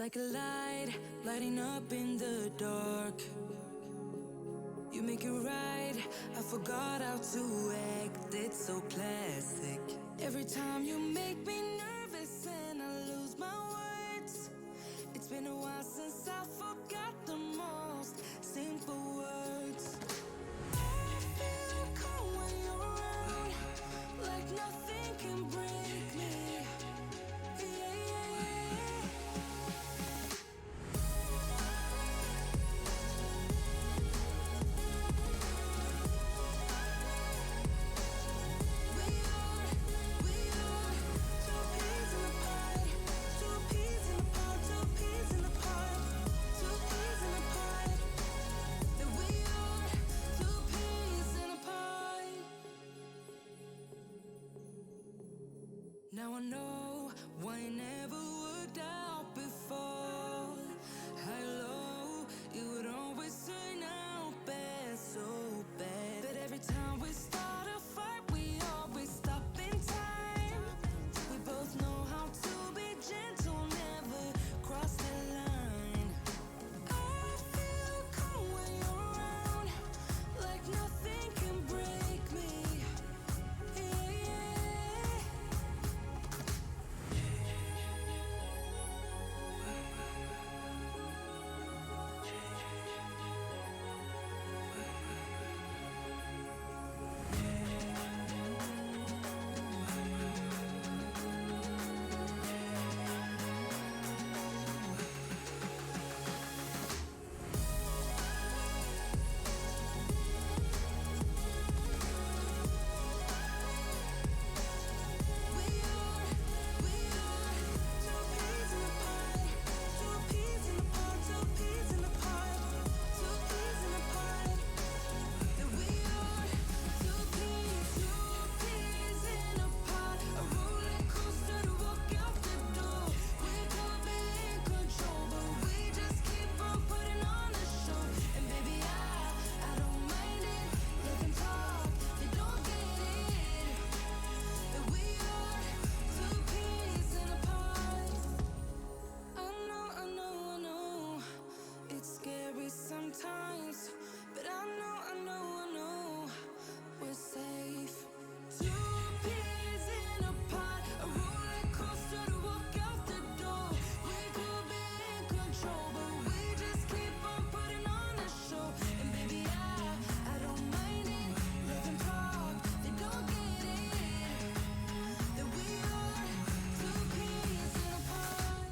like a light, lighting up in the dark. You make it right, I forgot how to act, it's so classic. Every time you make me nervous and I lose my words. It's been a while since I forgot the most simple words. I feel calm when you're around, like nothing can break me. Yeah, yeah, yeah. We are two peas in a pod, two peas in a pod, two peas in a pod, two peas in a pod. That we are two peas in a pod. Now I know why it never worked out before. High low, it would always turn out bad, so bad. But every time we start a fight, we always stop in time. We both know how to be gentle, never cross the line. I feel calm when you're around, like nothing can break me. Yeah, yeah. We are two peas in a pod, two peas in a pod, two peas in a pod, two peas in a pod. That we are two peas in a pod, a roller coaster to walk out the door. We could be in control, but we just keep on putting on a show. And baby, I don't mind it. Let them talk, they don't get it. That we are two peas in a pod. I know. It's scary sometimes, but I know we're safe. Two peas in a pod, a roller coaster to walk out the door. We could be in control, but we just keep on putting on a show. And baby, I don't mind it. Let them talk, they don't get it. That we are two peas in a pod.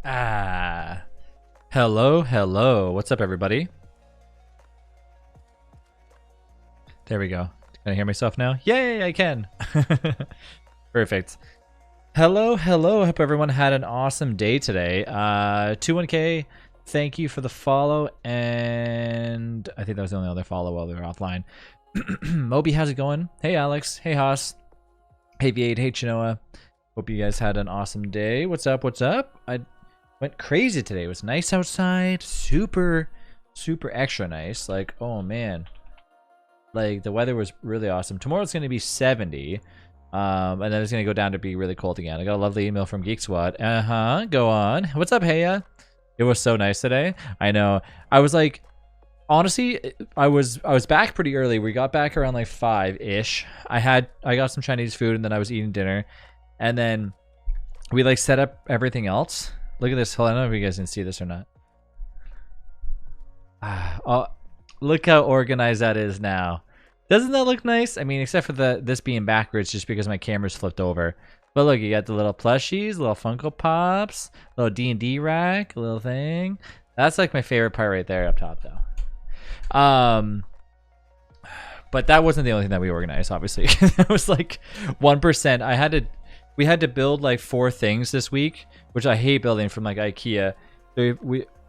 Ah. Hello, hello. What's up, everybody? There we go. Can I hear myself now? Yay, I can. Perfect. Hello, hello. Hope everyone had an awesome day today. 21K, thank you for the follow. And I think that was the only other follow while we were offline. Moby, how's it going? Hey, Alex. Hey, Haas. Hey, V8. Hey, Chinoa. Hope you guys had an awesome day. What's up? What's up? I went crazy today. It was nice outside. Super extra nice. Like, oh, man. Like, the weather was really awesome. Tomorrow's going to be 70. And then it's going to go down to be really cold again. I got a lovely email from Geek Squad. Go on. What's up, Heya? It was so nice today. I know. I was like, honestly, I was back pretty early. We got back around like 5-ish. I got some Chinese food and then I was eating dinner. And then we like set up everything else. Look at this. I don't know if you guys can see this or not. Oh, look how organized that is now. Doesn't that look nice? I mean, except for this being backwards just because my camera's flipped over. But look, you got the little plushies, little Funko Pops, little D&D rack, little thing. That's like my favorite part right there up top though. But that wasn't the only thing that we organized, obviously. That was like 1%. We had to build like 4 things this week, which I hate building from like IKEA. So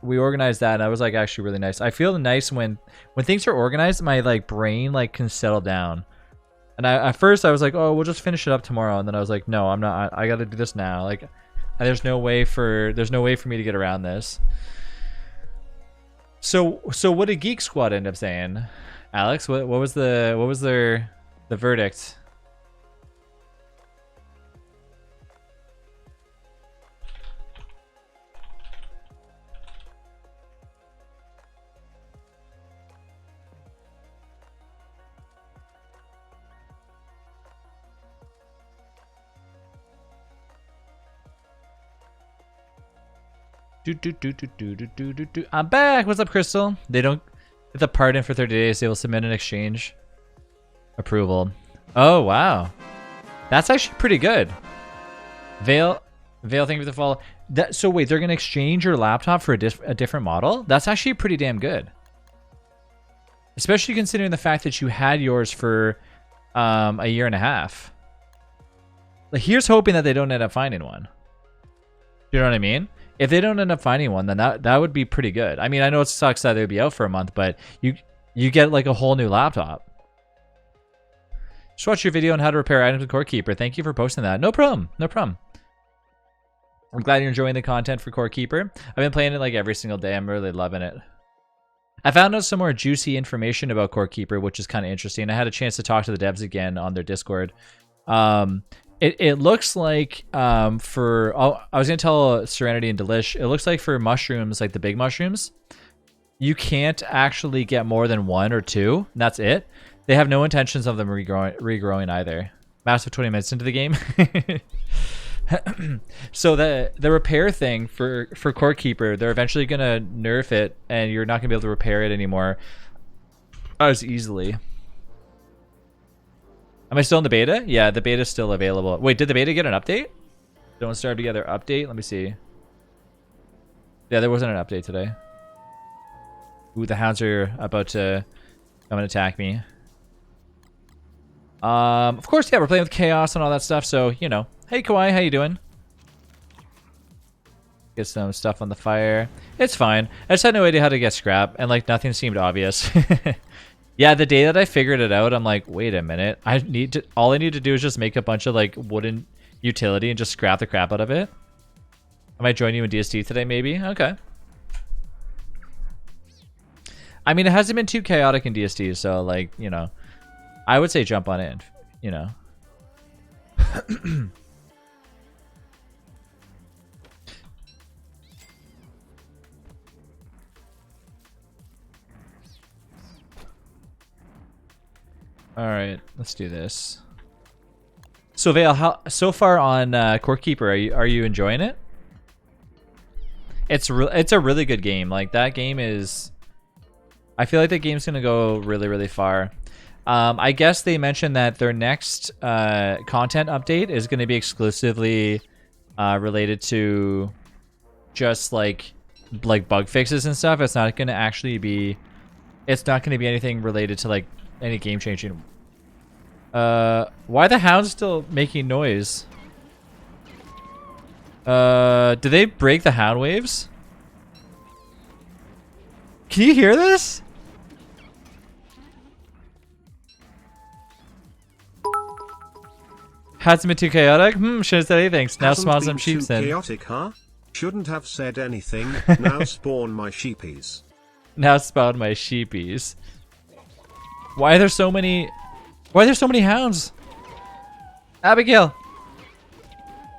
we organized that and that was like actually really nice. I feel nice when things are organized, my like brain like can settle down. And at first I was like, oh, we'll just finish it up tomorrow. And then I was like, no, I'm not. I got to do this now. Like, there's no way for me to get around this. So what did Geek Squad end up saying, Alex? What was the verdict? I'm back. What's up, Crystal? They don't get the pardon for 30 days. They will submit an exchange approval. Oh wow, that's actually pretty good. Vale, thank you for the follow. So wait, they're gonna exchange your laptop for a different model? That's actually pretty damn good. Especially considering the fact that you had yours for a year and a half. Like, here's hoping that they don't end up finding one. You know what I mean? If they don't end up finding one, then that would be pretty good. I mean, I know it sucks that they'd be out for a month, but you get like a whole new laptop. Just watch your video on how to repair items with Core Keeper. Thank you for posting that. No problem. No problem. I'm glad you're enjoying the content for Core Keeper. I've been playing it like every single day. I'm really loving it. I found out some more juicy information about Core Keeper, which is kind of interesting. I had a chance to talk to the devs again on their Discord. It looks like I was gonna tell Serenity and Delish, it looks like for mushrooms, like the big mushrooms, you can't actually get more than 1 or 2. And that's it. They have no intentions of them regrowing either. Massive 20 minutes into the game. So the repair thing for Core Keeper, they're eventually gonna nerf it, and you're not gonna be able to repair it anymore as easily. Am I still in the beta? Yeah, the beta's still available. Wait, did the beta get an update? Don't Starve Together update? Let me see. Yeah, there wasn't an update today. Ooh, the hounds are about to come and attack me. Of course, yeah, we're playing with chaos and all that stuff, so, you know. Hey, Kawaii, how you doing? Get some stuff on the fire. It's fine. I just had no idea how to get scrap, and, like, nothing seemed obvious. Yeah, the day that I figured it out, I'm like, wait a minute. All I need to do is just make a bunch of like wooden utility and just scrap the crap out of it. I might join you in DST today, maybe. Okay. I mean, it hasn't been too chaotic in DST, so like, you know, I would say jump on in, you know. All right, let's do this. So Vale, how so far on Core Keeper? Are you enjoying it? It's a really good game. Like, that game is, I feel like that game's gonna go really, really far. I guess they mentioned that their next content update is gonna be exclusively related to just like bug fixes and stuff. It's not going to actually be. It's not going to be anything related to like any game changing. Why the hound's still making noise? Do they break the hound waves? Can you hear this? Hasn't been too chaotic? Shouldn't have said anything. Now Hasn't spawn been some sheep too then. chaotic, huh? Shouldn't have said anything. Now spawn my sheepies. Now spawn my sheepies. Why are there so many? Why are there so many hounds? Abigail,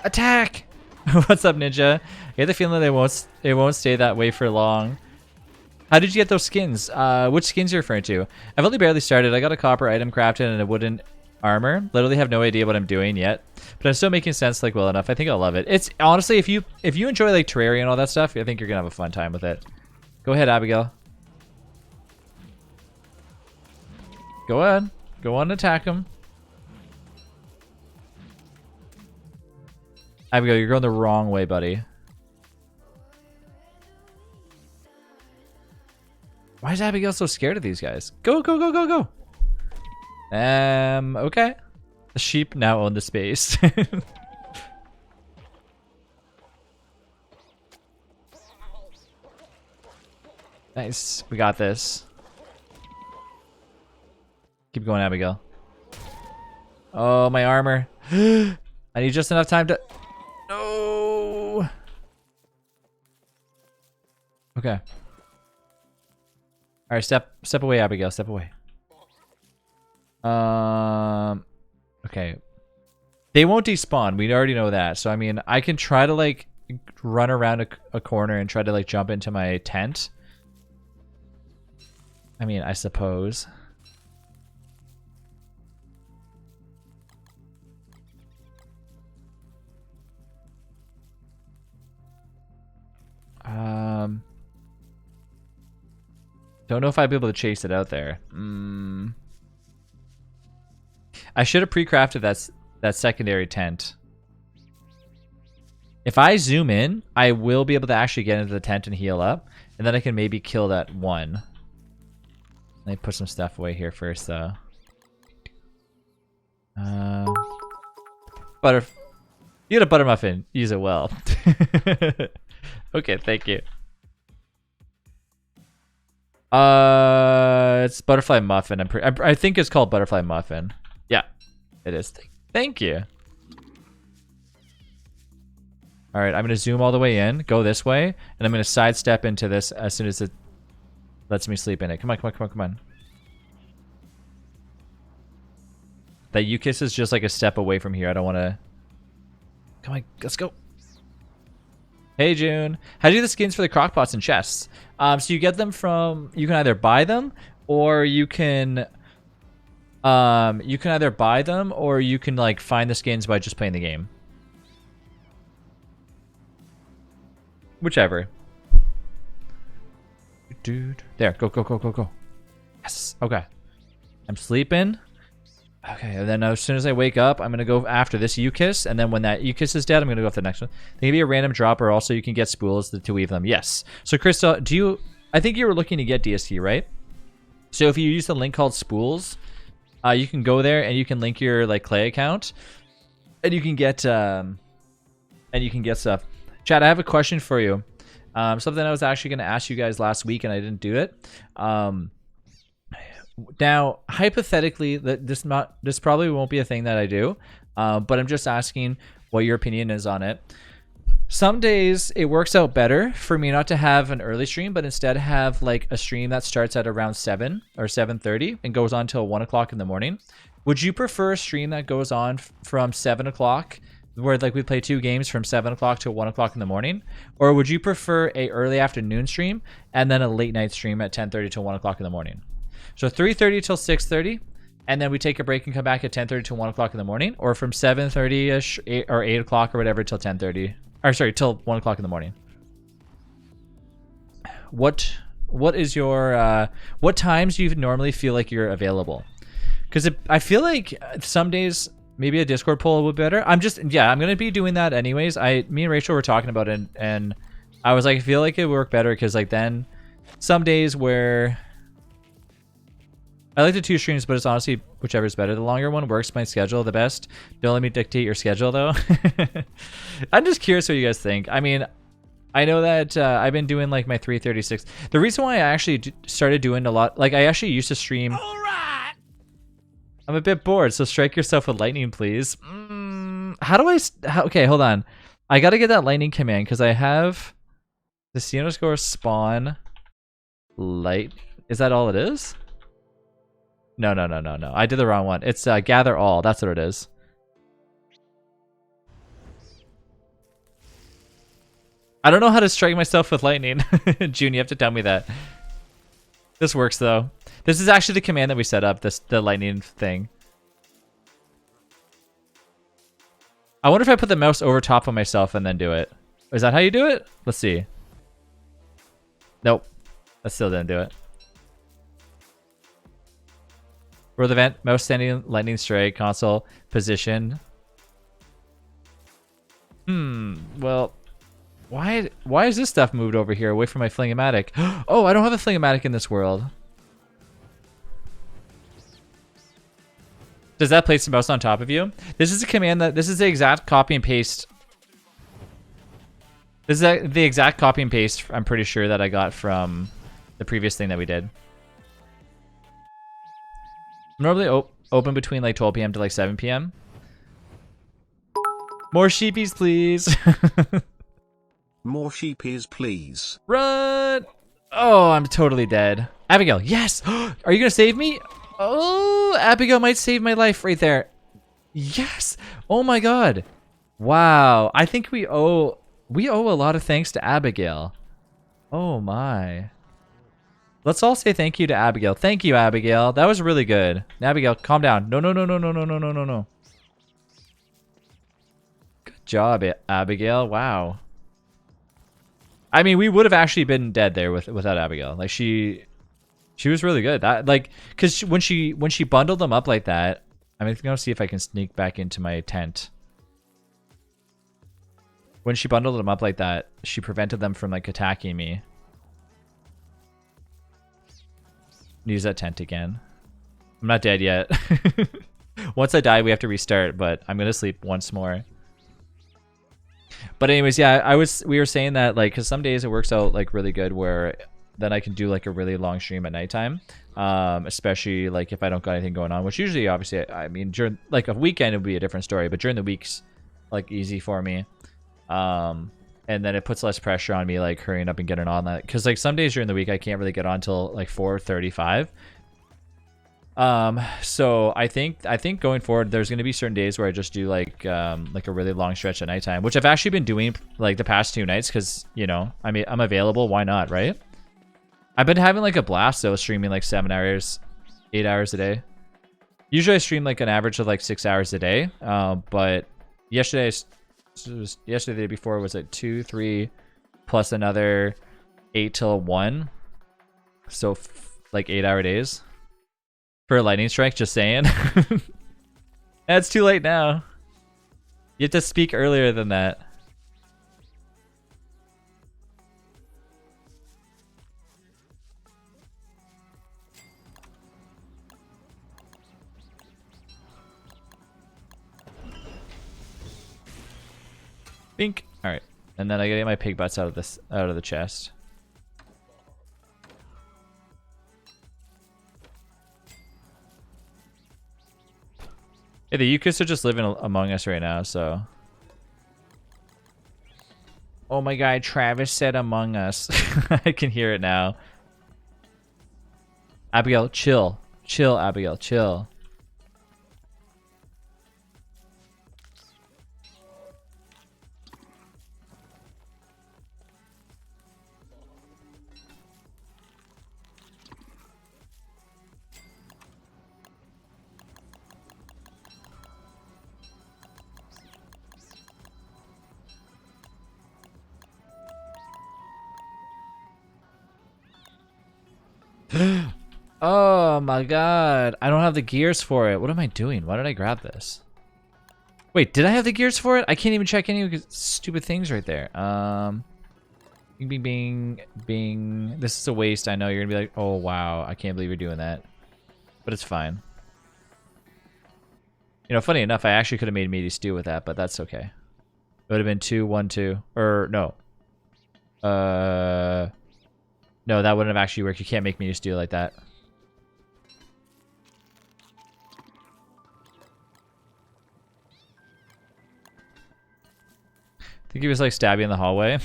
attack! What's up, Ninja? I get the feeling that it won't stay that way for long. How did you get those skins? Which skins you're referring to? I've only barely started. I got a copper item crafted and a wooden armor. Literally have no idea what I'm doing yet, but I'm still making sense like well enough. I think I'll love it. It's honestly, if you enjoy like Terraria and all that stuff, I think you're gonna have a fun time with it. Go ahead, Abigail. Go ahead. Go on and attack him. Abigail, you're going the wrong way, buddy. Why is Abigail so scared of these guys? Go, go, go, go, go. Okay. The sheep now own the space. Nice. We got this. Keep going, Abigail. Oh, my armor. I need just enough time to... No. Okay. All right, step away, Abigail. Step away. Okay. They won't despawn. We already know that. So I mean, I can try to like run around a corner and try to like jump into my tent. I mean, I suppose. Don't know if I'd be able to chase it out there. I should have pre-crafted that secondary tent. If I zoom in, I will be able to actually get into the tent and heal up, and then I can maybe kill that one. Let me put some stuff away here first, though. Butter. You get a butter muffin. Use it well. Okay, thank you. It's butterfly muffin. I think it's called butterfly muffin. Yeah, it is. Thank you. All right, I'm gonna zoom all the way in, go this way, and I'm gonna sidestep into this as soon as it lets me sleep in it. Come on, come on, come on, come on. That U-Kiss is just like a step away from here. I don't want to. Come on, let's go. Hey June, how do you do the skins for the crockpots and chests? So you get them from, you can either buy them or you can either buy them or you can like find the skins by just playing the game. Whichever. Dude, there, go, go, go, go, go. Yes, okay. I'm sleeping. Okay, and then as soon as I wake up, I'm going to go after this U-Kiss, and then when that U-Kiss is dead, I'm going to go after the next one. They can be a random drop, or also you can get spools to weave them. Yes. So, Crystal, I think you were looking to get DST, right? So if you use the link called Spools, you can go there, and you can link your, like, Clay account, and you can get stuff. Chad, I have a question for you. Something I was actually going to ask you guys last week, and I didn't do it. Now, hypothetically, this probably won't be a thing that I do, but I'm just asking what your opinion is on it. Some days it works out better for me not to have an early stream, but instead have like a stream that starts at around 7 or 7:30 and goes on till 1 o'clock in the morning. Would you prefer a stream that goes on from 7 o'clock, where like we play 2 games from 7 o'clock to 1 o'clock in the morning, or would you prefer a early afternoon stream and then a late night stream at 10:30 to 1 o'clock in the morning? So 3:30 till 6:30, and then we take a break and come back at 10:30 to 1 o'clock in the morning, or from 7:30ish or 8 o'clock or whatever till 10:30, or sorry, till 1 o'clock in the morning. What is your what times do you normally feel like you're available? Because I feel like some days maybe a Discord poll would be better. I'm gonna be doing that anyways. Me and Rachel were talking about it, and I was like, I feel like it would work better because like then some days where I like the 2 streams, but it's honestly whichever's better. The longer one works my schedule the best. Don't let me dictate your schedule though. I'm just curious what you guys think. I mean, I know that I've been doing like my 336. The reason why I actually started doing a lot, like I actually used to stream. All right. I'm a bit bored, so strike yourself with lightning, please. How do I? Okay, hold on. I gotta get that lightning command because I have the C_ spawn light. Is that all it is? No. I did the wrong one. It's gather all. That's what it is. I don't know how to strike myself with lightning. June, you have to tell me that. This works though. This is actually the command that we set up, the lightning thing. I wonder if I put the mouse over top of myself and then do it. Is that how you do it? Let's see. Nope. That still didn't do it. For the event, mouse standing, lightning strike, console, position. Well, why is this stuff moved over here away from my flingomatic? Oh, I don't have a flingomatic in this world. Does that place the mouse on top of you? This is a command that, this is the exact copy and paste. This is the exact copy and paste, I'm pretty sure, that I got from the previous thing that we did. I'm normally open between like 12 p.m. to like 7 p.m. More sheepies, please. More sheepies, please. Run! Oh, I'm totally dead. Abigail, yes! Are you gonna save me? Oh, Abigail might save my life right there. Yes! Oh my god. Wow. I think we owe a lot of thanks to Abigail. Oh my. Let's all say thank you to Abigail. Thank you, Abigail. That was really good. Abigail, calm down. No. Good job, Abigail. Wow. I mean, we would have actually been dead there without Abigail. Like she was really good. That like because when she bundled them up like that, I'm gonna see if I can sneak back into my tent. When she bundled them up like that, she prevented them from like attacking me. Use that tent again. I'm not dead yet. Once I die, we have to restart, but I'm gonna sleep once more. But anyways, yeah, we were saying that like, cause some days it works out like really good where then I can do like a really long stream at nighttime. Especially like if I don't got anything going on, which usually obviously, I mean, during like a weekend, it would be a different story, but during the weeks, like easy for me. And then it puts less pressure on me, like hurrying up and getting on that. Cause like some days during the week, I can't really get on till like 4:35. So I think going forward, there's going to be certain days where I just do like a really long stretch at nighttime, which I've actually been doing like the past 2 nights. Cause you know, I mean, I'm available. Why not? Right. I've been having like a blast though, streaming like 7 hours, 8 hours a day. Usually I stream like an average of like 6 hours a day. But yesterday, the day before was like 2, 3, plus another 8 till 1. So like 8-hour days for a lightning strike. Just saying. That's too late now. You have to speak earlier than that. Bink. All right, and then I gotta get my pig butts out of the chest. Yeah, the Yukis are just living among us right now, so. Oh my god, Travis said among us. I can hear it now. Abigail, chill. Chill, Abigail, chill. Oh my god. I don't have the gears for it. What am I doing? Why did I grab this? Wait, did I have the gears for it? I can't even check any of the stupid things right there. Bing, bing, bing, bing. This is a waste. I know you're gonna be like, oh wow, I can't believe you're doing that, but it's fine. You know, funny enough, I actually could have made meaty stew with that, but that's okay. It would have been 2, 1, 2, or no. No, that wouldn't have actually worked. You can't make meaty stew like that. I think he was like stabbing in the hallway.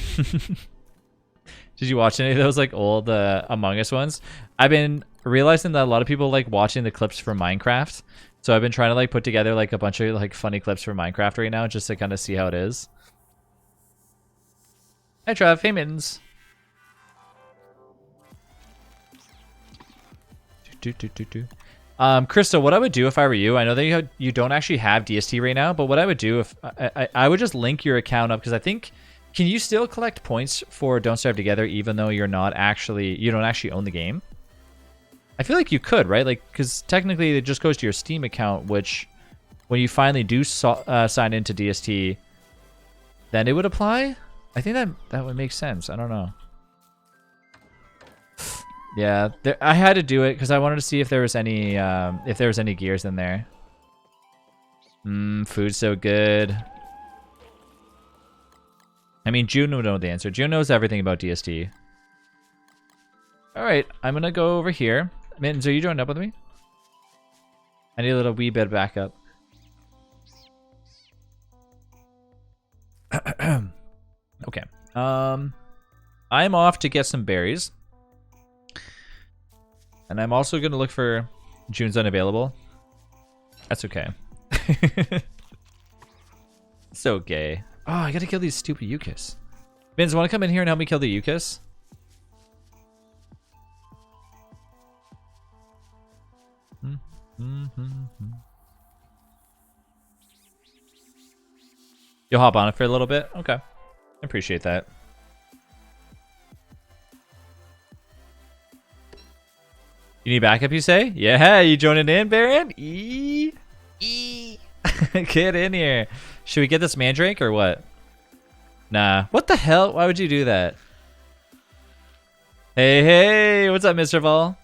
Did you watch any of those like old Among Us ones? I've been realizing that a lot of people like watching the clips from Minecraft. So I've been trying to like put together like a bunch of like funny clips from Minecraft right now just to kind of see how it is. Hi Trav, hey Mittens. Crystal, what I would do if I were you, I know that you don't actually have DST right now, but what I would do if I would just link your account up, because I think, can you still collect points for Don't Starve Together even though you don't actually own the game? I feel like you could, right? Like, because technically it just goes to your Steam account, which when you finally do sign into DST, then it would apply. I think that would make sense. I don't know. Yeah, I had to do it because I wanted to see if there was any gears in there. Food's so good. I mean, June would know the answer. June knows everything about DST. All right, I'm gonna go over here. Mittens, are you joined up with me? I need a little wee bit of backup. Okay. I'm off to get some berries. And I'm also going to look for June's unavailable. That's okay. So gay. Oh, I got to kill these stupid Yukis. Vince, want to come in here and help me kill the Yukis? You'll hop on it for a little bit? Okay. I appreciate that. You need backup, you say? Yeah, you joining in, Baron? Get in here. Should we get this mandrake or what? Nah. What the hell? Why would you do that? Hey, what's up, Mr. Vol?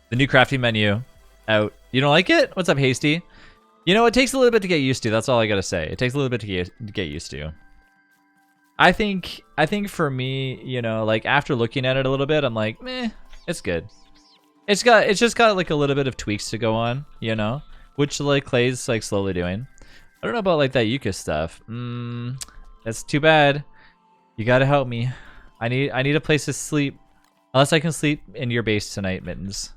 The new crafting menu out. You don't like it? What's up, Hasty? You know, it takes a little bit to get used to. That's all I gotta say. It takes a little bit to get used to. I think for me, you know, like after looking at it a little bit, I'm like, meh, it's good. It's just got like a little bit of tweaks to go on, you know, which like Clay's like slowly doing. I don't know about like that Yuka stuff. That's too bad. You gotta help me. I need a place to sleep. Unless I can sleep in your base tonight, Mittens.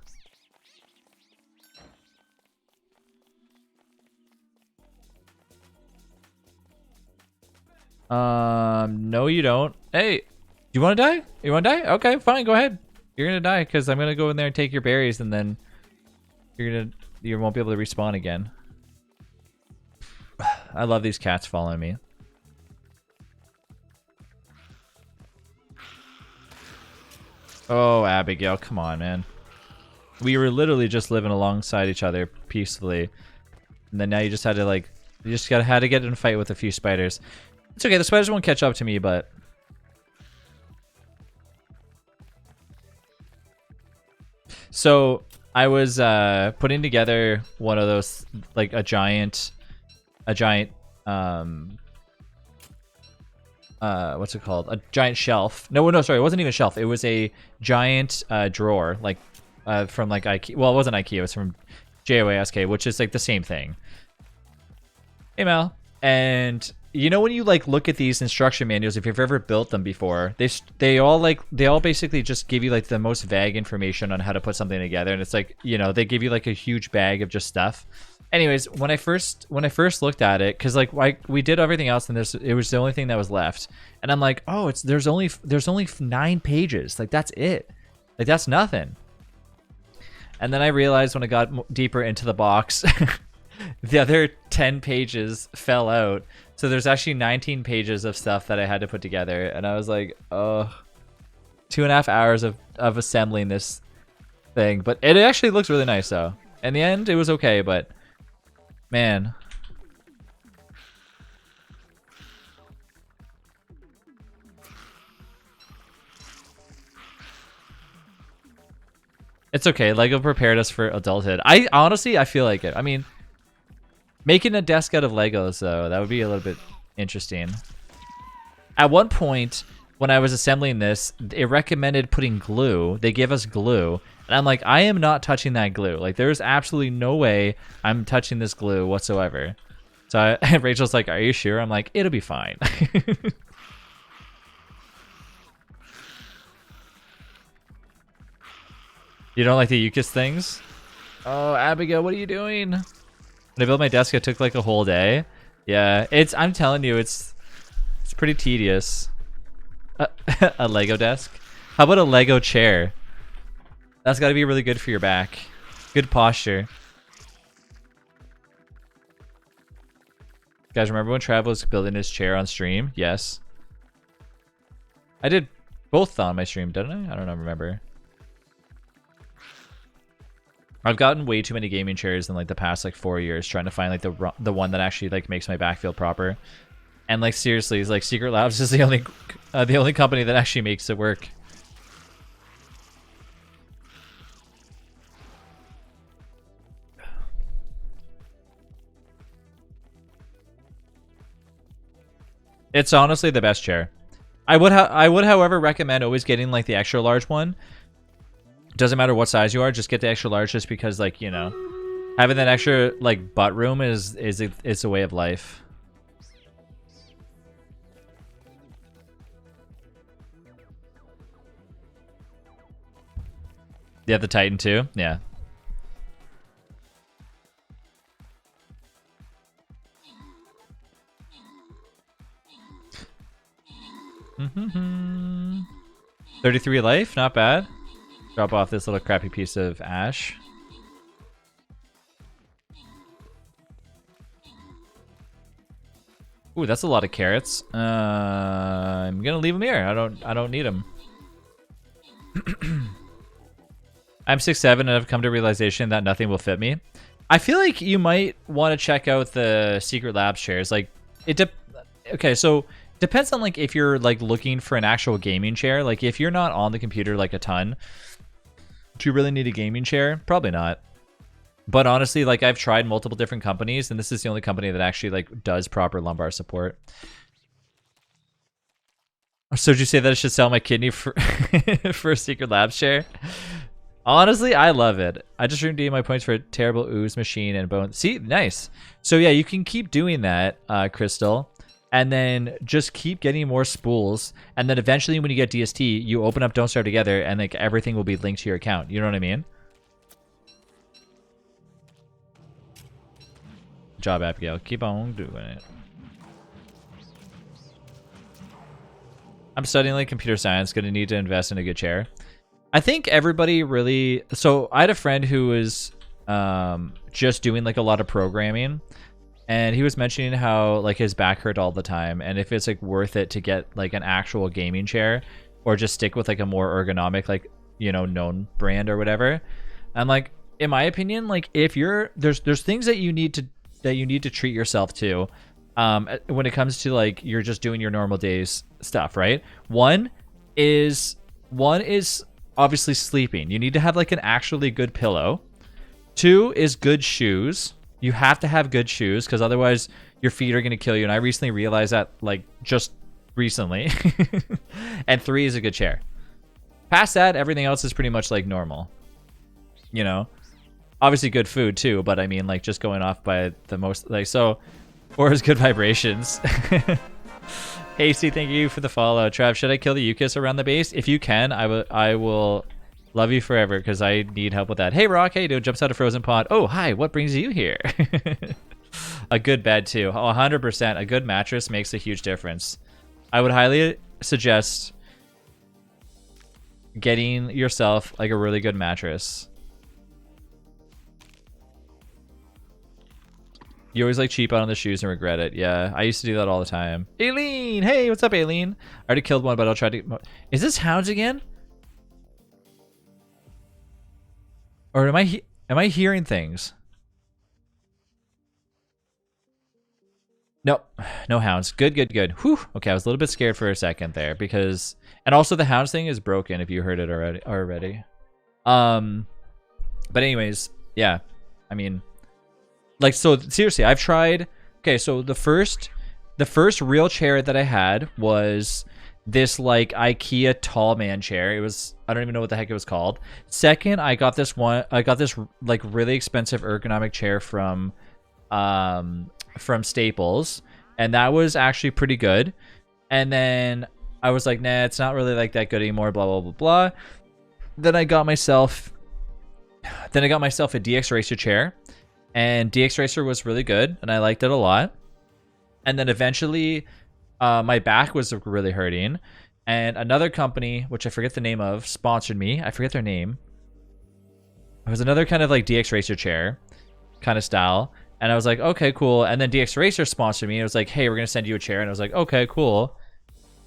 No, you don't. Hey, do you want to die? You want to die? Okay, fine, go ahead. You're gonna die because I'm gonna go in there and take your berries, and then you won't be able to respawn again. I love these cats following me. Oh, Abigail, come on, man. We were literally just living alongside each other peacefully, and then now you just had to like, had to get in a fight with a few spiders. It's okay, the spiders won't catch up to me, but so I was putting together one of those, like a giant what's it called? A giant shelf. No, sorry, it wasn't even a shelf. It was a giant drawer, like from like IKEA. Well, it wasn't IKEA. It was from JOASK, which is like the same thing. Hey, Mel. And you know when you like look at these instruction manuals, if you've ever built them before, they all basically just give you like the most vague information on how to put something together, and it's like, you know, they give you like a huge bag of just stuff. Anyways, when I first looked at it, because like we did everything else, and it was the only thing that was left, and I'm like, oh, there's only 9 pages, like that's it, like that's nothing. And then I realized when I got deeper into the box, the other 10 pages fell out. So there's actually 19 pages of stuff that I had to put together, and I was like, oh, 2.5 hours of assembling this thing. But it actually looks really nice though. In the end, it was okay, but man. It's okay. Lego prepared us for adulthood. I honestly, I feel like it. I mean, making a desk out of Legos, though, that would be a little bit interesting. At one point, when I was assembling this, it recommended putting glue. They gave us glue. And I'm like, I am not touching that glue. Like, there's absolutely no way I'm touching this glue whatsoever. So Rachel's like, are you sure? I'm like, it'll be fine. You don't like the Yukis things? Oh, Abigail, what are you doing? When I built my desk, it took like a whole day. Yeah, I'm telling you, it's pretty tedious. A Lego desk? How about a Lego chair? That's got to be really good for your back. Good posture. Guys, remember when Trav was building his chair on stream? Yes. I did both on my stream, didn't I? I don't remember. I've gotten way too many gaming chairs in like the past like 4 years trying to find like the one that actually like makes my back feel proper. And like seriously, it's like Secret Labs is the only company that actually makes it work. It's honestly the best chair. I would however recommend always getting like the extra large one. Doesn't matter what size you are, just get the extra large just because like, you know, having that extra like butt room is a way of life. You have the Titan too? Yeah. Mm-hmm. 33 life, not bad. Drop off this little crappy piece of ash. Ooh, that's a lot of carrots. I'm gonna leave them here. I don't need them. I'm 6'7" and I've come to realization that nothing will fit me. I feel like you might want to check out the Secret Labs chairs. Like okay, so depends on like if you're like looking for an actual gaming chair. Like if you're not on the computer like a ton, do you really need a gaming chair? Probably not. But honestly, like I've tried multiple different companies and this is the only company that actually like does proper lumbar support. So did you say that I should sell my kidney for for a Secret Labs chair? Honestly, I love it. I just redeemed my points for a terrible ooze machine and bone. See, nice. So yeah, you can keep doing that, Crystal, and then just keep getting more spools. And then eventually, when you get DST, you open up Don't Starve Together, and like everything will be linked to your account. You know what I mean? Good job, Abigail. Keep on doing it. I'm studying like computer science. Gonna need to invest in a good chair. I think everybody really... So I had a friend who was just doing like a lot of programming, and he was mentioning how like his back hurt all the time, and if it's like worth it to get like an actual gaming chair or just stick with like a more ergonomic, like, you know, known brand or whatever. And like, in my opinion, like if you're... There's things that you need to treat yourself to when it comes to like you're just doing your normal days stuff, right? One is obviously sleeping. You need to have like an actually good pillow. 2 is good shoes. You have to have good shoes because otherwise your feet are going to kill you. And I recently realized that like just recently. And 3 is a good chair. Past that, everything else is pretty much like normal. You know, obviously good food too, but I mean like just going off by the most like, so 4 is good vibrations. Hasty, thank you for the follow. Trav, should I kill the Yukis around the base? If you can, I will love you forever because I need help with that. Hey, Rock, how you doing? Jumps out of frozen pond. Oh, hi, what brings you here? A good bed, too. 100%. A good mattress makes a huge difference. I would highly suggest getting yourself like a really good mattress. You always like cheap out on the shoes and regret it. Yeah, I used to do that all the time. Aileen! Hey, what's up, Aileen? I already killed one, but I'll try to... Is this hounds again? Or am I hearing things? Nope, no hounds. Good, good, good. Whew. Okay, I was a little bit scared for a second there because... And also the hounds thing is broken if you heard it already. But anyways, yeah. I mean, like, so seriously, I've tried. Okay, so the first real chair that I had was this like IKEA tall man chair. It was, I don't even know what the heck it was called. Second, I got this like really expensive ergonomic chair from Staples, and that was actually pretty good. And then I was like, nah, it's not really like that good anymore, blah blah blah blah. Then I got myself a DX Racer chair, and DX Racer was really good and I liked it a lot. And then eventually my back was really hurting, and another company, which I forget the name of, sponsored me. I forget their name. It was another kind of like DX Racer chair kind of style, and I was like, okay, cool. And then DX Racer sponsored me. It was like, hey, we're gonna send you a chair, and I was like, okay, cool.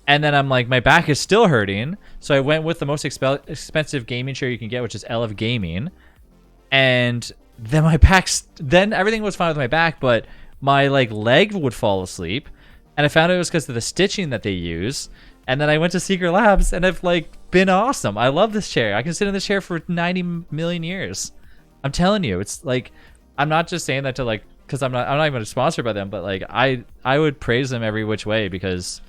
And then I'm like, my back is still hurting, so I went with the most expensive gaming chair you can get, which is LF Gaming. And then then everything was fine with my back, but my like leg would fall asleep, and I found it was because of the stitching that they use. And then I went to Secret Labs, and I've like been awesome. I love this chair. I can sit in this chair for 90 million years. I'm telling you, it's like, I'm not just saying that to like, because I'm not even sponsored by them, but like I would praise them every which way, because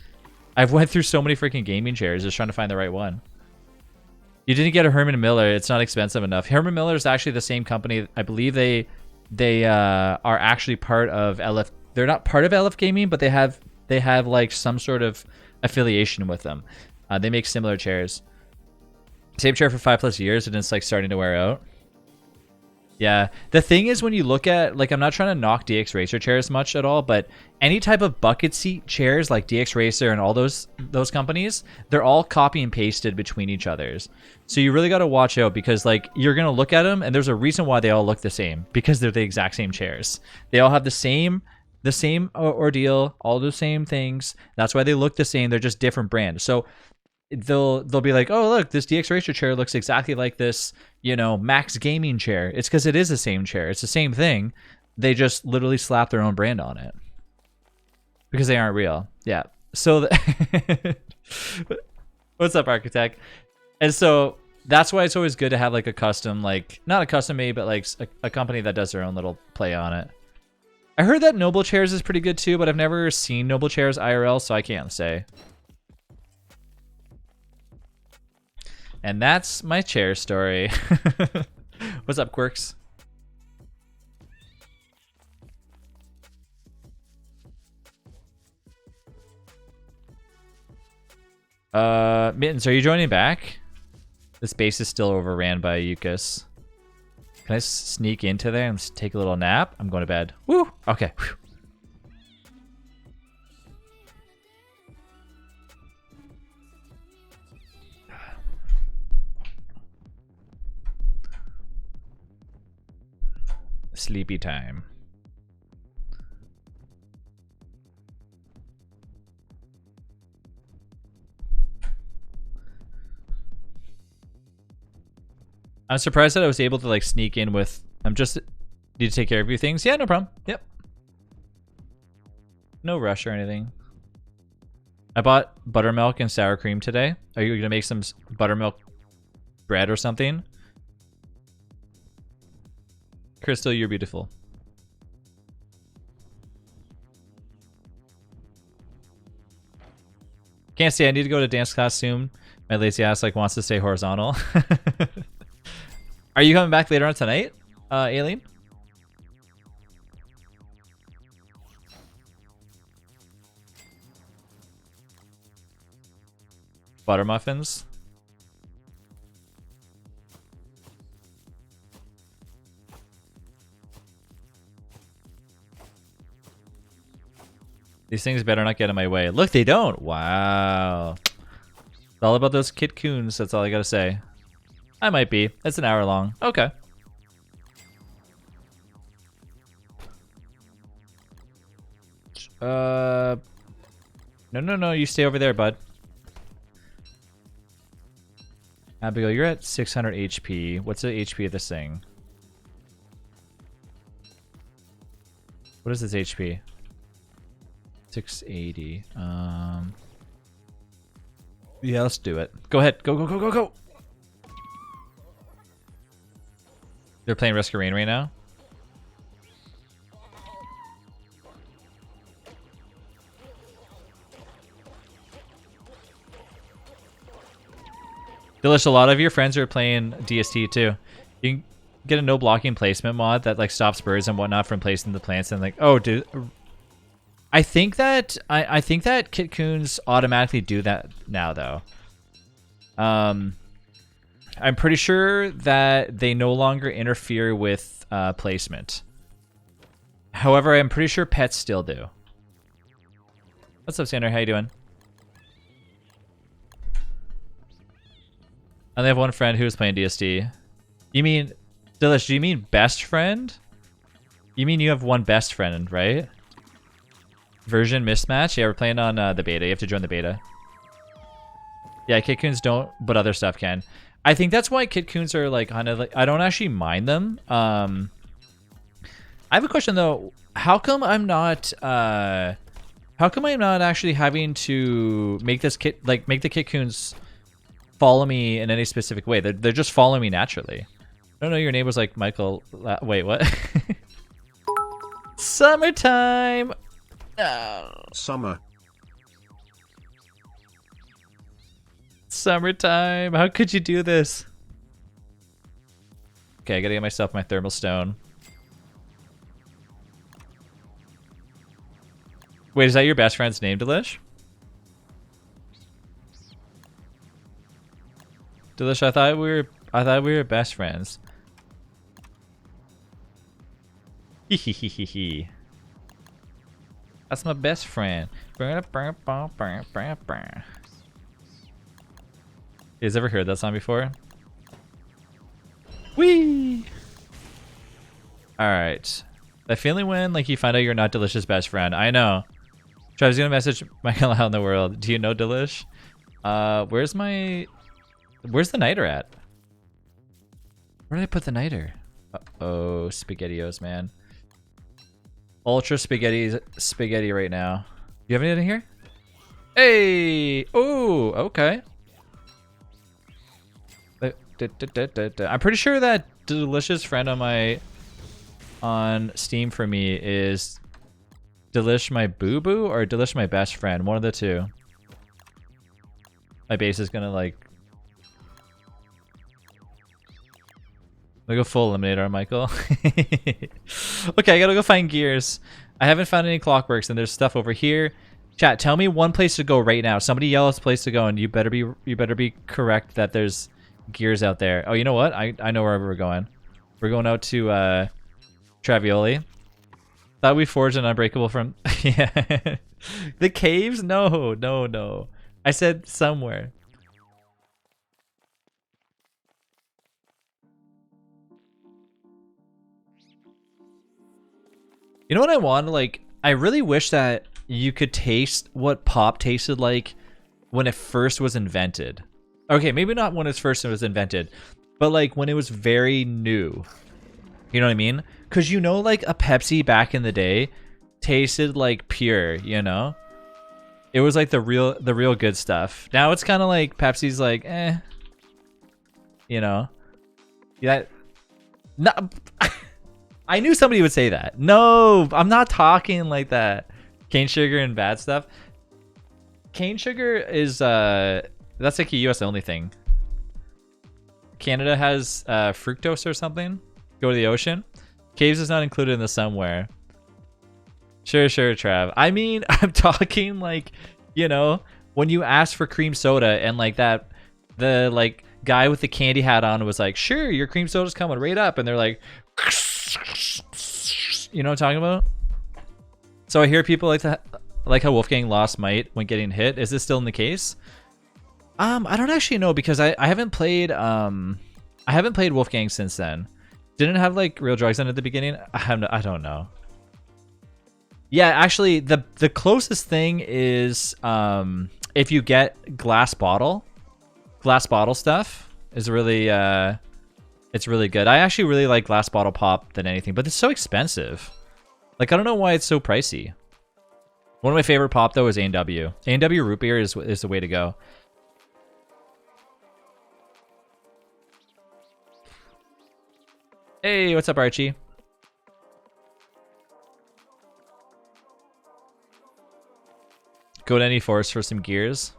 I've went through so many freaking gaming chairs just trying to find the right one. You didn't get a Herman Miller. It's not expensive enough. Herman Miller is actually the same company. I believe they are actually part of LF. They're not part of LF Gaming, but they have like some sort of affiliation with them. They make similar chairs. Same chair for 5+ years, and it's like starting to wear out. Yeah, the thing is, when you look at, like, I'm not trying to knock DX Racer chairs much at all, but any type of bucket seat chairs like DX Racer and all those companies, they're all copy and pasted between each others. So you really got to watch out, because like, you're going to look at them and there's a reason why they all look the same, because they're the exact same chairs. They all have the same ordeal, all the same things. That's why they look the same. They're just different brands. So they'll be like, oh look, this DX Racer chair looks exactly like this, Max Gaming chair. It's because it is the same chair. It's the same thing. They just literally slap their own brand on it because they aren't real. Yeah. So what's up, Architect? And so that's why it's always good to have like a custom, like not a custom made, but like a company that does their own little play on it. I heard that Noble Chairs is pretty good too, but I've never seen Noble Chairs IRL, so I can't say. And that's my chair story. What's up, Quirks? Mittens, are you joining back? This base is still overran by Yukis. Can I sneak into there and take a little nap? I'm going to bed. Woo! Okay. Whew. Sleepy time. I'm surprised that I was able to like sneak in with, I'm just need to take care of a few things. Yeah, no problem. Yep. No rush or anything. I bought buttermilk and sour cream today. Are you gonna make some buttermilk bread or something? Crystal, you're beautiful. Can't see. I need to go to dance class soon. My lazy ass like wants to stay horizontal. Are you coming back later on tonight, Aileen? Butter muffins. These things better not get in my way. Look, they don't. Wow. It's all about those Kit Coons. That's all I gotta say. I might be. That's an hour long. Okay. No. You stay over there, bud. Abigail, you're at 600 HP. What's the HP of this thing? What is this HP? 680. Yeah, let's do it. Go ahead. Go. They're playing Risk of Rain right now. Delish, a lot of your friends are playing DST too. You can get a no blocking placement mod that like stops birds and whatnot from placing the plants and like, oh dude, I think that I think that Kitcoons automatically do that now though. I'm pretty sure that they no longer interfere with placement. However, I'm pretty sure pets still do. What's up, Sander? How you doing? I only have one friend who's playing DSD. You mean, Delish, do you mean best friend? You mean you have one best friend, right? Version mismatch? Yeah, we're playing on the beta. You have to join the beta. Yeah, Kitcoons don't, but other stuff can. I think that's why Kitcoons are like kind of like, I don't actually mind them. I have a question though. How come I'm not actually having to make this make the Kitcoons follow me in any specific way? They're just following me naturally. I don't know, your name was like Michael. Wait, what? Summertime. Oh. Summertime. How could you do this? Okay, I gotta get myself my thermal stone. Wait, is that your best friend's name, Delish? Delish, I thought we were best friends. Hehehehe. That's my best friend. You guys ever heard that song before? Whee! Alright. That feeling when like you find out you're not Delish's best friend. I know. Travis gonna message Michael out in the world. Do you know Delish? Where's the niter at? Where did I put the niter? Uh-oh, SpaghettiOs, man. Ultra spaghetti right now. You have anything here? Hey! Oh, okay. I'm pretty sure that Delicious friend on Steam for me is Delish my boo boo or Delish my best friend. One of the two. My base is gonna like. I'll go full eliminator on Michael. Okay, I gotta go find gears. I haven't found any clockworks, and there's stuff over here. Chat, tell me one place to go right now. Somebody yell us a place to go, and you better be correct that there's gears out there. Oh, you know what? I know where we're going. We're going out to Travioli. Thought we forged an unbreakable from. Yeah. The caves? No. I said somewhere. You know what I want? Like, I really wish that you could taste what pop tasted like when it first was invented. Okay, maybe not when it first was invented, but like when it was very new. You know what I mean? Because you know, like a Pepsi back in the day tasted like pure, you know? It was like the real good stuff. Now it's kind of like Pepsi's like, eh. You know? Yeah. No. I knew somebody would say that. No, I'm not talking like that. Cane sugar and bad stuff. Cane sugar is that's like a US only thing. Canada has fructose or something. Go to the ocean. Caves is not included in the somewhere. Sure, Trav. I mean, I'm talking like, you know, when you ask for cream soda and like that, the like guy with the candy hat on was like, sure, your cream soda's coming right up, and they're like, you know what I'm talking about? So I hear people like that, like how Wolfgang lost might when getting hit. Is this still in the case? I don't actually know because I haven't played Wolfgang since then. Didn't it have like real drugs in it at the beginning? I don't know. Yeah, actually the closest thing is if you get glass bottle stuff is really it's really good. I actually really like glass bottle pop than anything, but it's so expensive. Like, I don't know why it's so pricey. One of my favorite pop though is A&W. A&W root beer is the way to go. Hey, what's up, Archie? Go to any forest for some gears.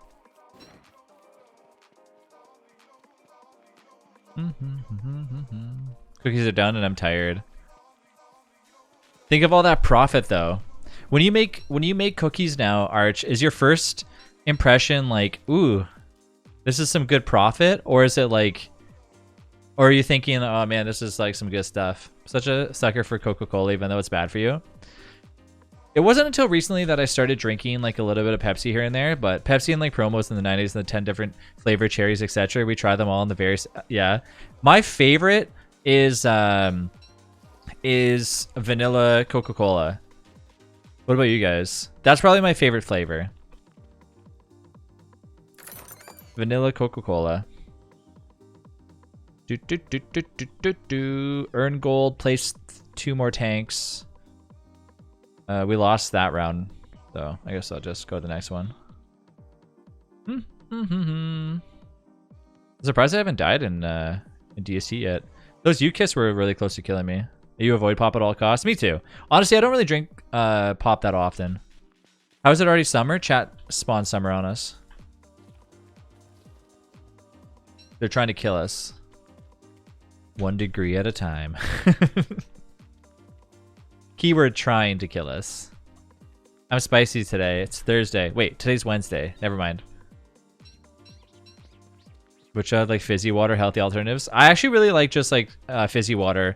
Cookies are done and I'm tired. Think of all that profit though. When you make cookies now, Arch, is your first impression like, ooh, this is some good profit? Or is it like, or are you thinking, oh man, this is like some good stuff? Such a sucker for Coca-Cola, even though it's bad for you. It wasn't until recently that I started drinking like a little bit of Pepsi here and there, but Pepsi and like promos in the 90s and the 10 different flavor cherries, etc. We tried them all in the various, yeah. My favorite is vanilla Coca-Cola. What about you guys? That's probably my favorite flavor. Vanilla Coca-Cola. Earn gold, place 2 more tanks. We lost that round, though. I guess I'll just go to the next one. I'm surprised I haven't died in DST yet. Those U-kits were really close to killing me. You avoid pop at all costs? Me too. Honestly, I don't really drink pop that often. How is it already summer? Chat spawned summer on us. They're trying to kill us. 1 degree at a time. Keyword trying to kill us. I'm spicy today. It's Thursday. Wait, today's Wednesday. Never mind. Which like fizzy water, healthy alternatives. I actually really like just like fizzy water.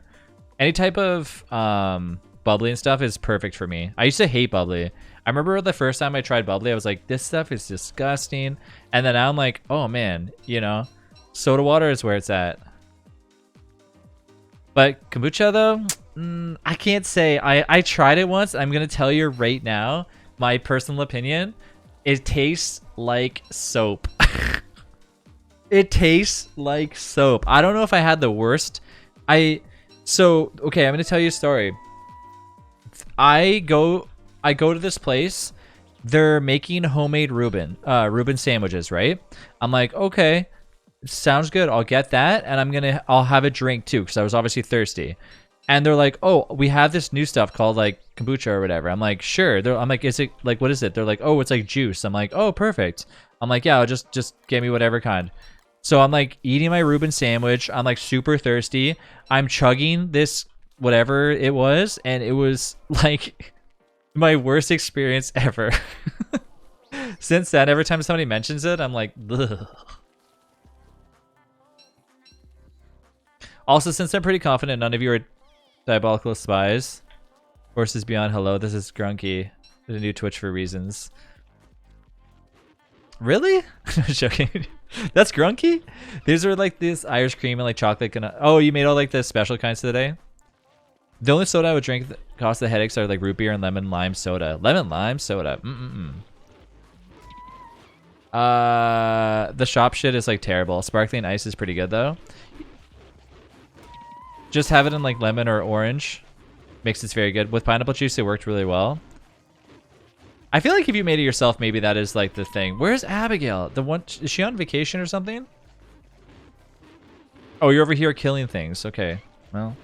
Any type of bubbly and stuff is perfect for me. I used to hate bubbly. I remember the first time I tried bubbly, I was like, this stuff is disgusting. And then now I'm like, oh man, you know, soda water is where it's at. But kombucha though, I can't say. I tried it once. I'm going to tell you right now, my personal opinion. It tastes like soap. It tastes like soap. I don't know if I had the worst. So, okay, I'm going to tell you a story. I go to this place. They're making homemade Reuben sandwiches, right? I'm like, okay, sounds good. I'll get that, and I'll have a drink too, because I was obviously thirsty. And they're like, oh, we have this new stuff called like kombucha or whatever. I'm like, sure. I'm like, is it like, what is it? They're like, oh, it's like juice. I'm like, oh, perfect. I'm like, yeah, just give me whatever kind. So I'm like eating my Reuben sandwich. I'm like super thirsty. I'm chugging this whatever it was, and it was like my worst experience ever. Since then, every time somebody mentions it, I'm like, ugh. Also, since I'm pretty confident none of you are diabolical spies, Forces Beyond, hello, this is Grunky. The new Twitch for reasons. Really? I'm joking. That's Grunky? These are like this Irish cream and like chocolate. Oh, you made all like the special kinds today? The only soda I would drink that costs the headaches are like root beer and lemon lime soda. Lemon lime soda. The shop shit is like terrible. Sparkling ice is pretty good though. Just have it in like lemon or orange. Makes it very good. With pineapple juice, it worked really well. I feel like if you made it yourself, maybe that is like the thing. Where's Abigail? The one, is she on vacation or something? Oh, you're over here killing things. Okay, well.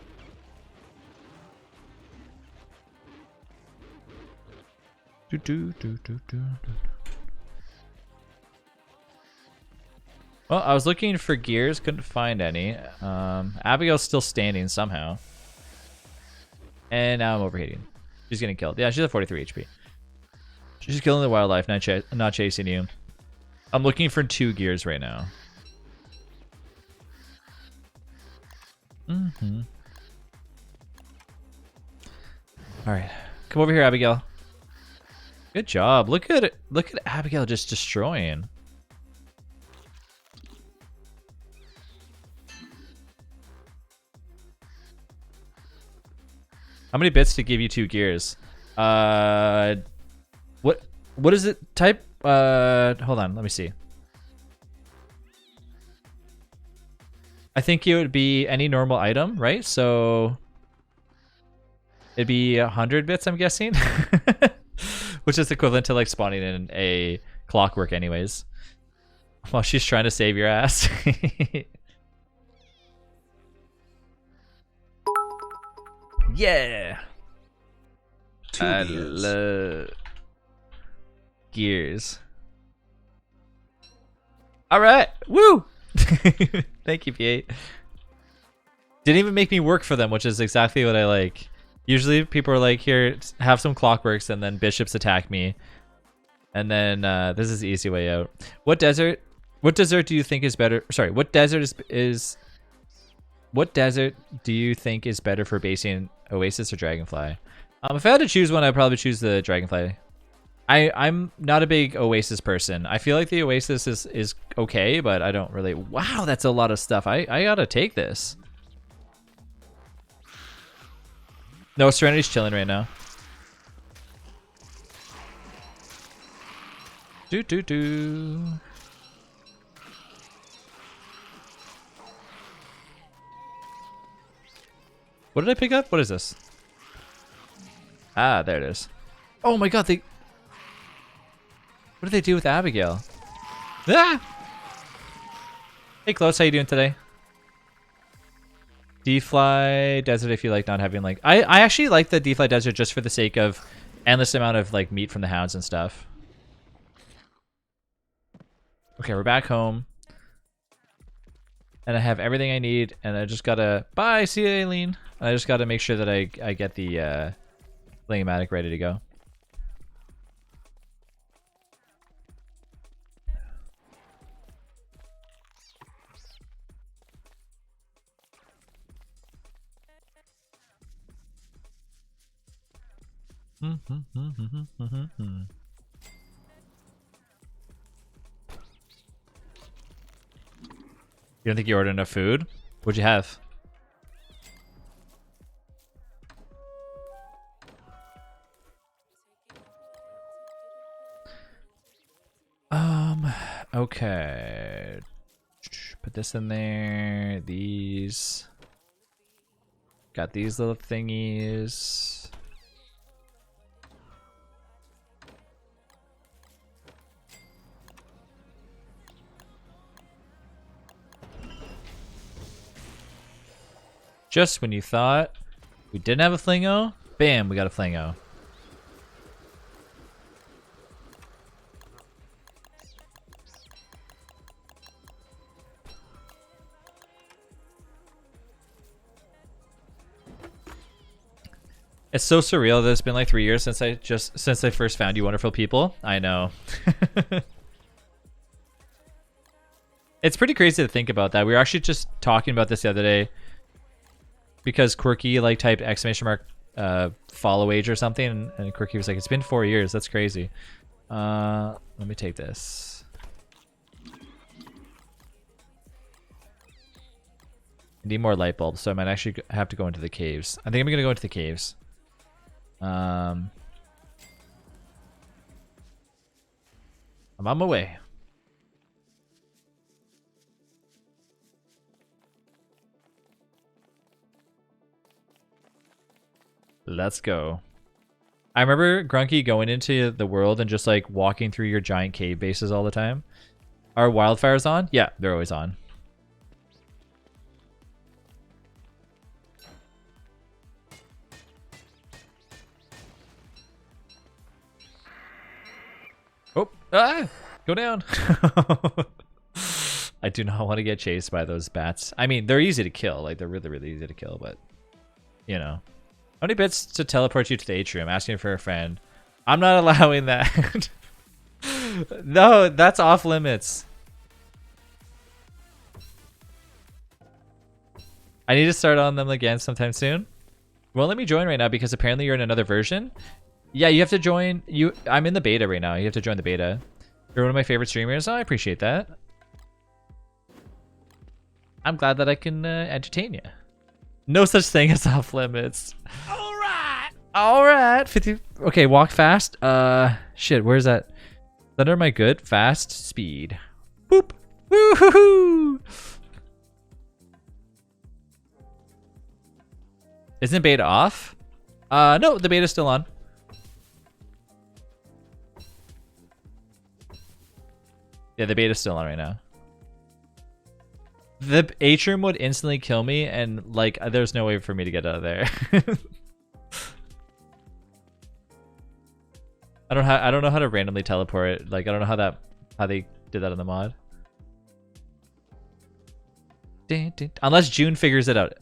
Well, I was looking for gears, couldn't find any. Abigail's still standing somehow. And now I'm overheating. She's getting killed. Yeah, she's at 43 HP. She's killing the wildlife, not chasing you. I'm looking for 2 gears right now. Alright. Come over here, Abigail. Good job. Look at Abigail just destroying. How many bits to give you 2 gears? What is it? Type hold on, let me see. I think it would be any normal item, right? So it'd be 100 bits, I'm guessing. Which is equivalent to like spawning in a clockwork anyways. While she's trying to save your ass. Yeah. Two I gears. love gears. All right. Woo. Thank you, P8. Didn't even make me work for them, which is exactly what I like. Usually people are like, here, have some clockworks, and then bishops attack me. And then this is the easy way out. What desert do you think is better? Sorry, what desert what desert do you think is better for basing Oasis or Dragonfly? If I had to choose one, I'd probably choose the Dragonfly. I'm not a big Oasis person. I feel like the Oasis is okay, but I don't really... Wow, that's a lot of stuff. I gotta take this. No, Serenity's chilling right now. Do. What did I pick up? What is this? Ah, there it is. Oh my god, what did they do with Abigail? Ah! Hey, Close, how you doing today? D-Fly Desert if you like not having like... I actually like the D-Fly Desert just for the sake of endless amount of like meat from the hounds and stuff. Okay, we're back home. And I have everything I need, and I just gotta... Bye, see you, Aileen. I just gotta make sure that I get the Fling-O-Matic ready to go. You don't think you ordered enough food? What'd you have? Okay. Put this in there. These. Got these little thingies. Just when you thought we didn't have a Flingo, bam, we got a Flingo. It's so surreal that it's been like 3 years since I first found you wonderful people. I know. It's pretty crazy to think about that. We were actually just talking about this the other day because Quirky like typed ! Follow age or something, and Quirky was like, it's been 4 years. That's crazy. Let me take this. I need more light bulbs, so I might actually have to go into the caves. I think I'm gonna go into the caves. I'm on my way. Let's go. I remember Grunky going into the world and just like walking through your giant cave bases all the time. Are wildfires on? Yeah, they're always on. Oh, go down. I do not want to get chased by those bats. I mean, they're easy to kill. Like, they're really, really easy to kill, but, you know. How many bits to teleport you to the atrium? Asking for a friend. I'm not allowing that. No, that's off limits. I need to start on them again sometime soon. Well, let me join right now because apparently you're in another version. Yeah, you have to join. I'm in the beta right now. You have to join the beta. You're one of my favorite streamers. Oh, I appreciate that. I'm glad that I can entertain you. No such thing as off limits. All right. 50. Okay, walk fast. Shit. Where's that? Thunder, am I good? Fast speed. Boop. Woo-hoo-hoo. Isn't beta off? No, the beta's still on. Yeah, the beta's still on right now. The atrium would instantly kill me, and like, there's no way for me to get out of there. I don't know how to randomly teleport. Like I don't know how they did that in the mod. Unless June figures it out.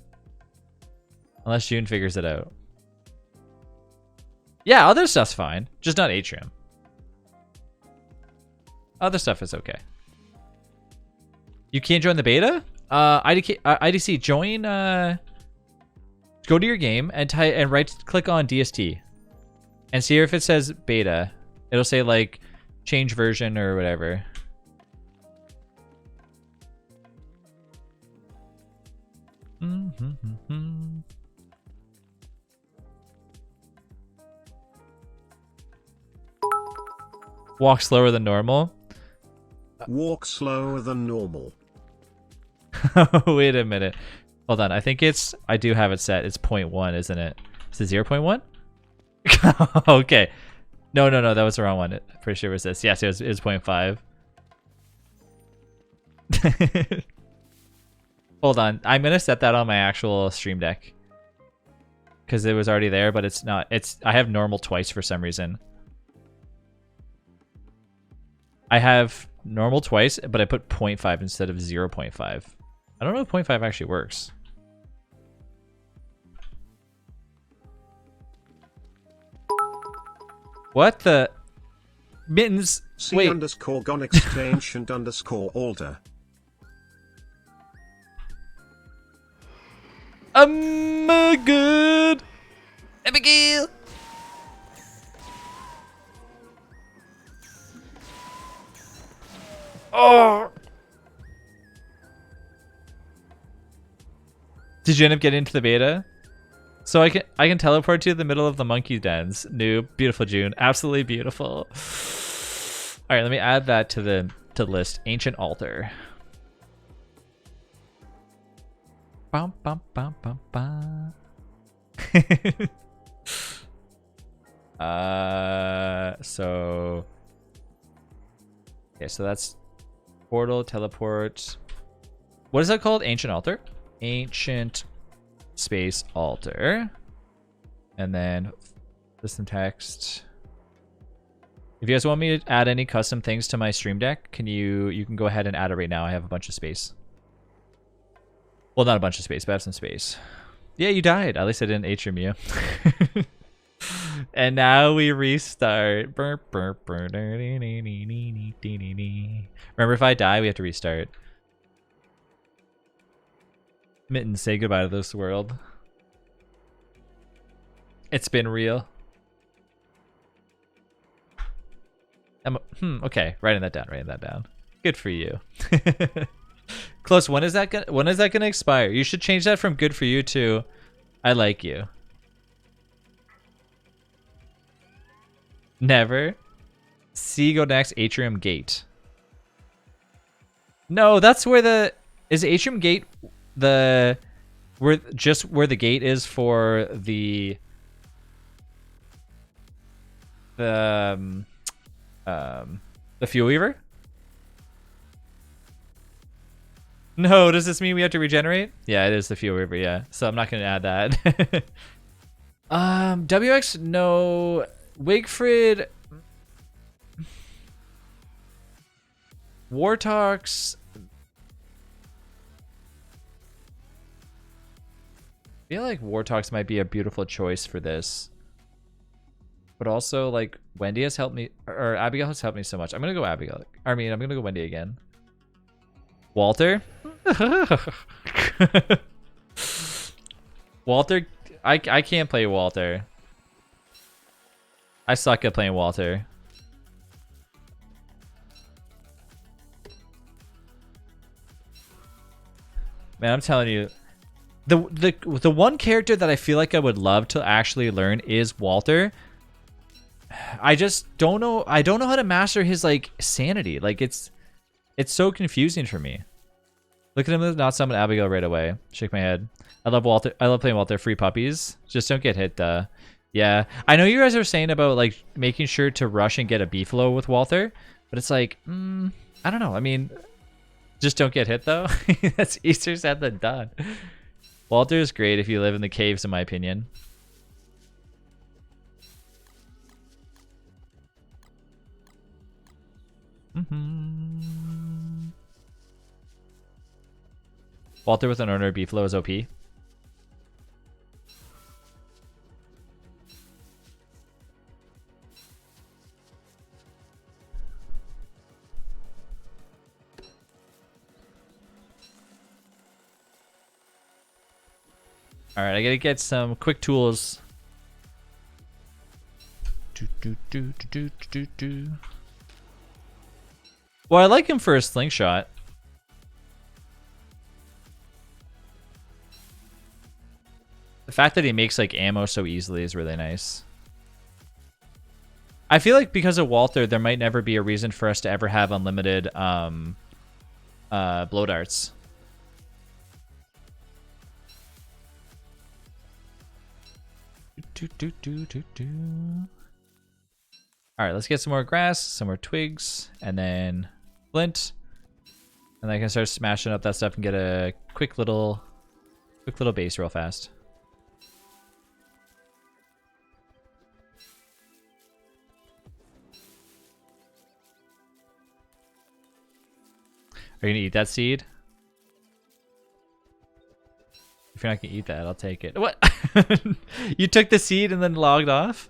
Unless June figures it out. Yeah, other stuff's fine. Just not atrium. Other stuff is okay. You can't join the beta? IDC, join, go to your game and right click on DST. And see if it says beta. It'll say like change version or whatever. Walk slower than normal. Walk slower than normal. Wait a minute. Hold on. I think I do have it set. It's 0.1, isn't it? Is it 0.1? Okay. No. That was the wrong one. Pretty sure it was this. Yes, it was 0.5. Hold on. I'm going to set that on my actual stream deck. Because it was already there, but it's not. I have normal twice for some reason. I have normal twice, but I put 0.5 instead of 0.5. I don't know if 0.5 actually works. What the? Mittens. C Wait. underscore Gonix ancient underscore altar. Good. Abigail. Oh. Did you end up getting into the beta? So I can teleport to the middle of the monkey dens. Noob. Beautiful June. Absolutely beautiful. All right, let me add that to the list. Ancient altar. Bum, bum, bum, bum, bum. So okay, so that's portal, teleport. What is that called? Ancient altar? Ancient space altar. And then system text. If you guys want me to add any custom things to my stream deck, you can go ahead and add it right now. I have a bunch of space. Well, not a bunch of space, but I have some space. Yeah, you died. At least I didn't atrium you. And now we restart. Remember, if I die, we have to restart. Mitten, say goodbye to this world. It's been real. Okay, writing that down. Good for you. Close. When is that gonna expire? You should change that from good for you to I like you. Never. C go next. Atrium Gate. No, that's where is Atrium Gate where the gate is for the Fuel Weaver? No, does this mean we have to regenerate? Yeah, it is the Fuel Weaver, yeah. So I'm not gonna add that. WX, no. Wigfrid. Wartox. I feel like Wartox might be a beautiful choice for this. But also, like, Wendy has helped me, or Abigail has helped me so much. I'm gonna go Abigail. I'm gonna go Wendy again. Walter? Walter? I can't play Walter. I suck at playing Walter. Man, I'm telling you, the one character that I feel like I would love to actually learn is Walter. I just don't know. I don't know how to master his like sanity. Like it's so confusing for me. Look at him not summon Abigail right away. Shake my head. I love Walter. I love playing Walter. Free puppies. Just don't get hit. Yeah, I know you guys are saying about like making sure to rush and get a beefalo with Walter, but it's like, I don't know. I mean, just don't get hit though. That's easier said than done. Walter is great if you live in the caves, in my opinion. Walter with an owner beefalo is OP. Alright, I gotta get some quick tools. Well, I like him for a slingshot. The fact that he makes like ammo so easily is really nice. I feel like because of Walter, there might never be a reason for us to ever have unlimited blow darts. All right, let's get some more grass, some more twigs, and then flint, and then I can start smashing up that stuff and get a quick little base real fast. Are you gonna eat that seed? If you're not gonna eat that, I'll take it. What? You took the seed and then logged off?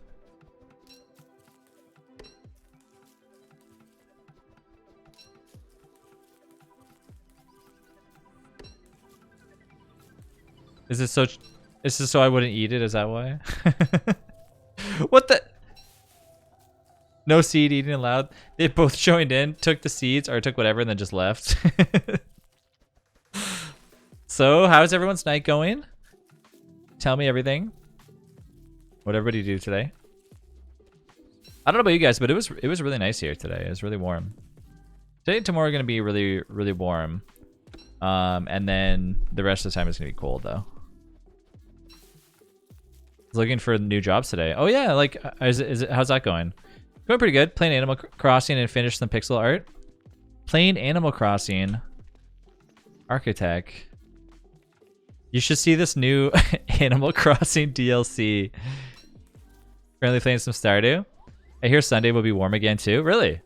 Is this so I wouldn't eat it? Is that why? What the? No seed eating allowed. They both joined in, took the seeds, or took whatever, and then just left. So, how's everyone's night going? Tell me everything. What'd everybody do today? I don't know about you guys, but it was really nice here today. It was really warm. Today and tomorrow are gonna be really, really warm. And then the rest of the time is gonna be cold though. I was looking for new jobs today. Oh yeah, like is it how's that going? Going pretty good. Playing Animal Crossing and finished some pixel art. Playing Animal Crossing. Architect. You should see this new Animal Crossing DLC. Currently playing some Stardew. I hear Sunday will be warm again too. Really?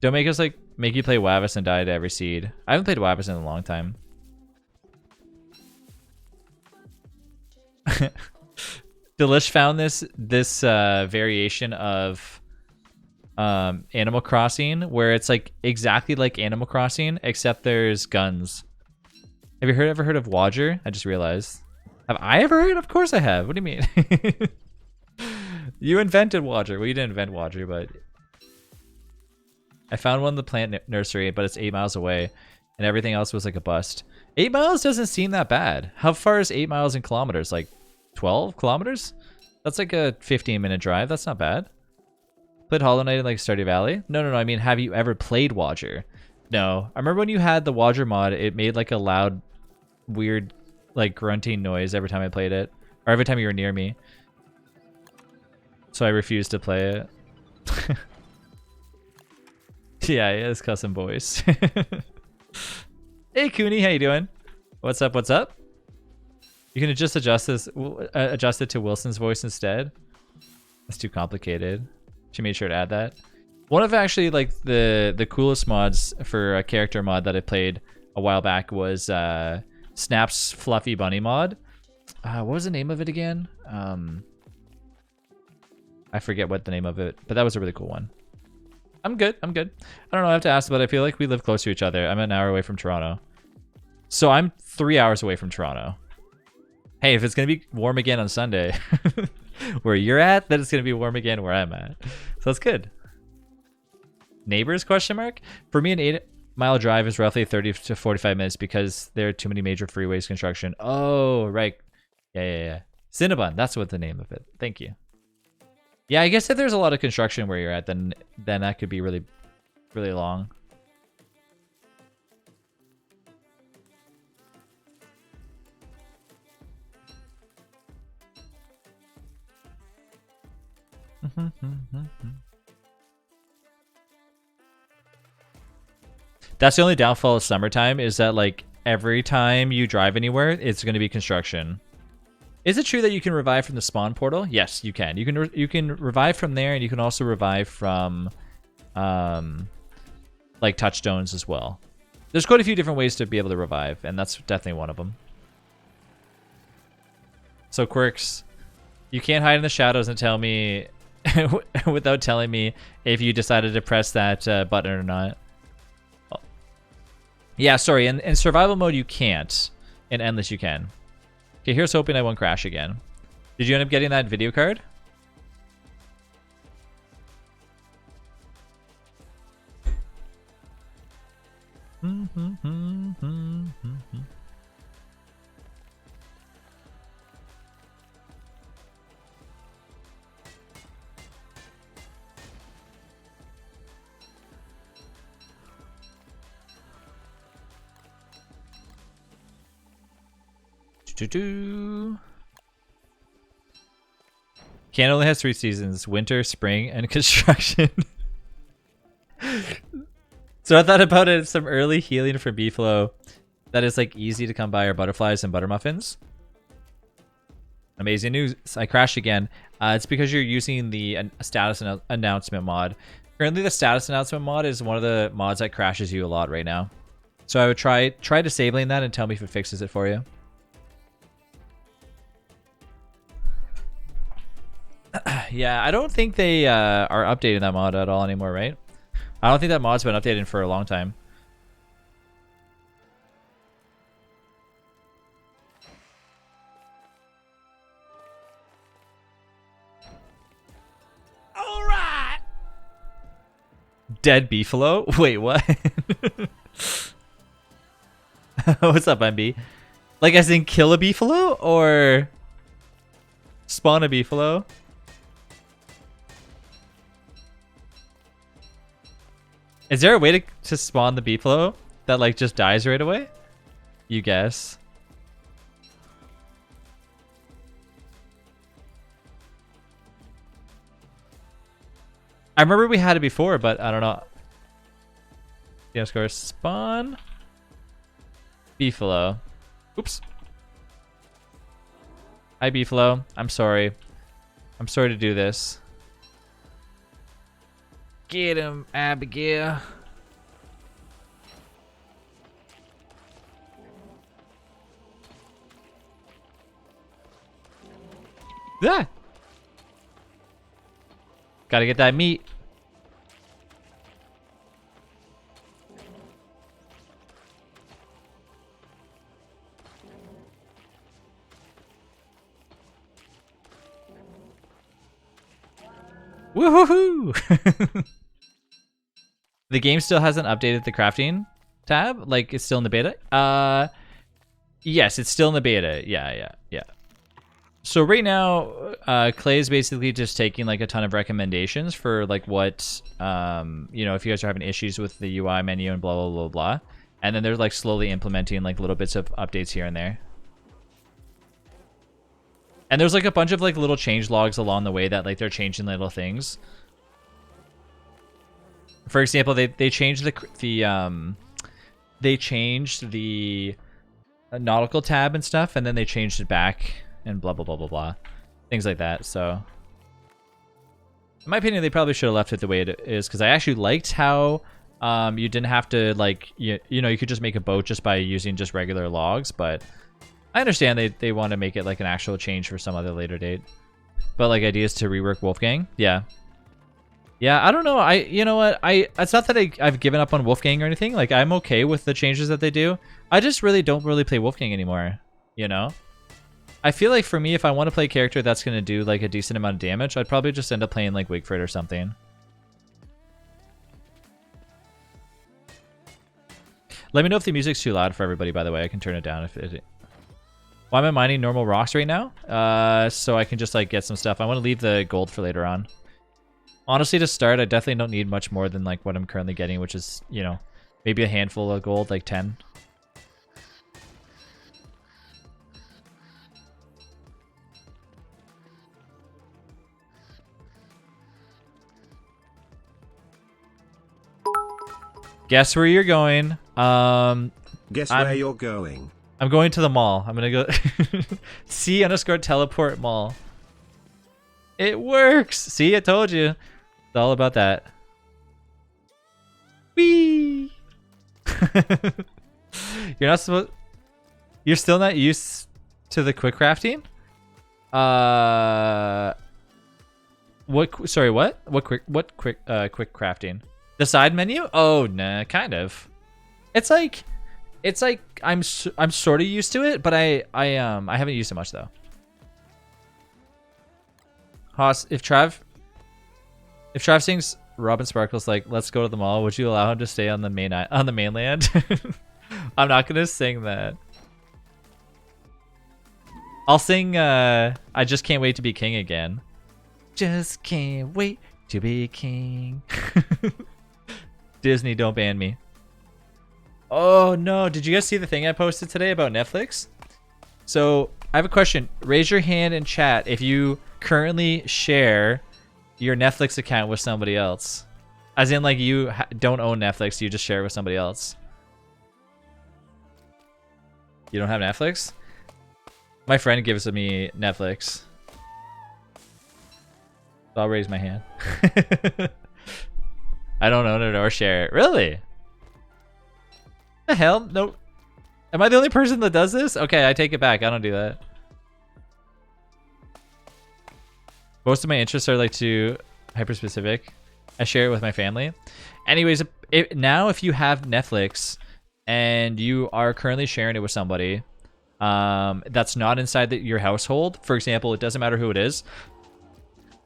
Don't make us like make you play Wavis and die to every seed. I haven't played Wavis in a long time. Delish found this variation of Animal Crossing where it's like exactly like Animal Crossing except there's guns. Have you ever heard of Wadger? I just realized. Have I ever heard? Of course I have. What do you mean? You invented Wadger. Well, you didn't invent Wadger, but I found one in the plant nursery, but it's 8 miles away, and everything else was like a bust. 8 miles doesn't seem that bad. How far is 8 miles in kilometers? Like 12 kilometers? That's like a 15-minute drive. That's not bad. Played Hollow Knight in like Stardew Valley? No. I mean, have you ever played Wadger? No. I remember when you had the Wadger mod, it made like a loud, weird, like grunting noise every time I played it, or every time you were near me. So I refused to play it. Yeah, it's custom voice. Hey, Cooney, how you doing? What's up? What's up? You can just adjust this, adjust it to Wilson's voice instead. That's too complicated. She made sure to add that. One of actually like the coolest mods for a character mod that I played a while back was Snap's Fluffy Bunny mod. What was the name of it again? I forget what the name of it, but that was a really cool one. I'm good. I don't know, I have to ask, but I feel like we live close to each other. I'm an hour away from Toronto. So I'm 3 hours away from Toronto. Hey, if it's going to be warm again on Sunday where you're at, then it's going to be warm again where I'm at. So that's good. Neighbors, question mark? For me, an 8-mile drive is roughly 30 to 45 minutes because there are too many major freeways construction. Oh, right. Yeah. Cinnabon, that's what the name of it. Thank you. Yeah, I guess if there's a lot of construction where you're at, then that could be really, really long. That's the only downfall of summertime is that like every time you drive anywhere, it's going to be construction. Is it true that you can revive from the spawn portal? Yes, you can. You can revive from there, and you can also revive from like touchstones as well. There's quite a few different ways to be able to revive, and that's definitely one of them. So quirks, you can't hide in the shadows and tell me without telling me if you decided to press that button or not. Oh. Yeah, sorry. In survival mode, you can't. In endless, you can. Okay, here's hoping I won't crash again. Did you end up getting that video card? Can only has 3 seasons: winter, spring, and construction. So I thought about it, some early healing for Beefalo that is like easy to come by are butterflies and butter muffins. Amazing news, I crashed again. It's because you're using the status announcement mod. Currently the status announcement mod is one of the mods that crashes you a lot right now. So I would try disabling that and tell me if it fixes it for you. Yeah, I don't think they are updating that mod at all anymore, right? I don't think that mod's been updated for a long time. All right. Dead Beefalo? Wait, what? What's up, MB? Like as in kill a Beefalo or spawn a Beefalo? Is there a way to spawn the Beefalo that like just dies right away? You guess. I remember we had it before, but I don't know. Yeah, score spawn Beefalo. Oops. Hi Beefalo. I'm sorry. I'm sorry to do this. Get him, Abigail. Ah! Gotta get that meat. Woohoo! The game still hasn't updated the crafting tab? Like, it's still in the beta? Yes, it's still in the beta. Yeah. So right now, Clay is basically just taking like a ton of recommendations for like what, you know, if you guys are having issues with the UI menu and blah, blah, blah, blah. And then they're like slowly implementing like little bits of updates here and there. And there's like a bunch of like little change logs along the way that like they're changing little things. For example, they changed the nautical tab and stuff, and then they changed it back and blah blah blah blah blah, things like that. So, in my opinion, they probably should have left it the way it is, because I actually liked how you didn't have to like you know, you could just make a boat just by using just regular logs, but I understand they want to make it like an actual change for some other later date. But like ideas to rework Wolfgang, yeah, I don't know. You know what? It's not that I've given up on Wolfgang or anything. Like I'm okay with the changes that they do. I just don't really play Wolfgang anymore. You know, I feel like for me, if I want to play a character that's gonna do like a decent amount of damage, I'd probably just end up playing like Wigford or something. Let me know if the music's too loud for everybody. By the way, I can turn it down if it. Why am I mining normal rocks right now? So I can just like get some stuff. I want to leave the gold for later on. Honestly, to start, I definitely don't need much more than like what I'm currently getting, which is, you know, maybe a handful of gold, like 10. Guess where you're going. Guess where you're going. I'm going to the mall. I'm gonna go C_teleport mall. It works. See, I told you. It's all about that. Whee! You're not supposed. You're still not used to the quick crafting. What? Sorry, what? What quick crafting? The side menu? Oh, nah, kind of. It's like I'm sort of used to it, but I haven't used it much though. Haas, if Trav sings Robin Sparkles like "Let's go to the mall," would you allow him to stay on the mainland? I'm not gonna sing that. I'll sing I just can't wait to be king again. Just can't wait to be king. Disney, don't ban me. Oh no, did you guys see the thing I posted today about Netflix? So I have a question. Raise your hand in chat if you currently share your Netflix account with somebody else. As in, like, you don't own Netflix, you just share it with somebody else. You don't have Netflix? My friend gives me Netflix. So I'll raise my hand. I don't own it or share it. Really? The hell? No. Am I the only person that does this? Okay, I take it back. I don't do that. Most of my interests are like too hyper specific. I share it with my family. Anyways, now if you have Netflix and you are currently sharing it with somebody that's not inside your household, for example, it doesn't matter who it is,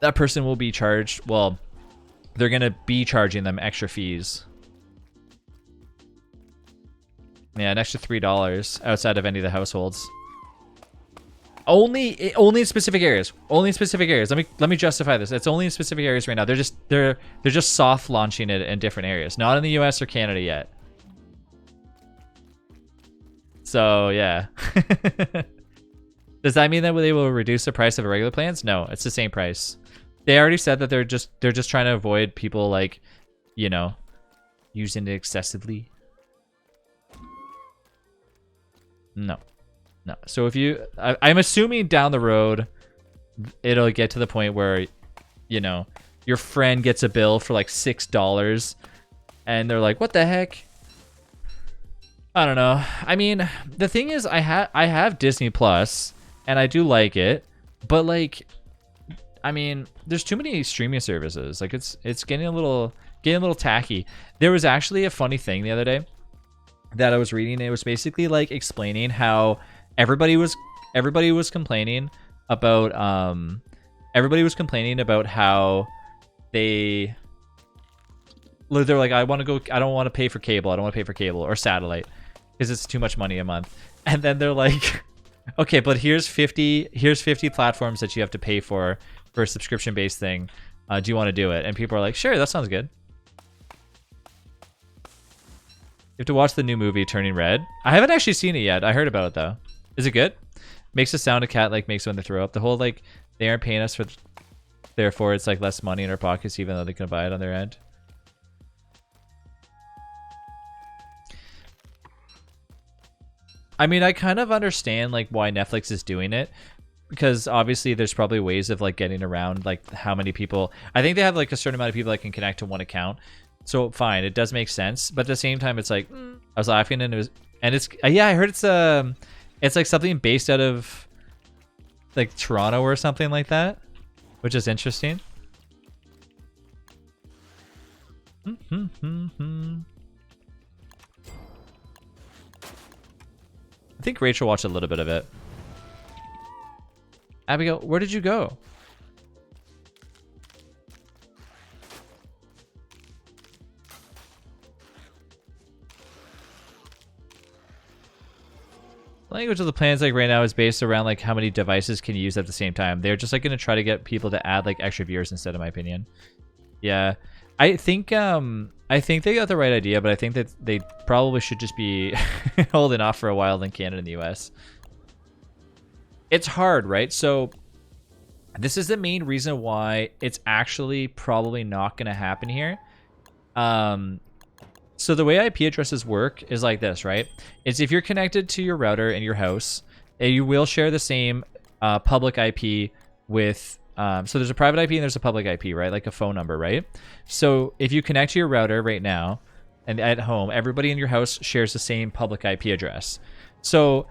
that person will be charged. Well, they're going to be charging them extra fees. Yeah, an extra $3 outside of any of the households. Only in specific areas. Only in specific areas. Let me justify this. It's only in specific areas right now. They're just soft launching it in different areas. Not in the US or Canada yet. So yeah. Does that mean that they will reduce the price of regular plans? No, it's the same price. They already said that they're just trying to avoid people, like, you know, using it excessively. No. So if you, I'm assuming down the road, it'll get to the point where, you know, your friend gets a bill for like $6 and they're like, what the heck? I don't know. I mean, the thing is, I have Disney Plus and I do like it, but like, I mean, there's too many streaming services. Like it's getting a little tacky. There was actually a funny thing the other day that I was reading. It was basically like explaining how everybody was complaining about how they're like, I don't want to pay for cable. I don't want to pay for cable or satellite because it's too much money a month. And then they're like, okay, but here's 50 platforms that you have to pay for a subscription based thing. Do you want to do it? And people are like, sure, that sounds good. You have to watch the new movie Turning Red. I haven't actually seen it yet. I heard about it though. Is it good? Makes the sound a cat like makes when they throw up. The whole like they aren't paying us for, therefore it's like less money in our pockets even though they can buy it on their end. I mean, I kind of understand like why Netflix is doing it, because obviously there's probably ways of like getting around like how many people. I think they have like a certain amount of people that can connect to one account. So fine, it does make sense, but at the same time, it's like I was laughing and it's yeah, I heard it's like something based out of like Toronto or something like that, which is interesting. I think Rachel watched a little bit of it. Abigail, where did you go? Language of the plans like right now is based around like how many devices can you use at the same time. They're just like going to try to get people to add like extra viewers instead, in my opinion. Yeah, I think they got the right idea, but I think that they probably should just be holding off for a while in Canada and the US. It's hard, right? So this is the main reason why it's actually probably not going to happen here. So the way IP addresses work is like this, right? It's if you're connected to your router in your house, you will share the same public IP with, so there's a private IP and there's a public IP, right? Like a phone number, right? So if you connect to your router right now, and at home, everybody in your house shares the same public IP address. So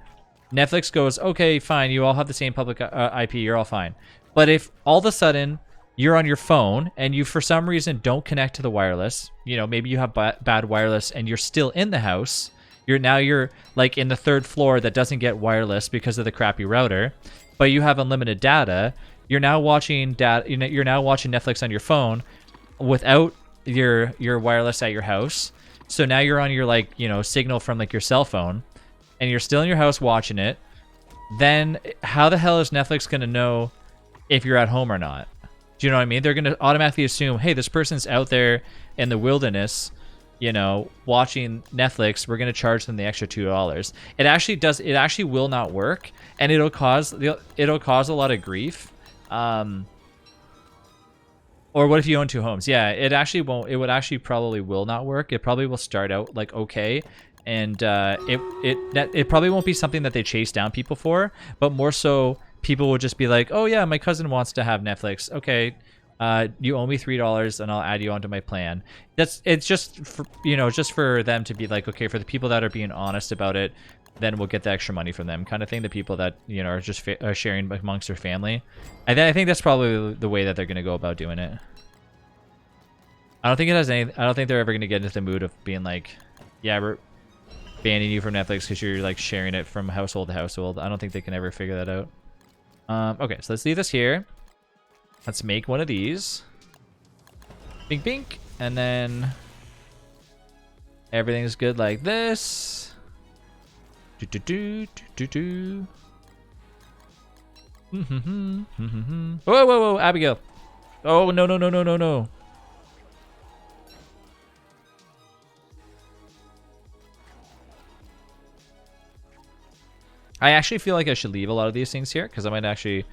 Netflix goes, okay, fine, you all have the same public IP, you're all fine. But if all of a sudden you're on your phone and you for some reason don't connect to the wireless, you know, maybe you have bad wireless and you're still in the house, you're like in the 3rd floor that doesn't get wireless because of the crappy router, but you have unlimited data, you're now watching Netflix on your phone without your wireless at your house. So now you're on your like, you know, signal from like your cell phone and you're still in your house watching it. Then how the hell is Netflix going to know if you're at home or not? Do you know what I mean? They're going to automatically assume, hey, this person's out there in the wilderness, you know, watching Netflix. We're going to charge them the extra $2. It actually will not work, and it'll cause a lot of grief. Or what if you own 2 homes? Yeah, it actually won't. It would actually probably will not work. It probably will start out like okay, and it probably won't be something that they chase down people for, but more so people will just be like, oh yeah, my cousin wants to have Netflix. Okay, you owe me $3 and I'll add you onto my plan. It's just for, you know, just for them to be like, okay, for the people that are being honest about it, then we'll get the extra money from them, kind of thing. The people that, you know, are just sharing amongst their family. I think that's probably the way that they're gonna go about doing it. I don't think they're ever gonna get into the mood of being like, yeah, we're banning you from Netflix because you're like sharing it from household to household. I don't think they can ever figure that out. Okay, so let's leave this here. Let's make one of these. Bink, bink. And then everything's good like this. Do, do, do, do, do, do. Whoa, whoa, whoa, Abigail. Oh, no, no, no, no, no, no. I actually feel like I should leave a lot of these things here because I might actually, if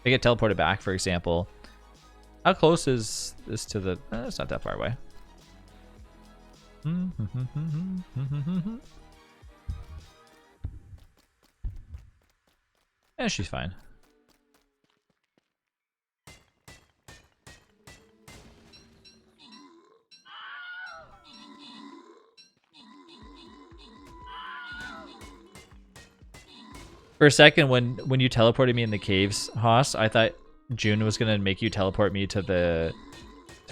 I get teleported back, for example. How close is this to the... it's not that far away. Yeah, she's fine. For a second, when you teleported me in the caves, Haas, I thought June was gonna make you teleport me to the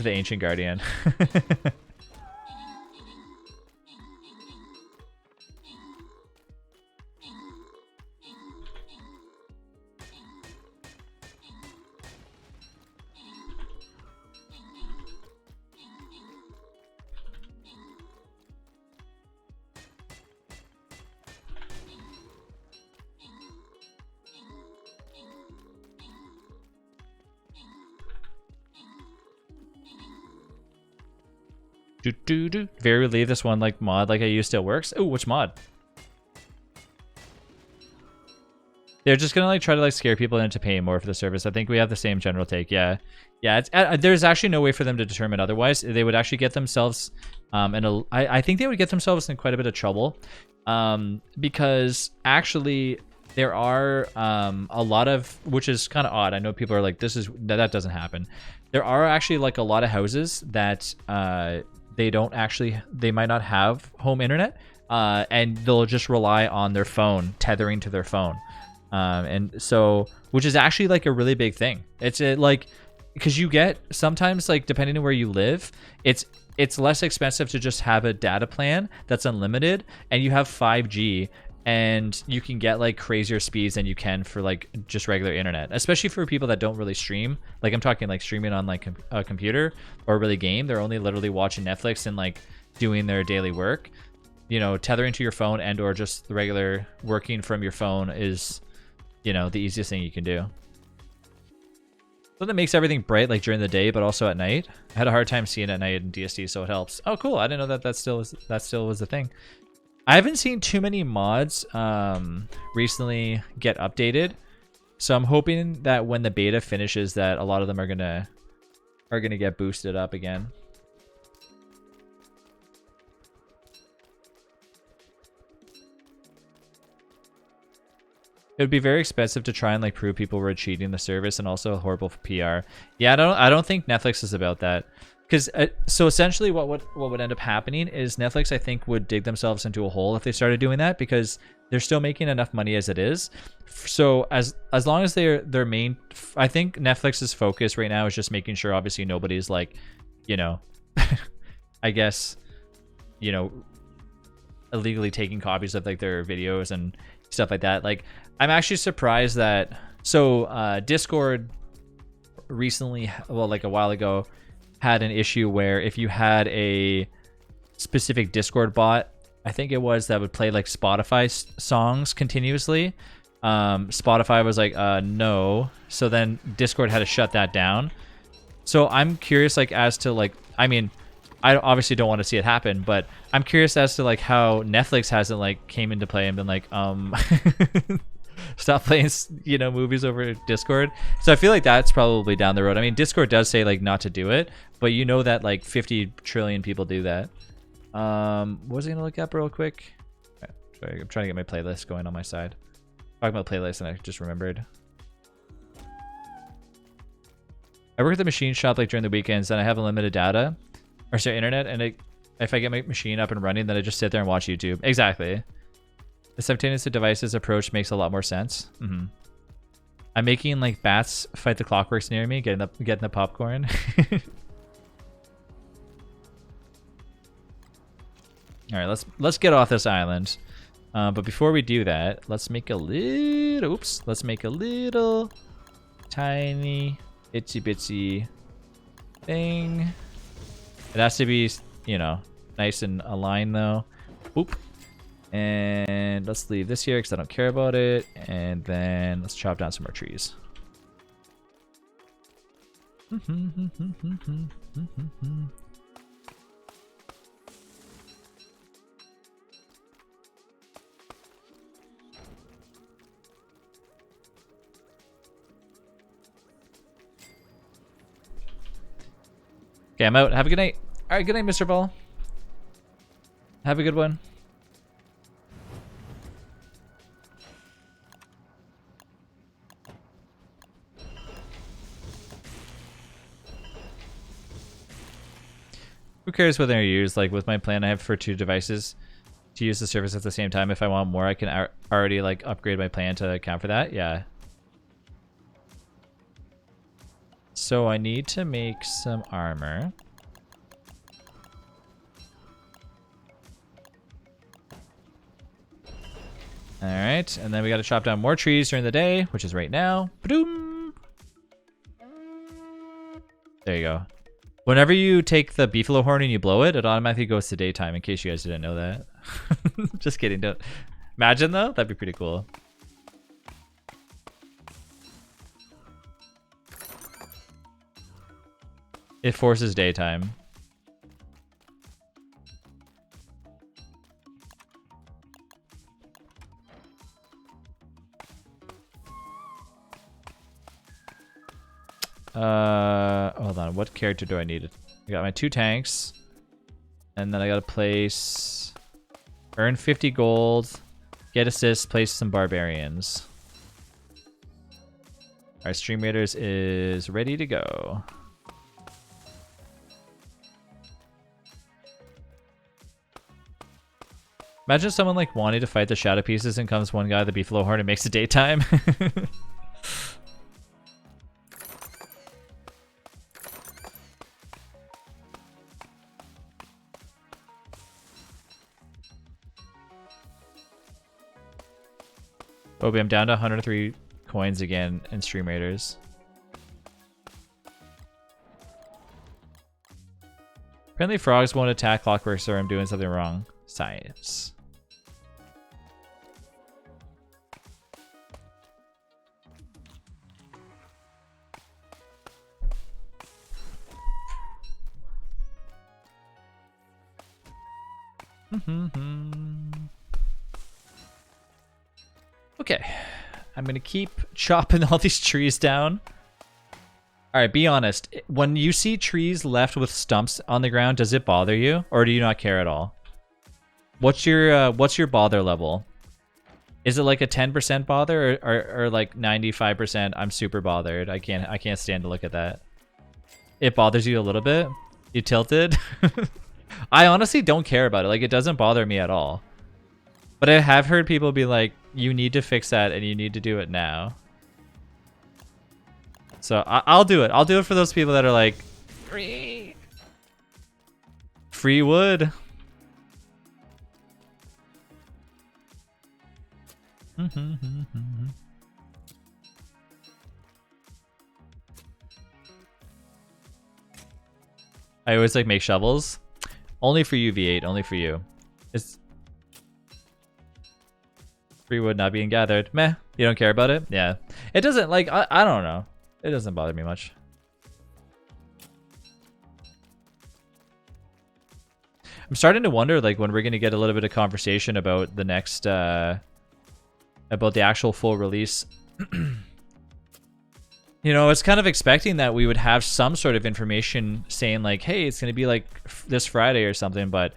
Ancient Guardian. Very relieved this one like mod like I used still works. Oh, which mod? They're just gonna like try to like scare people into paying more for the service. I think we have the same general take. Yeah, it's there's actually no way for them to determine otherwise. They would actually get themselves I think they would get themselves in quite a bit of trouble, because actually there are a lot of, which is kind of odd. I know people are like, that doesn't happen. There are actually like a lot of houses that they might not have home internet, and they'll just rely on their phone, tethering to their phone, and so, which is actually like a really big thing. It's like, because you get sometimes, like, depending on where you live, it's less expensive to just have a data plan that's unlimited and you have 5G, and you can get like crazier speeds than you can for like just regular internet, especially for people that don't really stream. Like, I'm talking like streaming on like a computer or really game. They're only literally watching Netflix and like doing their daily work. You know, tethering to your phone and or just the regular working from your phone is, you know, the easiest thing you can do. So that makes everything bright like during the day, but also at night. I had a hard time seeing at night in DSD, so it helps. Oh, cool! I didn't know that still was the thing. I haven't seen too many mods recently get updated, so I'm hoping that when the beta finishes, that a lot of them are gonna get boosted up again. It would be very expensive to try and like prove people were cheating the service, and also horrible for PR. Yeah, I don't think Netflix is about that. because so essentially what would end up happening is Netflix, I think, would dig themselves into a hole if they started doing that, because they're still making enough money as it is. So as long as their main, I think Netflix's focus right now is just making sure obviously nobody's like, you know, I guess, you know, illegally taking copies of like their videos and stuff like that. Like, I'm actually surprised that, so Discord recently, well, like a while ago, had an issue where if you had a specific Discord bot, I think it was, that would play like Spotify songs continuously, Spotify was like, no. So then Discord had to shut that down. So I'm curious, like, as to like, I mean, I obviously don't want to see it happen, but I'm curious as to like how Netflix hasn't like came into play and been like, stop playing, you know, movies over Discord. So I feel like that's probably down the road. I mean, Discord does say like not to do it, but you know that like 50 trillion people do that. What was I gonna look up real quick? Sorry, I'm trying to get my playlist going on my side. Talking about playlists, and I just remembered. I work at the machine shop like during the weekends, and I have unlimited data, or sorry, internet, and if I get my machine up and running, then I just sit there and watch YouTube. Exactly. The simultaneous devices approach makes a lot more sense. I'm making like bats fight the clockworks near me, getting the popcorn. All right, let's get off this island. But before we do that, let's make a little. Oops. Let's make a little tiny itsy bitsy thing. It has to be, you know, nice and aligned though. Oop. And let's leave this here because I don't care about it. And then let's chop down some more trees. Okay, I'm out. Have a good night. All right, good night, Mr. Ball. Have a good one. Who cares whether I use, like with my plan I have for 2 devices to use the service at the same time. If I want more, I can already like upgrade my plan to account for that. Yeah. So I need to make some armor. All right, and then we got to chop down more trees during the day, which is right now. Ba-doom! There you go. Whenever you take the beefalo horn and you blow it, it automatically goes to daytime, in case you guys didn't know that. Just kidding. Don't imagine though, that'd be pretty cool. It forces daytime. Hold on. What character do I need? I got my 2 tanks, and then I gotta place, earn 50 gold, get assists, place some barbarians. Our Stream Raiders is ready to go. Imagine someone like wanting to fight the shadow pieces and comes one guy with the beefalo horn and makes it daytime. Obi, I'm down to 103 coins again in Stream Raiders. Apparently frogs won't attack clockworks, or I'm doing something wrong. Science. Okay, I'm gonna keep chopping all these trees down. All right, be honest. When you see trees left with stumps on the ground, does it bother you, or do you not care at all? What's your bother level? Is it like a 10% bother, or like 95%? I'm super bothered. I can't stand to look at that. It bothers you a little bit. You tilted? I honestly don't care about it. Like, it doesn't bother me at all. But I have heard people be like, you need to fix that and you need to do it now. So I'll do it. I'll do it for those people that are like, free wood. I always like make shovels. Only for you, V8. Only for you. It's free wood not being gathered. Meh. You don't care about it? Yeah. It doesn't, like, I don't know. It doesn't bother me much. I'm starting to wonder, like, when we're going to get a little bit of conversation about the next, about the actual full release. You know, I was kind of expecting that we would have some sort of information saying, like, hey, it's going to be, like, this Friday or something, but,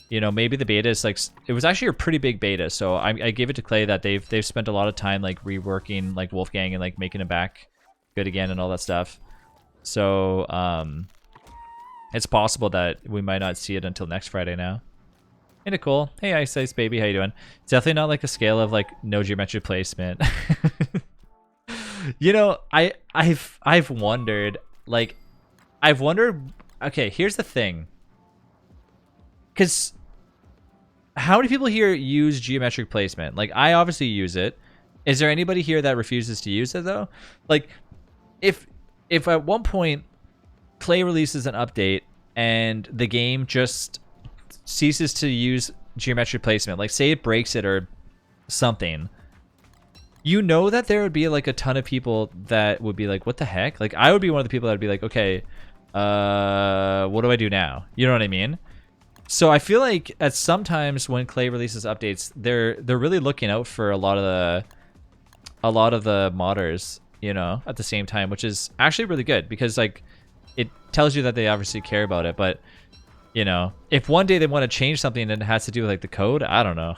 you know, maybe the beta is, like, it was actually a pretty big beta, so I gave it to Clay that they've spent a lot of time, like, reworking, like, Wolfgang and, like, making it back good again and all that stuff. So, it's possible that we might not see it until next Friday now. Ain't it cool? Hey, Ice Ice Baby, how you doing? It's definitely not, like, a scale of, like, no geometric placement. You know, I've wondered, like, okay, here's the thing. Because how many people here use geometric placement? Like, I obviously use it. Is there anybody here that refuses to use it, though? Like, if at one point Clay releases an update and the game just ceases to use geometric placement, like, say it breaks it or something, you know that there would be, like, a ton of people that would be like, what the heck? Like, I would be one of the people that would be like, okay, what do I do now? You know what I mean? So I feel like at sometimes when Clay releases updates, they're really looking out for a lot of the modders, you know, at the same time, which is actually really good because, like, it tells you that they obviously care about it. But, you know, if one day they want to change something and it has to do with, like, the code, I don't know.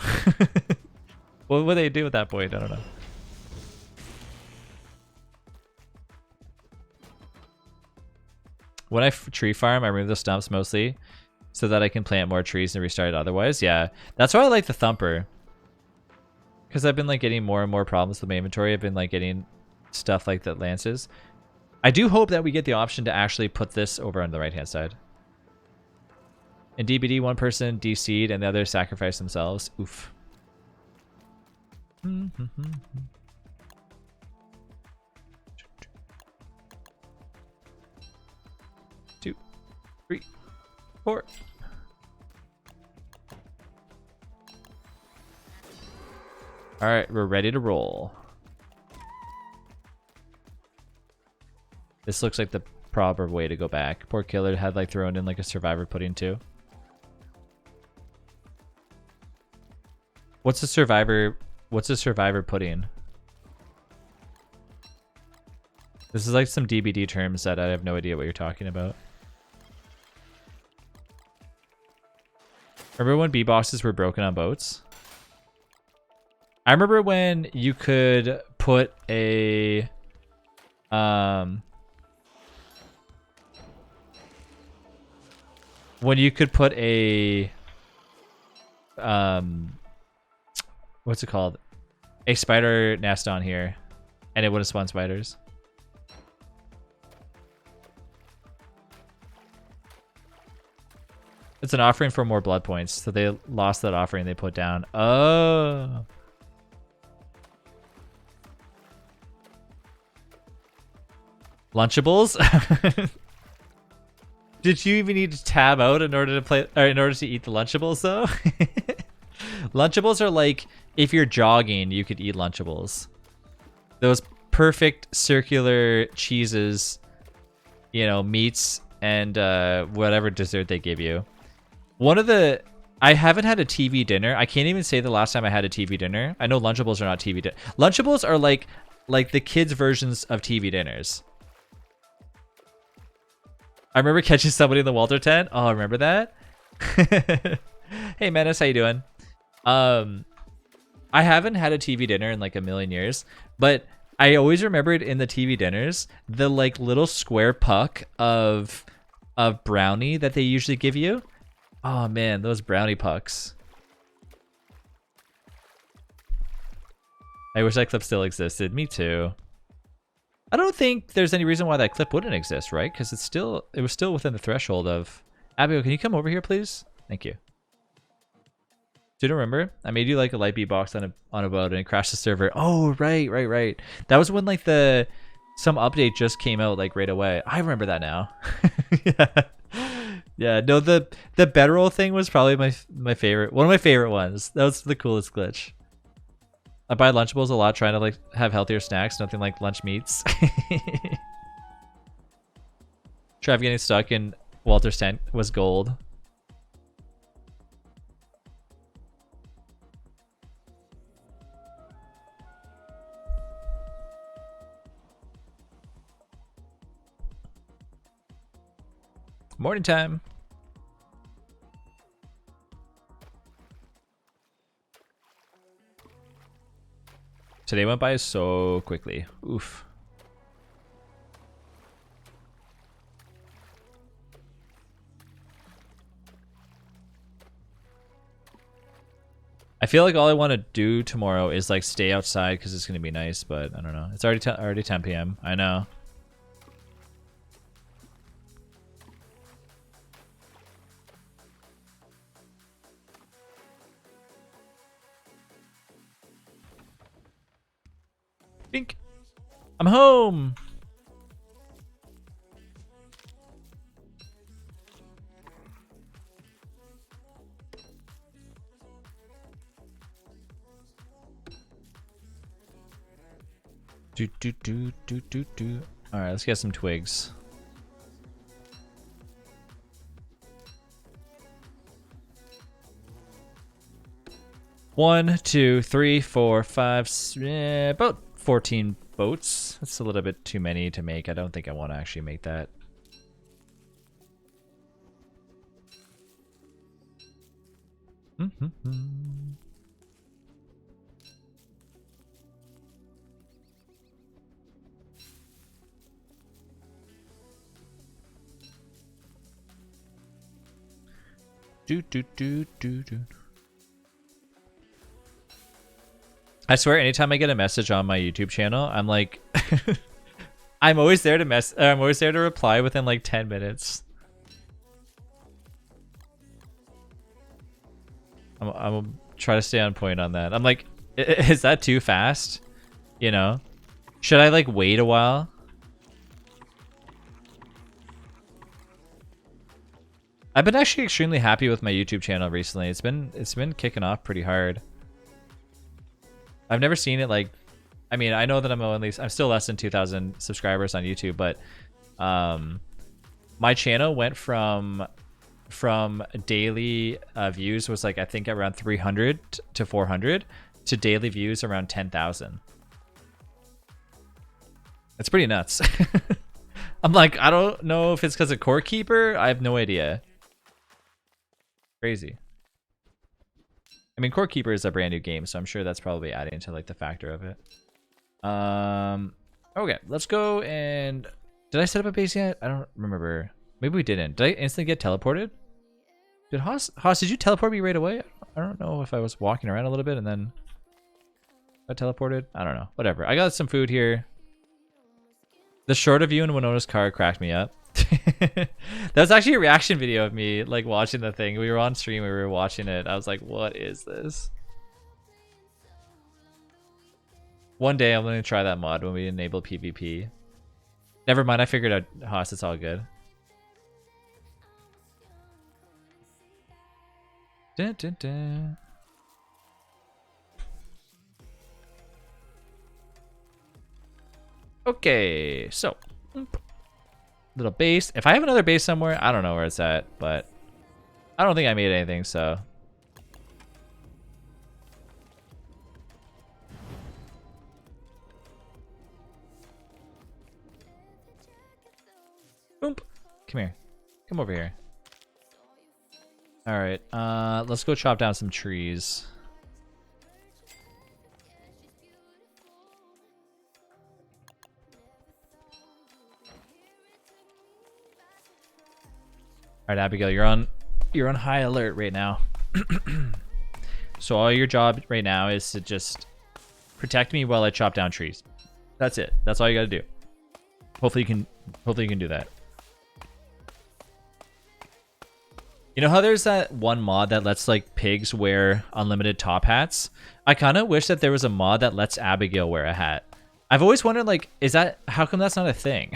What would they do at that point? I don't know. When I tree farm, I remove the stumps mostly so that I can plant more trees and restart it otherwise. Yeah, that's why I like the thumper. Because I've been, like, getting more and more problems with my inventory. I've been, like, getting stuff like that lances. I do hope that we get the option to actually put this over on the right-hand side. In DBD, one person DC'd and the other sacrificed themselves. Oof. 2, 3, 4. All right, we're ready to roll. This looks like the proper way to go back. Poor killer had, like, thrown in, like, a survivor pudding too. What's a survivor pudding? This is like some DBD terms that I have no idea what you're talking about. Remember when B-boxes were broken on boats? I remember when you could put a what's it called? A spider nest on here and it wouldn't spawn spiders. It's an offering for more blood points. So they lost that offering they put down. Oh. Lunchables? Did you even need to tab out in order to play, or in order to eat the Lunchables though? Lunchables are like, if you're jogging, you could eat Lunchables. Those perfect circular cheeses, you know, meats and whatever dessert they give you. I haven't had a TV dinner. I can't even say the last time I had a TV dinner. I know Lunchables are not TV dinner. Lunchables are like the kids' versions of TV dinners. I remember catching somebody in the Walter tent. Oh, remember that? Hey, Menace, how you doing? I haven't had a TV dinner in like a million years, but I always remembered in the TV dinners, the like little square puck of of brownie that they usually give you. Oh man, those brownie pucks. I wish that clip still existed. Me too. I don't think there's any reason why that clip wouldn't exist, right? Because it was still within the threshold of. Abigail, can you come over here, please? Thank you. Do you remember? I made you like a light beatbox on a boat and it crashed the server. Oh, right. That was when like some update just came out like right away. I remember that now. Yeah. No, the bedroll thing was probably my favorite. One of my favorite ones. That was the coolest glitch. I buy Lunchables a lot, trying to like have healthier snacks. Nothing like lunch meats. Trav getting stuck in Walter's tent was gold. Morning time. Today went by so quickly. Oof. I feel like all I want to do tomorrow is like stay outside because it's gonna be nice, but I don't know. It's already 10 p.m. I know. Bink. I'm home. Do. All right, let's get some twigs. One, two, three, four, five, about 14 boats. That's a little bit too many to make. I don't think I want to actually make that. Do. I swear, anytime I get a message on my YouTube channel, I'm like, I'm always there to reply within like 10 minutes. I'm try to stay on point on that. I'm like, is that too fast? You know, should I like wait a while? I've been actually extremely happy with my YouTube channel recently. It's been kicking off pretty hard. I've never seen it like, I mean, I know that I'm still less than 2,000 subscribers on YouTube, but my channel went from daily views was like I think around 300 to 400 to daily views around 10,000. It's pretty nuts. I'm like, I don't know if it's because of Core Keeper. I have no idea. Crazy. I mean, Core Keeper is a brand new game, so I'm sure that's probably adding to like the factor of it. Okay, let's go and did I set up a base yet? I don't remember. Maybe we didn't. Did I instantly get teleported? Did Haas, did you teleport me right away? I don't know if I was walking around a little bit and then I teleported. I don't know. Whatever. I got some food here. The short of you and Winona's car cracked me up. That was actually a reaction video of me like watching the thing. We were on stream, we were watching it. I was like, what is this? One day I'm gonna try that mod when we enable PvP. Never mind, I figured out Haas, it's all good. Dun, dun, dun. Okay, so little base. If I have another base somewhere, I don't know where it's at, but I don't think I made anything, so. Boom. Come here. Come over here. All right, let's go chop down some trees. right, Abigail, you're on high alert right now. So all your job right now is to just protect me while I chop down trees. That's it. That's all you got to do. Hopefully you can do that. You know how there's that one mod that lets like pigs wear unlimited top hats? I kind of wish that there was a mod that lets Abigail wear a hat. I've always wondered, like, how come that's not a thing?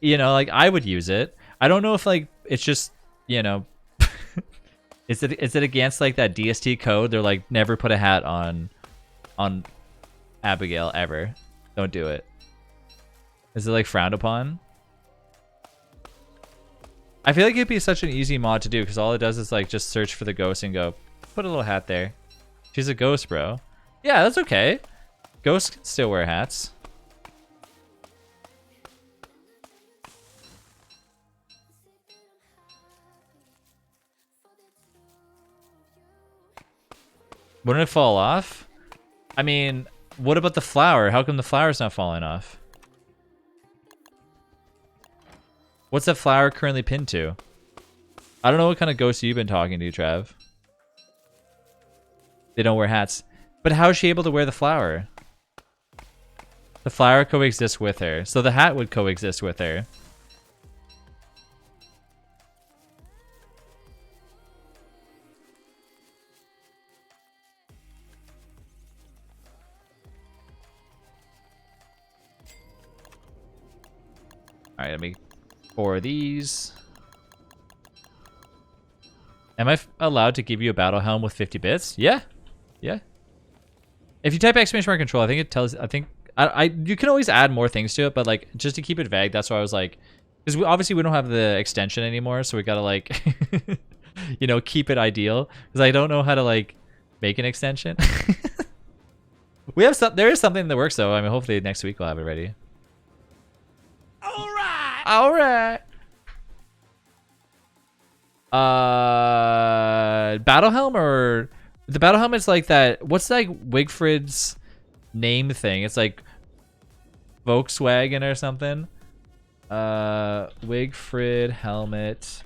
You know, like, I would use it. I don't know if, like, it's just, you know, is it against, like, that DST code? They're like, never put a hat on Abigail, ever. Don't do it. Is it, like, frowned upon? I feel like it'd be such an easy mod to do, because all it does is, like, just search for the ghost and go, put a little hat there. She's a ghost, bro. Yeah, that's okay. Ghosts can still wear hats. Wouldn't it fall off? I mean, what about the flower? How come the flower's not falling off? What's that flower currently pinned to? I don't know what kind of ghost you've been talking to, Trav. They don't wear hats. But how is she able to wear the flower? The flower coexists with her, so the hat would coexist with her. Alright, let me 4 of these. Am I allowed to give you a battle helm with 50 bits? Yeah. Yeah. If you type exclamation mark control, I think it tells, you can always add more things to it, but like, just to keep it vague, that's why I was like, because obviously we don't have the extension anymore, so we gotta like, you know, keep it ideal, because I don't know how to like, make an extension. We have there is something that works though. I mean, hopefully next week we'll have it ready. Alright. Battle helm, or the battle helm is like that. What's like Wigfrid's name thing? It's like Volkswagen or something. Wigfrid helmet.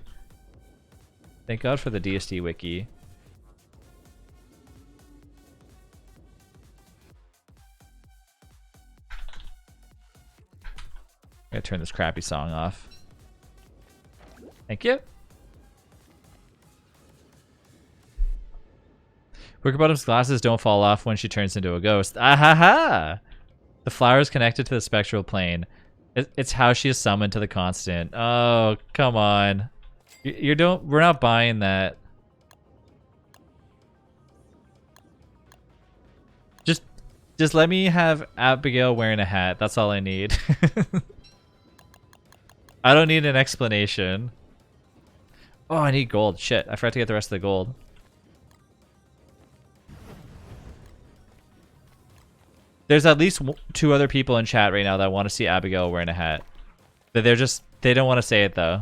Thank God for the DSD wiki. I gotta turn this crappy song off. Thank you. Wickerbottom's glasses don't fall off when she turns into a ghost. Ahaha! The flower is connected to the spectral plane. It's how she is summoned to the constant. Oh, come on. We're not buying that. Just let me have Abigail wearing a hat. That's all I need. I don't need an explanation. Oh, I need gold. Shit, I forgot to get the rest of the gold. There's at least 2 other people in chat right now that want to see Abigail wearing a hat. But they don't want to say it though.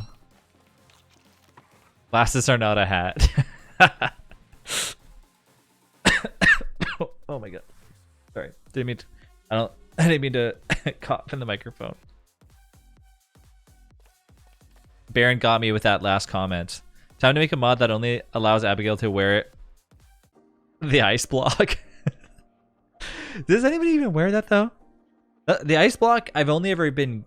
Glasses are not a hat. Oh my god. Sorry. I didn't mean to cough in the microphone. Baron got me with that last comment. Time to make a mod that only allows Abigail to wear the ice block. Does anybody even wear that though? The ice block, I've only ever been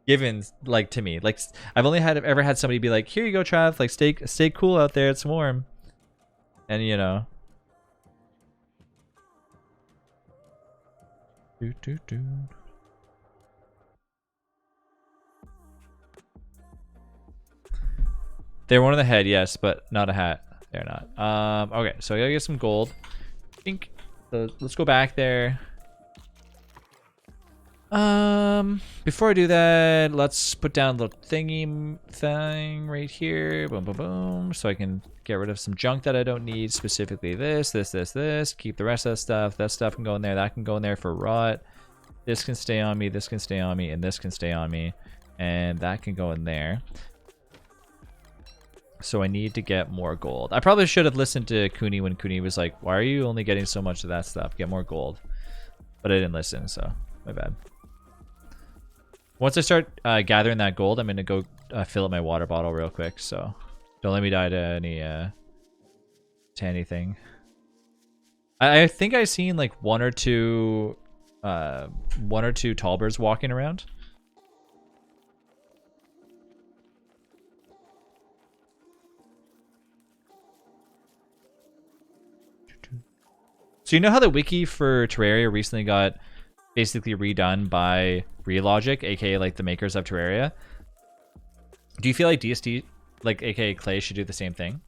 given like to me. Like I've only ever had somebody be like, "Here you go, Trav. Like stay cool out there. It's warm." And you know. They're one on the head, yes, but not a hat. They're not. Okay, so I gotta get some gold. I think. So let's go back there. Before I do that, let's put down the thingy thing right here. Boom, boom, boom. So I can get rid of some junk that I don't need. Specifically this. Keep the rest of that stuff. That stuff can go in there. That can go in there for rot. This can stay on me. This can stay on me. And this can stay on me. And that can go in there. So I need to get more gold. I probably should have listened to Cooney when Cooney was like, why are you only getting so much of that stuff? Get more gold. But I didn't listen, so my bad. Once I start gathering that gold, I'm going to go fill up my water bottle real quick, so don't let me die to anything. I think I've seen like one or two tallbirds walking around. So you know how the wiki for Terraria recently got basically redone by Relogic, aka like the makers of Terraria? Do you feel like DST, like aka Clay, should do the same thing?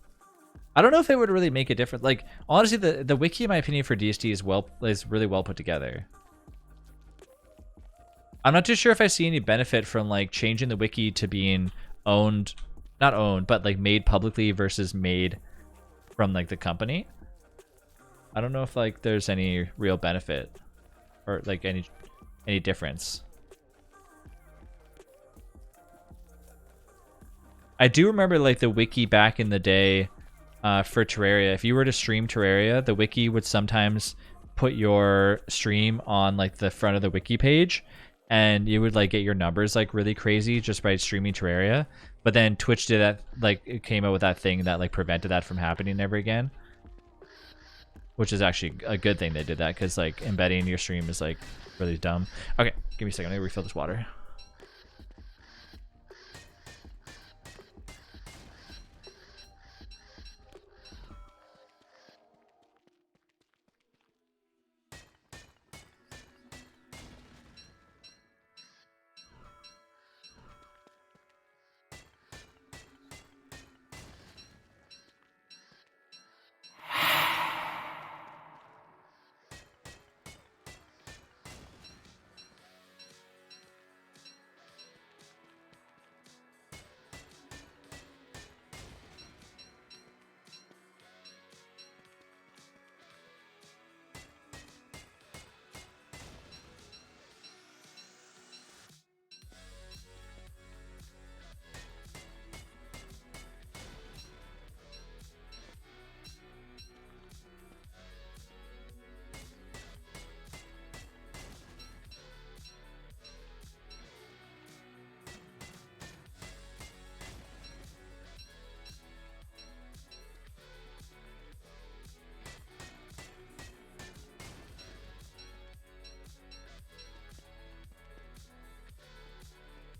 I don't know if it would really make a difference. Like honestly, the wiki, in my opinion, for DST is really well put together. I'm not too sure if I see any benefit from like changing the wiki to being owned, not owned, but like made publicly versus made from like the company. I don't know if like there's any real benefit or like any difference. I do remember like the wiki back in the day for Terraria. If you were to stream Terraria, the wiki would sometimes put your stream on like the front of the wiki page, and you would like get your numbers like really crazy just by streaming Terraria. But then Twitch did that, like it came out with that thing that like prevented that from happening ever again. Which is actually a good thing they did that, because like embedding your stream is like really dumb. Okay, give me a second. I'm gonna refill this water.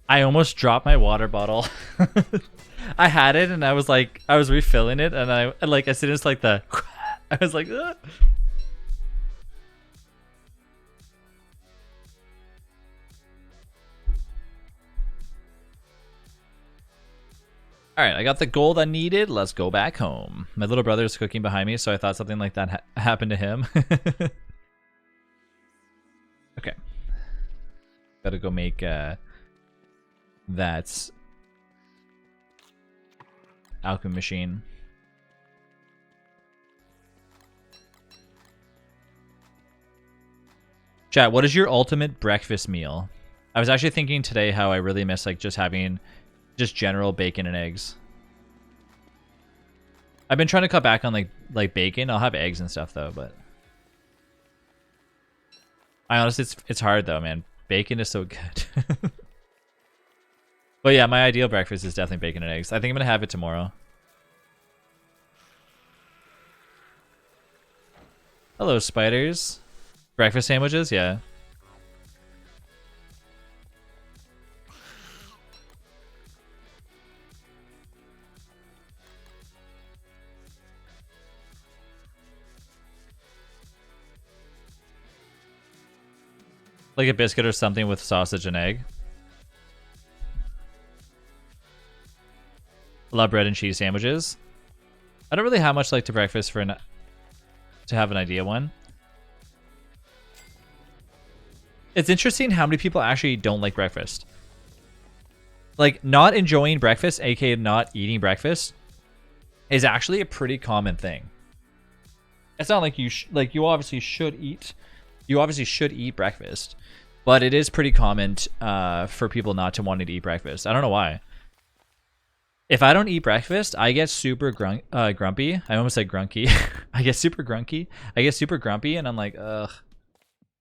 I almost dropped my water bottle. I had it and I was refilling it, and I like as soon as like the I was like ugh. All right, I got the gold I needed. Let's go back home. My little brother's cooking behind me, so I thought something like that happened to him. Okay. Gotta go make that alchemy machine. Chat, what is your ultimate breakfast meal? I was actually thinking today how I really miss like just having just general bacon and eggs. I've been trying to cut back on like bacon. I'll have eggs and stuff though, but I honestly it's hard though, man. Bacon is so good. But yeah, my ideal breakfast is definitely bacon and eggs. I think I'm gonna have it tomorrow. Hello, spiders. Breakfast sandwiches, yeah. Like a biscuit or something with sausage and egg. Love bread and cheese sandwiches. I don't really have much like to breakfast to have an idea one. It's interesting how many people actually don't like breakfast. Like not enjoying breakfast, aka not eating breakfast, is actually a pretty common thing. It's not like you obviously should eat. You obviously should eat breakfast, but it is pretty common for people not to want to eat breakfast. I don't know why. If I don't eat breakfast, I get super grumpy. I almost said grunky. I get super grunky. I get super grumpy, and I'm like, ugh.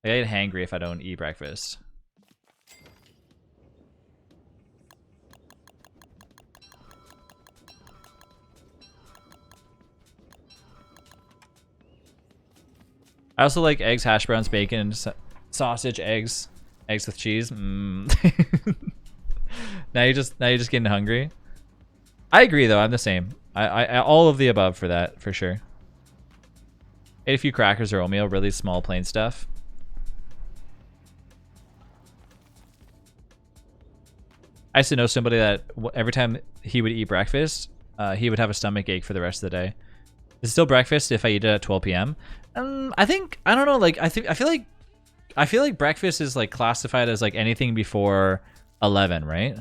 I get hangry if I don't eat breakfast. I also like eggs, hash browns, bacon, sausage, eggs with cheese. Now you're just getting hungry. I agree though. I'm the same. I all of the above for that for sure. Ate a few crackers or oatmeal, really small plain stuff. I used to know somebody that every time he would eat breakfast, he would have a stomach ache for the rest of the day. Is it still breakfast if I eat it at 12 p.m.? I don't know. Like I feel like breakfast is like classified as like anything before 11, right?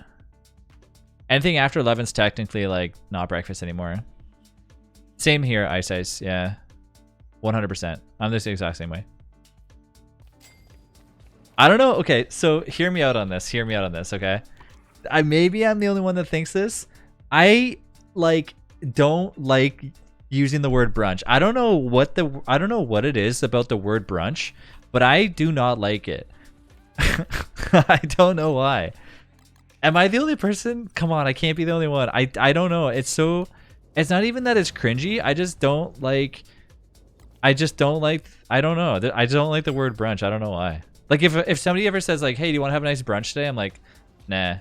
Anything after 11 is technically like not breakfast anymore. Same here, Ice. Yeah, 100%. I'm the exact same way. I don't know. Okay, so hear me out on this. Okay. Maybe I'm the only one that thinks this. I like don't like using the word brunch. I don't know what it is about the word brunch, but I do not like it. I don't know why. Am I the only person? Come on, I can't be the only one. I don't know. It's not even that it's cringy. I don't like I don't like the word brunch. I don't know why. Like if somebody ever says like, "Hey, do you want to have a nice brunch today?" I'm like, "Nah."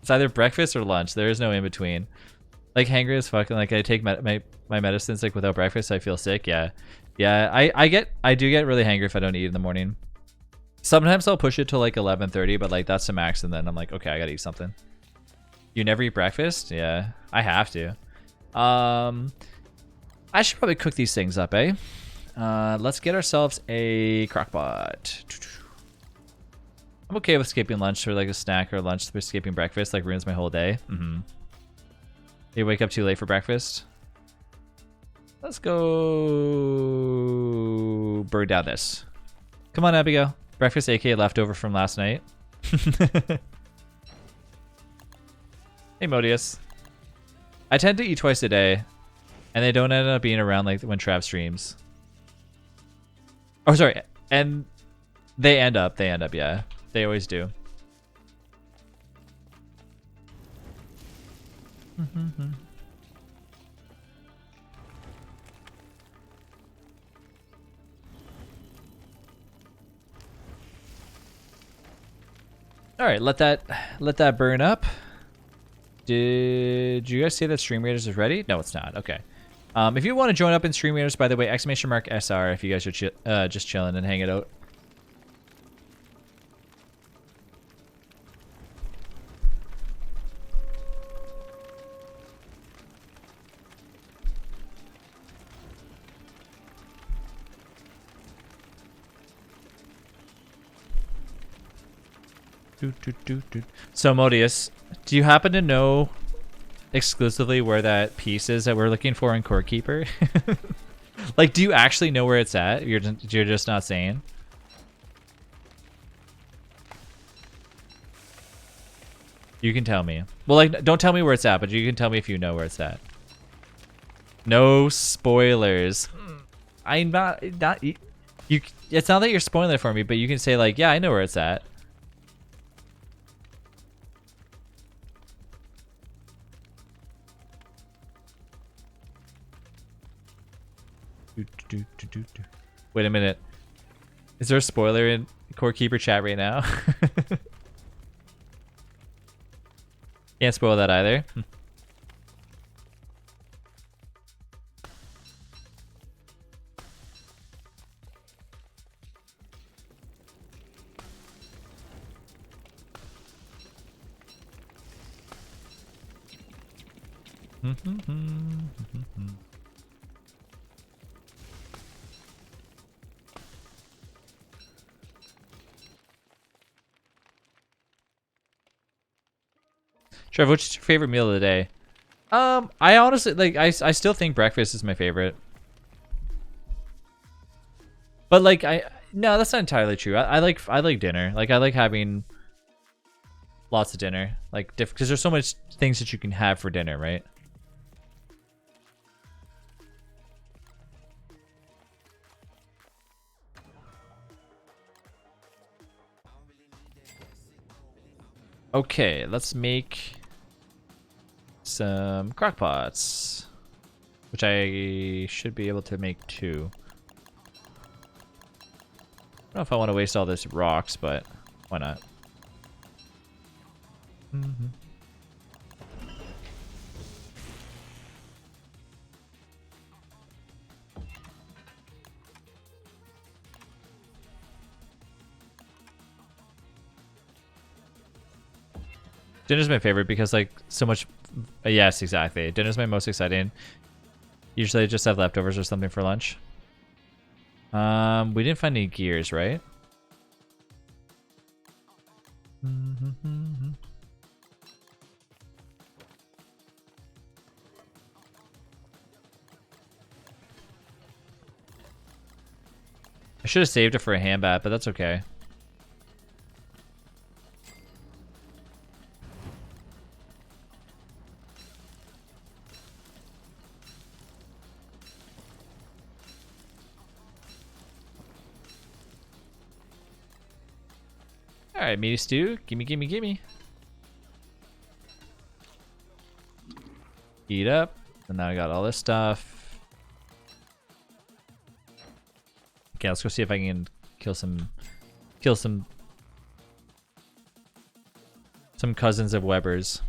It's either breakfast or lunch. There is no in between. Like hangry as fuck, and like I take my medicines like without breakfast, I feel sick. Yeah. I do get really hangry if I don't eat in the morning. Sometimes I'll push it to like 11:30, but like that's the max, and then I'm like, okay, I gotta eat something. You never eat breakfast? Yeah, I have to. I should probably cook these things up, eh? Let's get ourselves a crockpot. I'm okay with skipping lunch or like a snack or lunch for skipping breakfast. Like ruins my whole day. You wake up too late for breakfast. Let's go burn down this. Come on, Abigail. Breakfast, aka leftover from last night. Hey, Modius. I tend to eat twice a day, and they don't end up being around like when Trav streams. Oh, sorry. And they end up, yeah. They always do. All right, let that burn up. Did you guys say that Stream Raiders is ready? No, it's not. Okay. If you want to join up in Stream Raiders, by the way, !SR if you guys are just chilling and hanging out. So Modius, do you happen to know exclusively where that piece is that we're looking for in Core Keeper? Like, do you actually know where it's at? You're just not saying. You can tell me. Well, like, don't tell me where it's at, but you can tell me if you know where it's at. No spoilers. I'm not you. It's not that you're spoiling it for me, but you can say like, yeah, I know where it's at. Wait a minute. Is there a spoiler in Core Keeper chat right now? Can't spoil that either. Trev, what's your favorite meal of the day? I honestly like I still think breakfast is my favorite. But like no, that's not entirely true. I like dinner. Like I like having lots of dinner. Like because there's so much things that you can have for dinner, right? Okay, let's make some crockpots, which I should be able to make 2. don't know if I want to waste all this rocks, but why not? Dinner's my favorite because like so much. Yes, exactly. Dinner's my most exciting. Usually I just have leftovers or something for lunch. We didn't find any gears, right? I should have saved it for a hand bat, but that's okay. Alright, meaty stew. Gimme, gimme, gimme. Eat up. And now I got all this stuff. Okay, let's go see if I can kill some cousins of Weber's.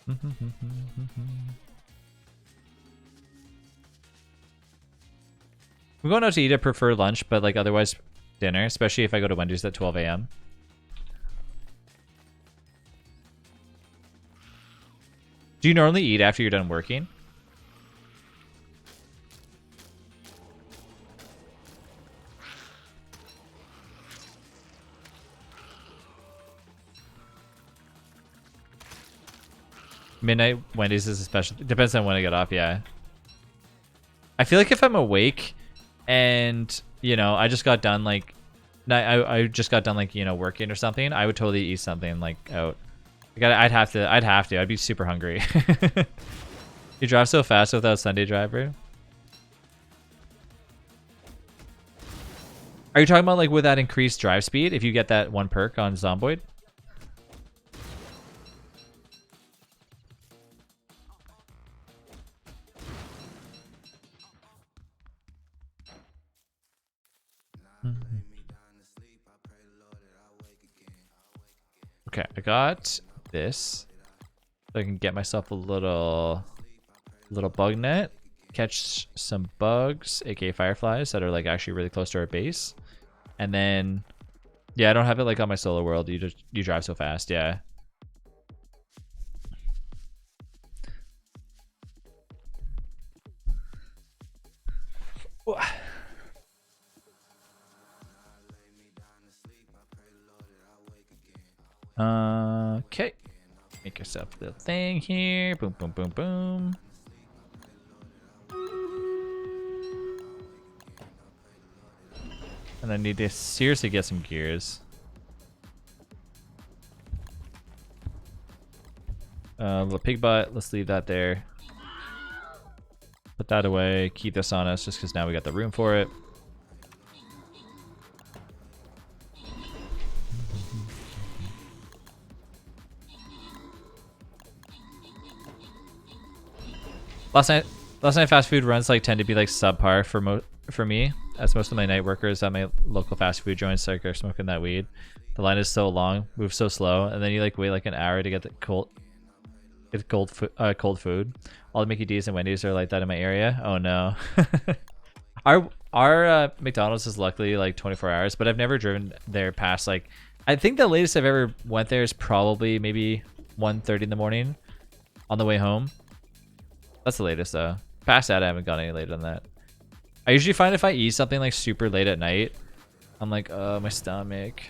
I'm going out to eat. I prefer lunch, but like otherwise dinner, especially if I go to Wendy's at 12 a.m. Do you normally eat after you're done working? Midnight Wendy's is especially depends on when I get off. Yeah, I feel like if I'm awake and you know I just got done like I just got done like you know working or something, I would totally eat something like out. I'd have to. I'd be super hungry. You drive so fast without Sunday driver. Are you talking about like with that increased drive speed if you get that one perk on Zomboid? Okay, I got this. So I can get myself a little bug net, catch some bugs, aka fireflies that are like actually really close to our base. And then yeah, I don't have it like on my solo world. You drive so fast, yeah. Okay. Make yourself a little thing here. Boom, boom, boom, boom. And I need to seriously get some gears. Little pig butt. Let's leave that there. Put that away. Keep this on us just because now we got the room for it. Last night fast food runs like tend to be like subpar for me, as most of my night workers at my local fast food joints like are smoking that weed. The line is so long, moves so slow, and then you like wait like an hour to get the cold food. All the Mickey D's and Wendy's are like that in my area. Oh no. Our McDonald's is luckily like 24 hours, but I've never driven there past like I think the latest I've ever went there is probably maybe 1:30 in the morning on the way home. That's the latest though. Past that, I haven't gone any later than that. I usually find if I eat something like super late at night, I'm like, oh, my stomach.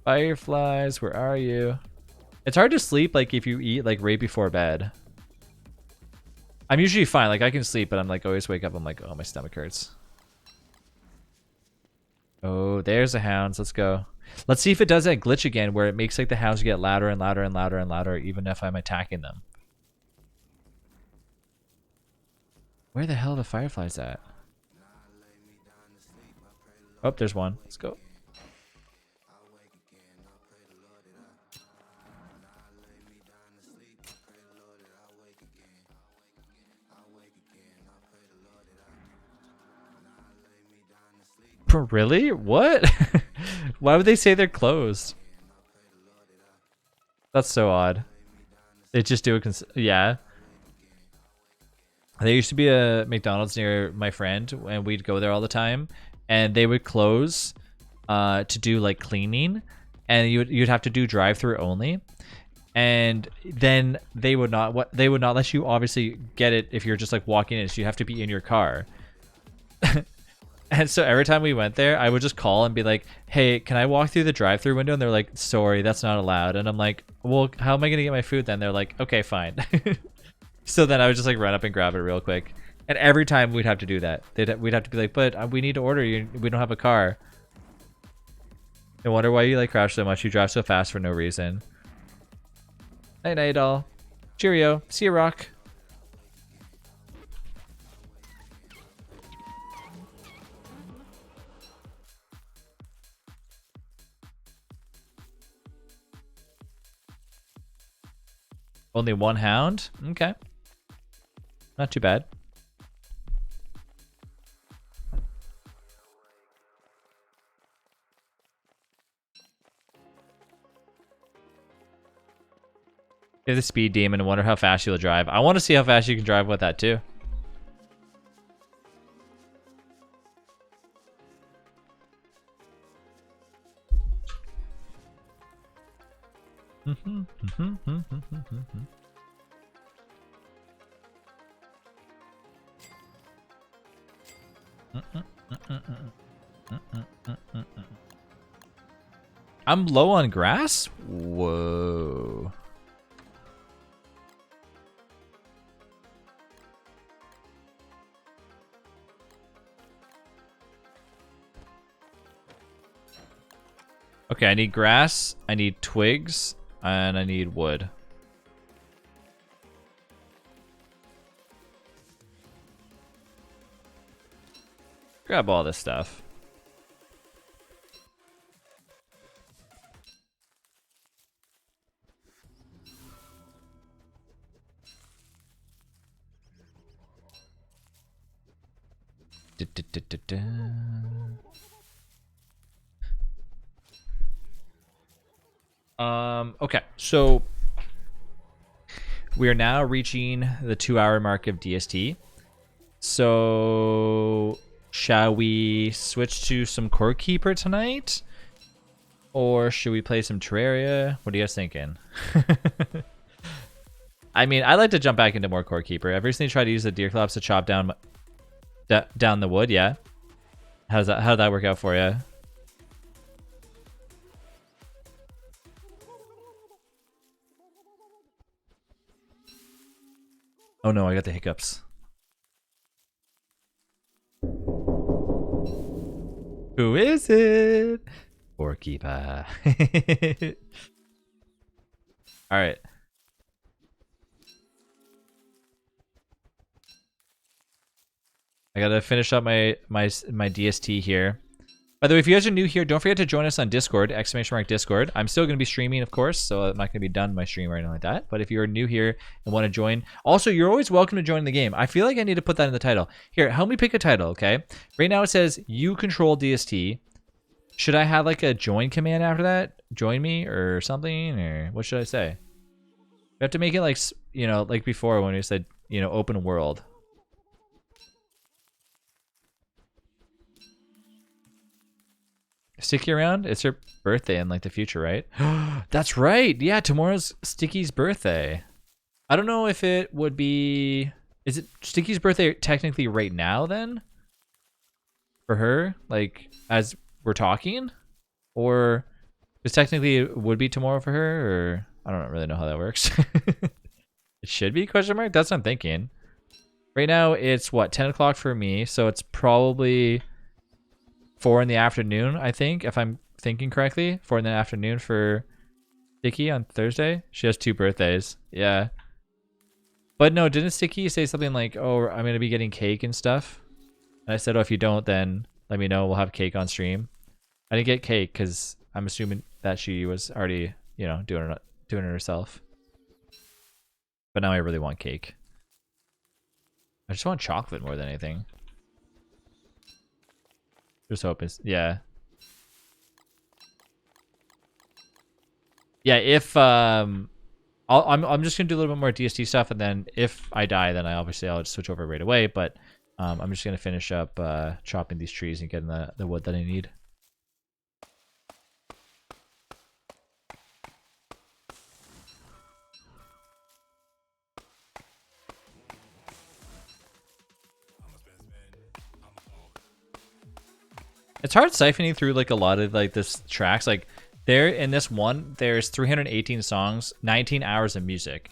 Fireflies, where are you? It's hard to sleep like if you eat like right before bed. I'm usually fine, like I can sleep, but I'm like always wake up, I'm like, oh, my stomach hurts. Oh, there's the hounds. Let's go. Let's see if it does that glitch again where it makes like the hounds get louder and louder and louder and louder even if I'm attacking them. Where the hell are the fireflies at? Oh, there's one. Let's go. Really? What? Why would they say they're closed? That's so odd. They just do it. Yeah. There used to be a McDonald's near my friend, and we'd go there all the time, and they would close to do like cleaning, and you'd have to do drive-through only, and then they would not let you obviously get it if you're just like walking in, so you have to be in your car. And so every time we went there, I would just call and be like, hey, can I walk through the drive-through window? And they're like, sorry, that's not allowed. And I'm like, well, how am I gonna get my food then? They're like, okay, fine. So then I would just like run up and grab it real quick. And every time we'd have to do that. We'd have to be like, but we need to order you. We don't have a car. I wonder why you like crash so much. You drive so fast for no reason. Night night all. Cheerio. See you, Rock. Only one hound? Okay. Not too bad. You have the speed demon and wonder how fast you'll drive. I want to see how fast you can drive with that too. I'm low on grass? Whoa. Okay, I need grass, I need twigs, and I need wood. Grab all this stuff. Okay, so we are now reaching the 2-hour mark of DST. So shall we switch to some Core Keeper tonight? Or should we play some Terraria? What are you guys thinking? I mean, I like to jump back into more Core Keeper. I've recently tried to use the deer claps to chop down down the wood, yeah? How'd that work out for you? Oh no, I got the hiccups. Who is it? Keeper. All right. I gotta finish up my DST here. By the way, if you guys are new here, don't forget to join us on Discord, !Discord. I'm still going to be streaming, of course, so I'm not going to be done my stream or anything like that. But if you're new here and want to join, also, you're always welcome to join the game. I feel like I need to put that in the title. Here, help me pick a title, okay? Right now it says, you control DST. Should I have like a join command after that? Join me or something? Or what should I say? We have to make it like, you know, like before when we said, you know, open world. Sticky around? It's her birthday in like the future, right? That's right. Yeah, tomorrow's Sticky's birthday. I don't know if it would be... Is it Sticky's birthday technically right now then? For her? Like, as we're talking? Or... Because technically it would be tomorrow for her? Or... I don't really know how that works. It should be, question mark? That's what I'm thinking. Right now it's what, 10 o'clock for me, so it's probably 4 in the afternoon, I think, if I'm thinking correctly. 4 in the afternoon for Sticky on Thursday. She has 2 birthdays. Yeah. But no, didn't Sticky say something like, oh, I'm going to be getting cake and stuff? And I said, oh, if you don't, then let me know. We'll have cake on stream. I didn't get cake because I'm assuming that she was already, you know, doing it herself. But now I really want cake. I just want chocolate more than anything. Just hoping. Yeah. Yeah, if I'm just gonna do a little bit more DST stuff, and then if I die, then I'll just switch over right away. But I'm just gonna finish up chopping these trees and getting the wood that I need. It's hard siphoning through like a lot of like this tracks. Like there in this one, there's 318 songs, 19 hours of music.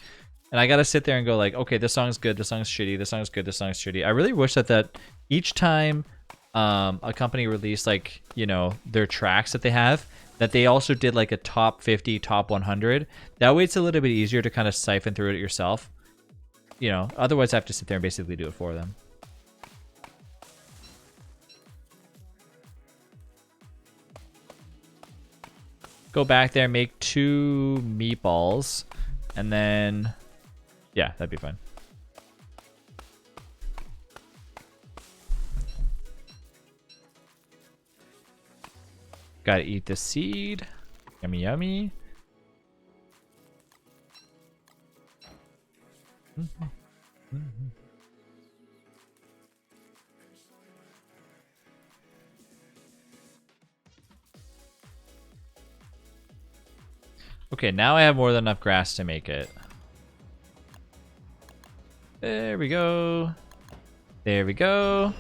And I gotta sit there and go like, okay, this song's good, this song's shitty, this song's good, this song's shitty. I really wish that each time a company released like, you know, their tracks that they have, that they also did like a top 50, top 100. That way it's a little bit easier to kind of siphon through it yourself. You know, otherwise I have to sit there and basically do it for them. Go back there, make 2 meatballs, and then, yeah, that'd be fine. Gotta eat the seed. Yummy, yummy. Okay, now I have more than enough grass to make it. There we go. There we go.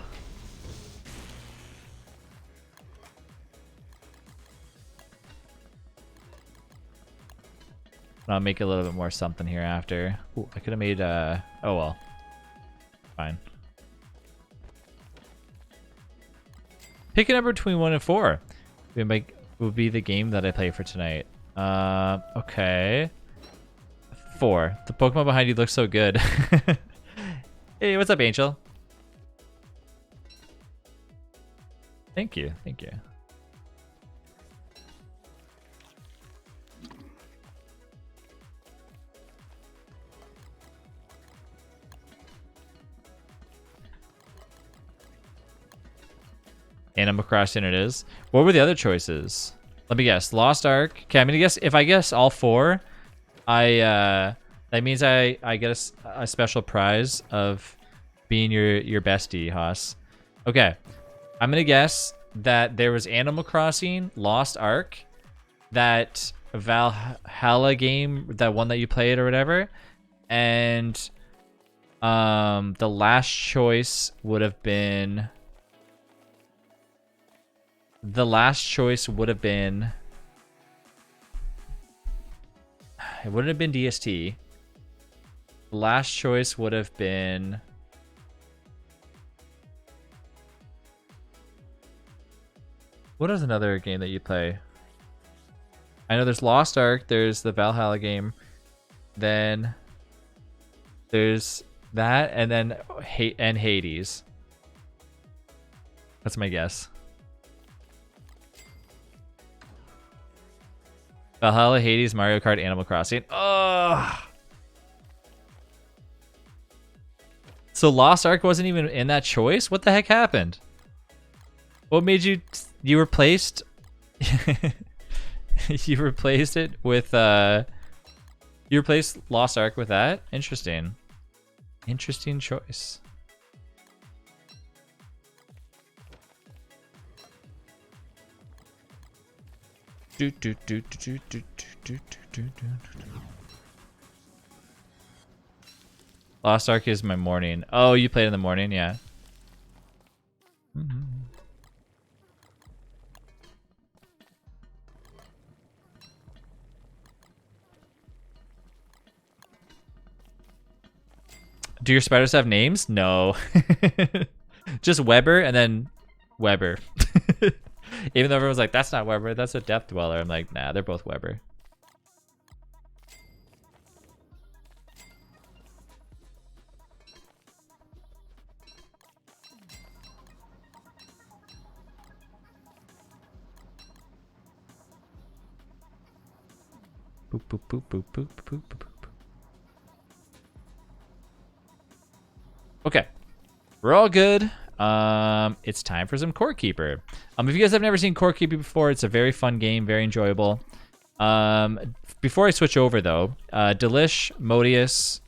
I'll make a little bit more something here after. Ooh, I could have made oh well. Fine. Pick a number between 1 and 4. Would be the game that I play for tonight. Okay. 4. The Pokemon behind you looks so good. Hey, what's up, Angel? Thank you, thank you. Animal Crossing it is. What were the other choices? Let me guess. Lost Ark. Okay, I'm gonna guess. If I guess all 4, that means I get a special prize of being your bestie, Haas. Okay, I'm gonna guess that there was Animal Crossing, Lost Ark, that Valhalla game, that one that you played or whatever, and the last choice would have been. The last choice would have been. It wouldn't have been DST. The last choice would have been. What is another game that you play? I know there's Lost Ark, there's the Valhalla game, then there's that, and then Hades. That's my guess. Valhalla, Hades, Mario Kart, Animal Crossing. Ugh. So Lost Ark wasn't even in that choice? What the heck happened? What made you replaced you replaced it with you replaced Lost Ark with that? Interesting. Interesting choice. Lost Ark is my morning. Oh, you played in the morning, yeah. Do your spiders have names? No. Just Weber and then Weber. Even though everyone's like, that's not Weber, that's a Depth Dweller. I'm like, nah, they're both Weber. Boop, boop, boop, boop, boop, boop, boop. Okay. We're all good. It's time for some Core Keeper. If you guys have never seen Core Keeper before, it's a very fun game, very enjoyable. Before I switch over though, Delish, Modius,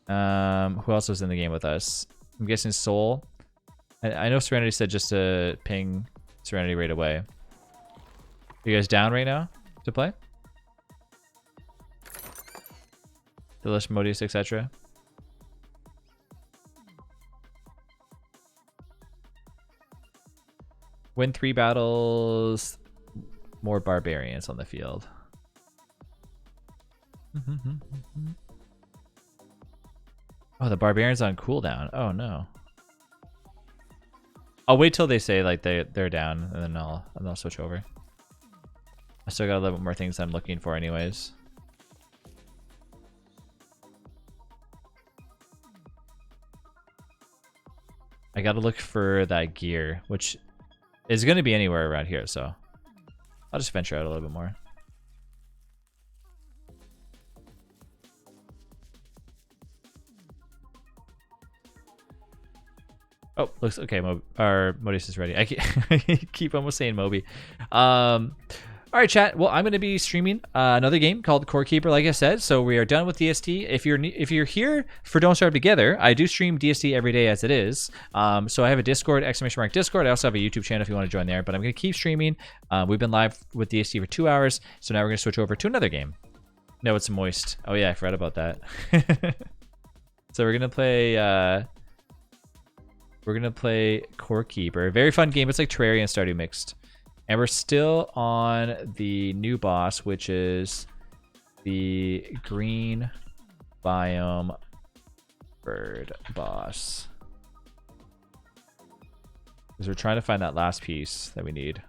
who else was in the game with us? I'm guessing Soul. I know Serenity said just to ping Serenity right away. Are you guys down right now to play? Delish, Modius, etc. Win 3 battles, more barbarians on the field. Oh, the barbarian's on cooldown. Oh no. I'll wait till they say like they're down, and then I'll switch over. I still got a little bit more things I'm looking for, anyways. I gotta look for that gear, which is gonna be anywhere around here, so I'll just venture out a little bit more. Oh, looks okay. Our Modis is ready. I keep almost saying Moby. All right, chat. Well, I'm going to be streaming another game called Core Keeper, like I said. So we are done with DST. If you're here for Don't Starve Together, I do stream DST every day as it is. So I have a Discord, !Discord. I also have a YouTube channel if you want to join there. But I'm going to keep streaming. We've been live with DST for 2 hours. So now we're going to switch over to another game. No, it's moist. Oh yeah, I forgot about that. So we're going to play... We're going to play Core Keeper. Very fun game. It's like Terraria and Stardew mixed. And we're still on the new boss, which is the green biome bird boss. Because we're trying to find that last piece that we need.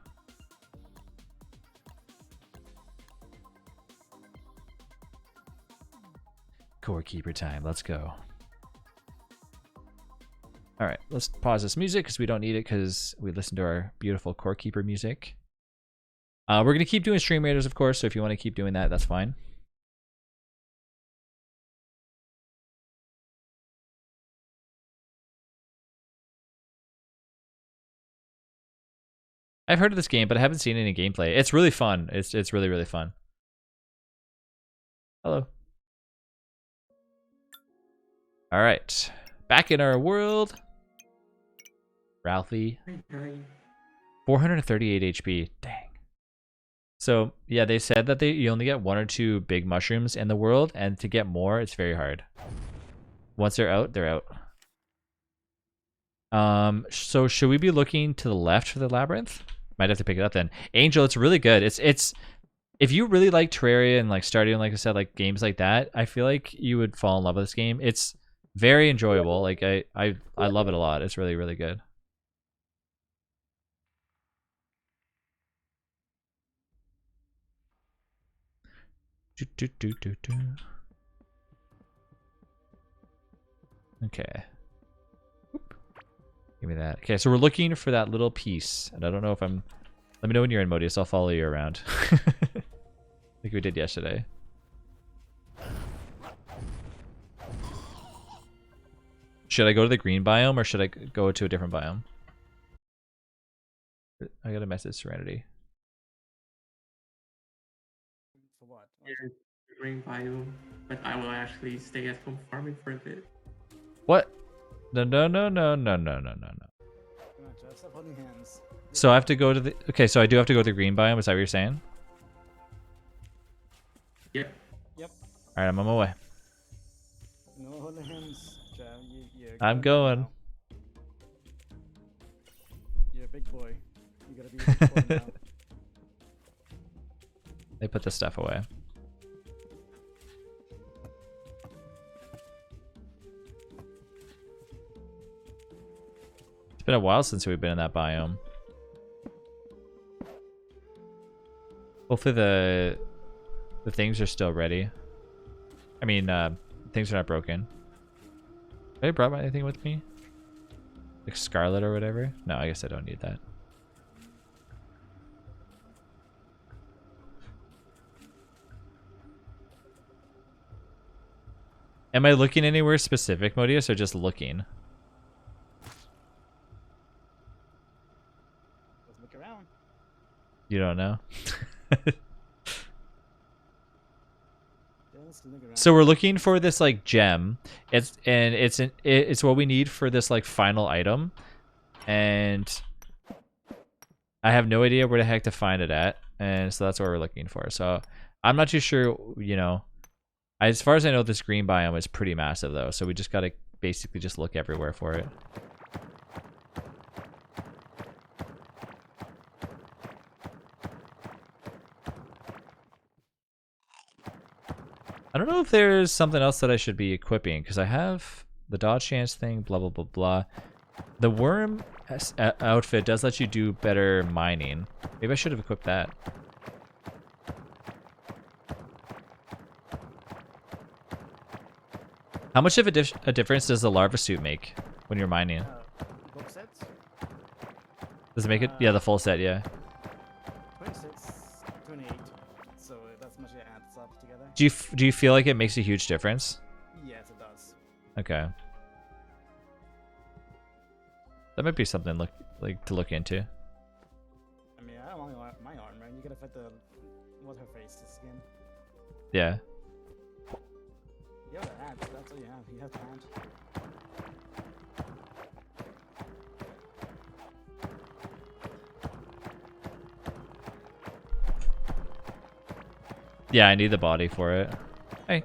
Core Keeper time. Let's go. All right, let's pause this music because we don't need it because we listen to our beautiful Core Keeper music. We're going to keep doing Stream Raiders, of course, so if you want to keep doing that, that's fine. I've heard of this game, but I haven't seen any gameplay. It's really fun. It's really, really fun. Hello. All right, back in our world. Ralphie. 438 HP. Dang. So yeah, they said that you only get 1 or 2 big mushrooms in the world, and to get more, it's very hard. Once they're out, they're out. So should we be looking to the left for the labyrinth? Might have to pick it up then. Angel, it's really good. It's if you really like Terraria and like Stardew and like I said, like games like that, I feel like you would fall in love with this game. It's very enjoyable. Like I love it a lot. It's really, really good. Okay. Oop. Give me that. Okay, so we're looking for that little piece, and I don't know if I'm. Let me know when you're in Modius. I'll follow you around, like we did yesterday. Should I go to the green biome or should I go to a different biome? I got a message, Serenity. For what? The green biome, but I will actually stay at home farming for a bit. What? No. Stop holding hands. So I have to go to the. Okay, so I do have to go to the green biome. Is that what you're saying? Yep. Yep. All right, I'm on my way. No holding hands. I'm going. Now. You're a big boy. You gotta be a big boy now. They put the stuff away. It's been a while since we've been in that biome. Hopefully the things are still ready. I mean, things are not broken. Have I brought anything with me? Like Scarlet or whatever? No, I guess I don't need that. Am I looking anywhere specific, Modius, or just looking? You don't know? Just look around. So we're looking for this like gem. It's what we need for this like final item, and I have no idea where the heck to find it at, and so that's what we're looking for. So I'm not too sure. You know, as far as I know, this green biome is pretty massive though. So we just gotta basically just look everywhere for it. I don't know if there's something else that I should be equipping, because I have the dodge chance thing, blah, blah, blah, blah. The worm outfit does let you do better mining. Maybe I should have equipped that. How much of a difference does the larva suit make when you're mining? Book sets? Does it make it? Yeah, the full set, yeah. 26, 28. So that's much it adds up together. Do you feel like it makes a huge difference? Yes, it does. Okay. That might be something to look into. I mean, I don't want my armor. You gotta fight the what's her face skin. Yeah. You have the ants. That's all you have. You have the ant. Yeah, I need the body for it. Hey.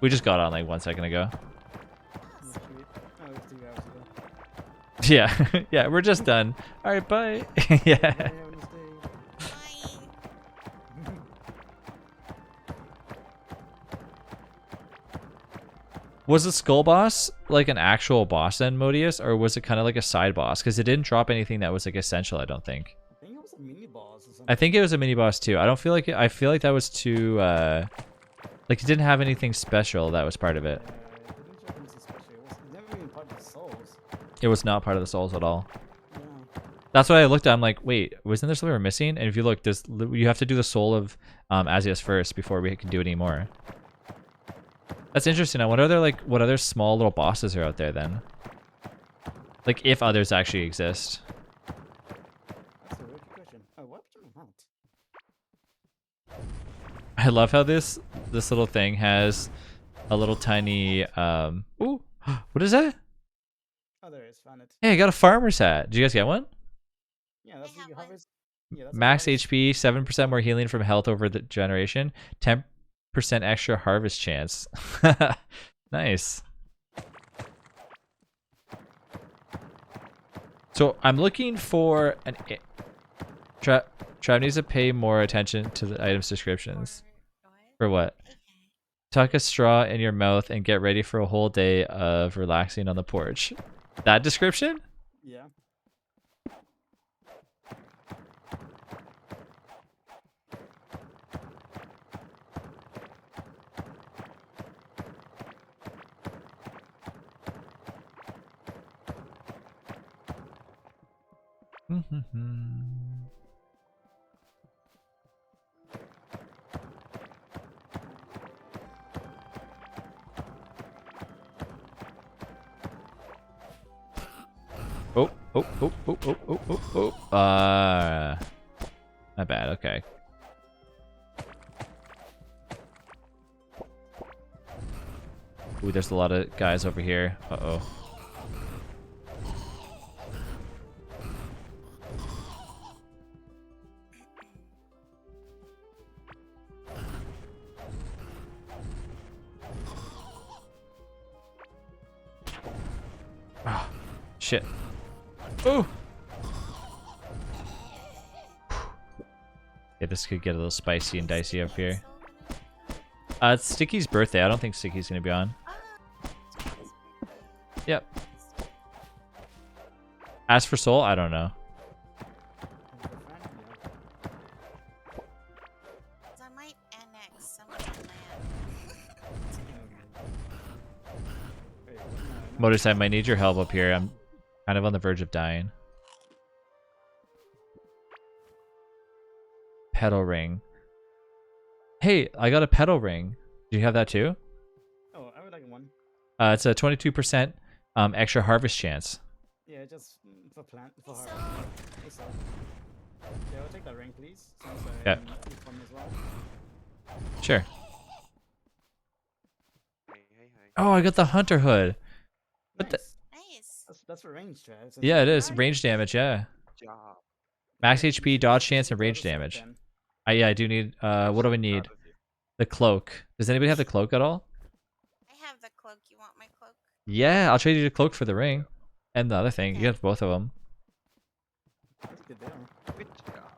We just got on like 1 second ago. Sweet. Oh, it was 2 hours ago. Yeah, yeah, we're just done. All right, bye. Yeah. Have a nice day. Was the skull boss like an actual boss then, Modius, or was it kind of like a side boss? Because it didn't drop anything that was like essential, I don't think. I think it was a mini boss or something. I think it was a mini boss too. I don't feel like I feel like that was too like it didn't have anything special that was part of it. It didn't show anything special. It was never even part of the souls. It was not part of the souls at all. Yeah. That's why I looked at. I'm like, wait, wasn't there something we're missing? And if you look, you have to do the soul of Asius first before we can do any more. That's interesting. I wonder what other small little bosses are out there then. Like if others actually exist. That's a really good question. Oh, what happened to my mount? I love how this little thing has a little tiny ooh, what is that? Oh, there it is. Found it. Hey, I got a farmer's hat. Did you guys get one? Yeah, that's I what have you one. harvest. Yeah, that's Max what harvest- HP, 7% more healing from health over the generation, 10% extra harvest chance. Nice. So I'm looking for an Trav needs to pay more attention to the items descriptions. For what? Okay. Tuck a straw in your mouth and get ready for a whole day of relaxing on the porch. That description? Yeah. Oh, oh, oh, oh, oh, oh, oh, oh. Not bad, okay. Ooh, there's a lot of guys over here. Uh-oh. Ah, shit. Oh! Yeah, this could get a little spicy and dicey up here. It's Sticky's birthday. I don't think Sticky's gonna be on. Yep. As for Soul, I don't know. So I might annex some of the land. Modus, I might need your help up here. I'm kind of on the verge of dying. Pedal ring. Hey, I got a pedal ring. Do you have that too? Oh, I would like one. It's a 22% extra harvest chance. Yeah, just For plant for Hey, harvest. so Hey, so. Yeah, I'll take that ring, please. Since Yeah. you farm as well. Sure. Hey. Oh, I got the hunter hood. What the? Nice. nice. That's for range, Trav. Yeah, it is range damage. Yeah. Job. Max Yeah, HP, you dodge should chance, and go range to sword damage. then. Yeah, I do need. What do I need? The cloak. Does anybody have the cloak at all? I have the cloak. You want my cloak? Yeah, I'll trade you the cloak for the ring, and the other thing. You Okay. have both of them. That's a good deal. Good job.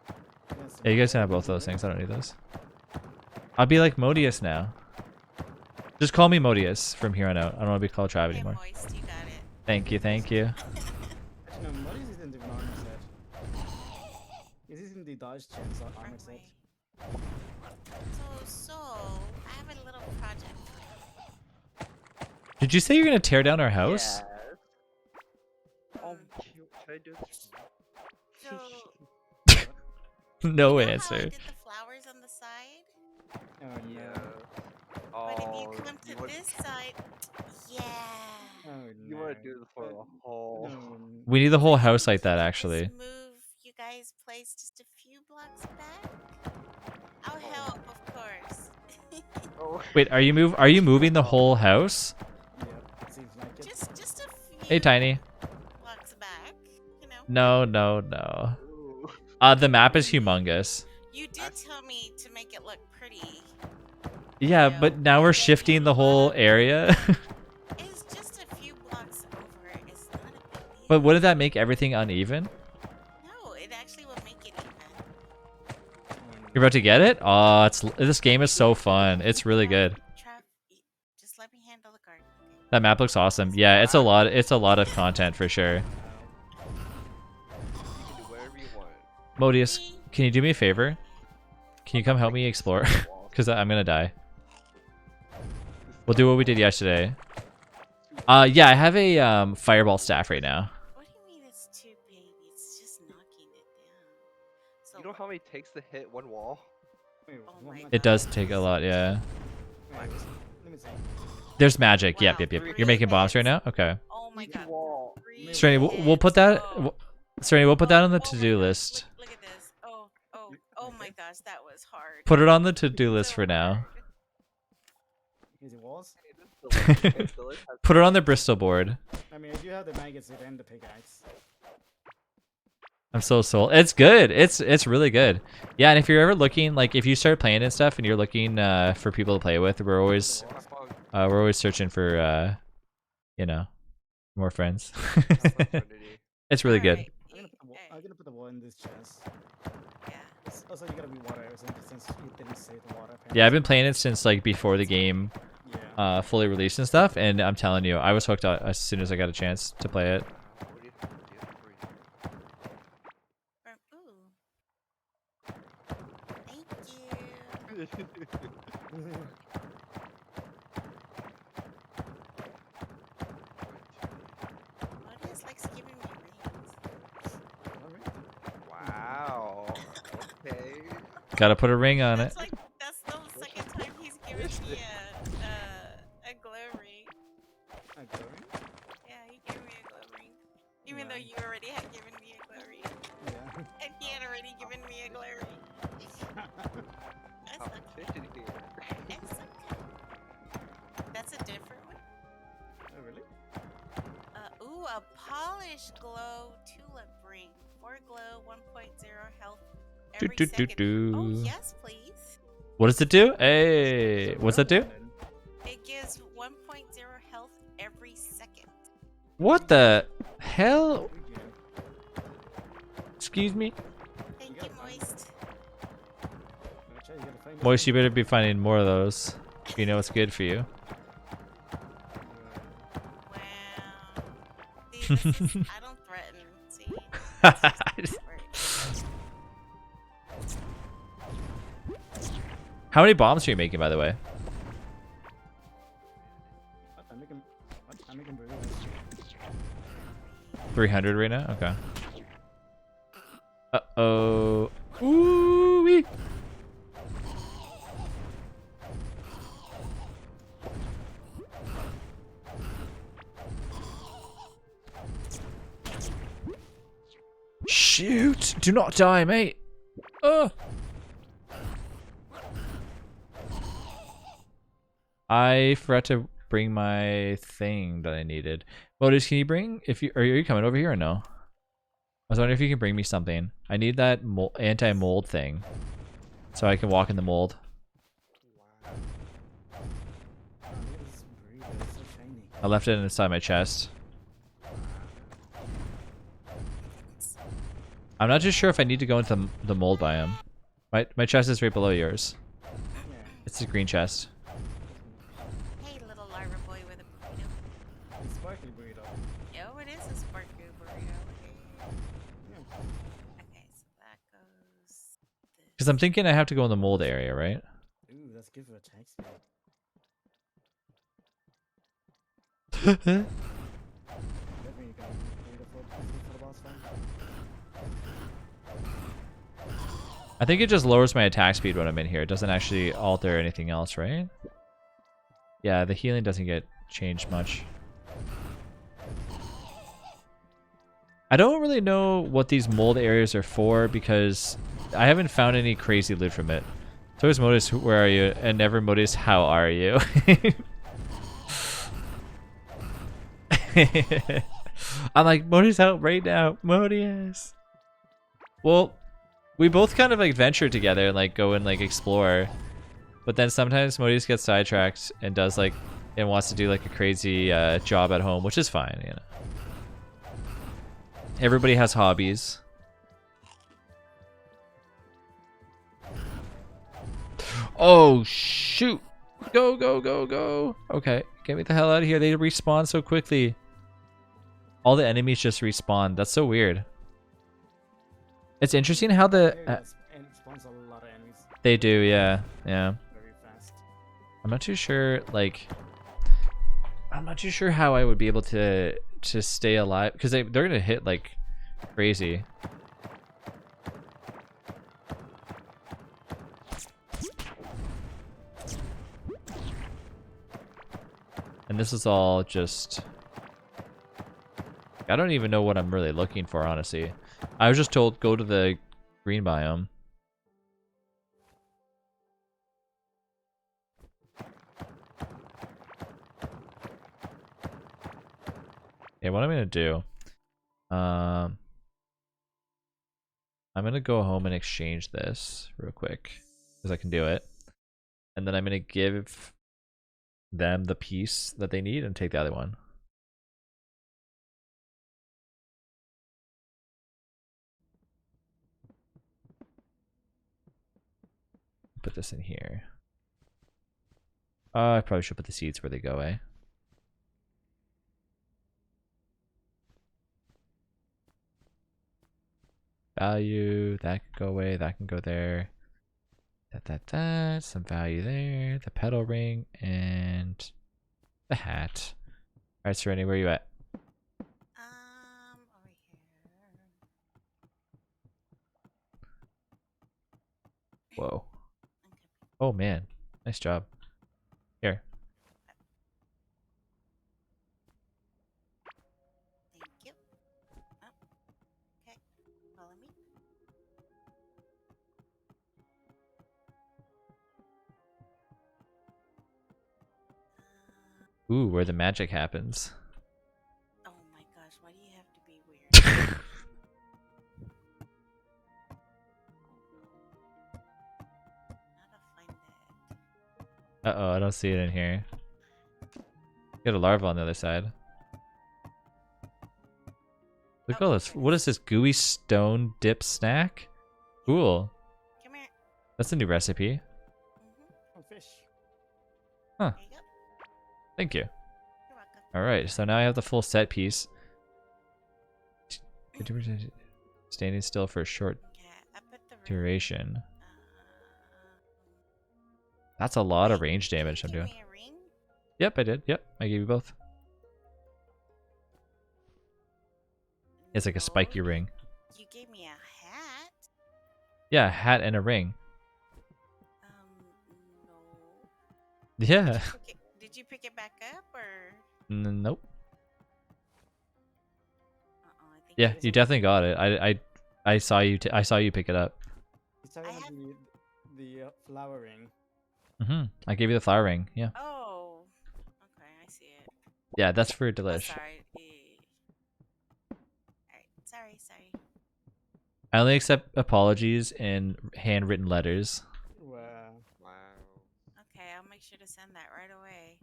Yes, Yeah, you guys can have ring, both of those ring. things. I don't need those. I'll be like Modius now. Just call me Modius from here on out. I don't want to be called Trav Hey, anymore. moist. You got it. Thank you, thank you. Actually, no, Muddies isn't the armor set. This isn't the dodge chance or armor Front set. way. So I have a little project. Did you say you're gonna tear down our house? Oh, should I do this? So No you know how I answer. did the flowers on the side? Oh no. Yeah. But if Oh, you come to want- this side, yeah. Oh no. you want to do this for the whole. No. We need the whole house like Can that, you actually. just move you guys' place just a few blocks back? I'll help, of course. Oh. Wait, are you moving the whole house? Yep, seems like it. just a few Hey, Tiny. blocks back, you know. No. Ooh. The map is humongous. You did tell me to make it look pretty. Yeah, No. but now we're shifting the whole area. It's just a few blocks over. It's not a big deal. But wouldn't that make everything uneven? No, it actually will make it even. You're about to get it? Oh, this game is so fun. It's really good. Trav, just let me handle the garden. Okay? That map looks awesome. Yeah, it's a lot. It's a lot of content for sure. You can do whatever you want. Modius, can you do me a favor? Can you come help me explore? Because I'm gonna die. We'll do what we did yesterday. Yeah, I have a fireball staff right now. What do you mean it's too big? It's just knocking it down. So You know how many takes to hit one wall? Wait, Oh what my am I It does take a lot, yeah. Wait, let me see. There's magic. Yep. Wow, You're making bombs right now? Okay. oh my Each god. wall. three Serenity, we'll put hits. that. Oh. Serenity, we'll put that on the Oh my to-do gosh, list. Look at this. Oh my gosh, that was hard. Put it on the to-do list So for now. hard. Is it walls? Hey, this village has Put it on the Bristol board. I mean, I do have the maggots and the pickaxe. I'm so sold. It's good. It's really good. Yeah, and if you're ever looking, like, if you start playing and stuff, and you're looking for people to play with, we're always searching for more friends. It's really good. Alright, I'm gonna put the wall in this chest. yeah. Also, you gotta be water since you didn't save the water. Yeah, I've been playing it since like before the game Yeah. fully released and stuff, and I'm telling you, I was hooked out as soon as I got a chance to play it. Ooh. Thank you. Modius likes giving me rings. Wow. Okay. Gotta put a ring on it. That's the second time he's given me a glow ring. Yeah, he gave me a glow ring. Even though Yeah. you already had given me a glow ring. Yeah. And he had already given me a glow ring. That's okay. Competition here. It's okay. That's a different one. Oh, really? Ooh, a polished glow tulip ring. 4 glow, 1.0 health Do, every do, do, second. Oh, do. yes, please. What does it do? Hey, what's that do? It gives 1.0 health every second. What the hell? Excuse me? Thank you, Moist. Moist, you better be finding more of those. You know what's good for you. Wow. See, this is, I don't threaten. See? This is work. How many bombs are you making, by the way? I'm making burritos. 300 right now? Okay. Uh-oh. Ooh-wee. Shoot! Do not die, mate. I forgot to bring my thing that I needed. Modus, can you bring? Are you coming over here or no? I was wondering if you can bring me something. I need that anti-mold thing, so I can walk in the mold. Wow. Oh, look at this burrito. It's so shiny. I left it inside my chest. I'm not too sure if I need to go into the mold biome. My chest is right below yours. Yeah. It's the green chest. Hey, little larva boy with a burrito. It's sparkly burrito. Yo, it is a sparkly burrito. Yeah. Okay, so that goes. Because I'm thinking I have to go in the mold area, right? Ooh, that's good for attack speed. Definitely got burrito for the boss fight. I think it just lowers my attack speed when I'm in here. It doesn't actually alter anything else, right? Yeah, the healing doesn't get changed much. I don't really know what these mold areas are for because I haven't found any crazy loot from it. So always Modus, where are you? And never Modus, how are you? I'm like, Modus out right now. Modus. Well, we both kind of like venture together and like go and like explore. But then sometimes Modus gets sidetracked and does like, and wants to do like a crazy job at home, which is fine, you know. Everybody has hobbies. Oh, shoot. Go, go, go, go. Okay, get me the hell out of here. They respawn so quickly. All the enemies just respawn. That's so weird. It's interesting how the... And it spawns a lot of enemies they do, yeah. Yeah. very fast. I'm not too sure, like... I'm not too sure how I would be able to stay alive. Because they're going to hit, like, crazy. And this is all just... I don't even know what I'm really looking for, honestly. I was just told go to the green biome. Okay, what I'm gonna do, I'm gonna go home and exchange this real quick because I can do it, and then I'm gonna give them the piece that they need and take the other one. Put this in here. I probably should put the seeds where they go, eh? Value, that can go away, that can go there. That, some value there. The pedal ring and the hat. Alright, Serenity, where are you at? Over here. Whoa. Okay. Oh man, nice job. Here. Thank you. Oh, okay. Follow me. Ooh, where the magic happens. Oh my gosh, why do you have to be weird? How to find it? Uh-oh, I don't see it in here. Got a larva on the other side. Look at all this. What is this? Gooey stone dip snack? Cool. Come here. That's a new recipe. Mm-hmm. Oh, fish. Huh. There you go. Thank you. You're welcome. Alright, so now I have the full set piece. Standing still for a short Okay, I put the ring. duration. Uh, That's a lot of wait, range did you damage I'm give doing. me a ring? Yep, I did. Yep, I gave you both. It's like a spiky No, ring. You gave me a hat. Yeah, a hat and a ring. No. Yeah. Okay, did you pick it back up or? Nope. I think Yeah, you definitely got it. I saw you. I saw you pick it up. He's talking I about the flowering. I gave you the flower ring. Yeah. Oh. Okay, I see it. Yeah, that's for Oh, Delish. sorry. Alright, sorry. I only accept apologies in handwritten letters. Wow. Wow. Okay, I'll make sure to send that right away.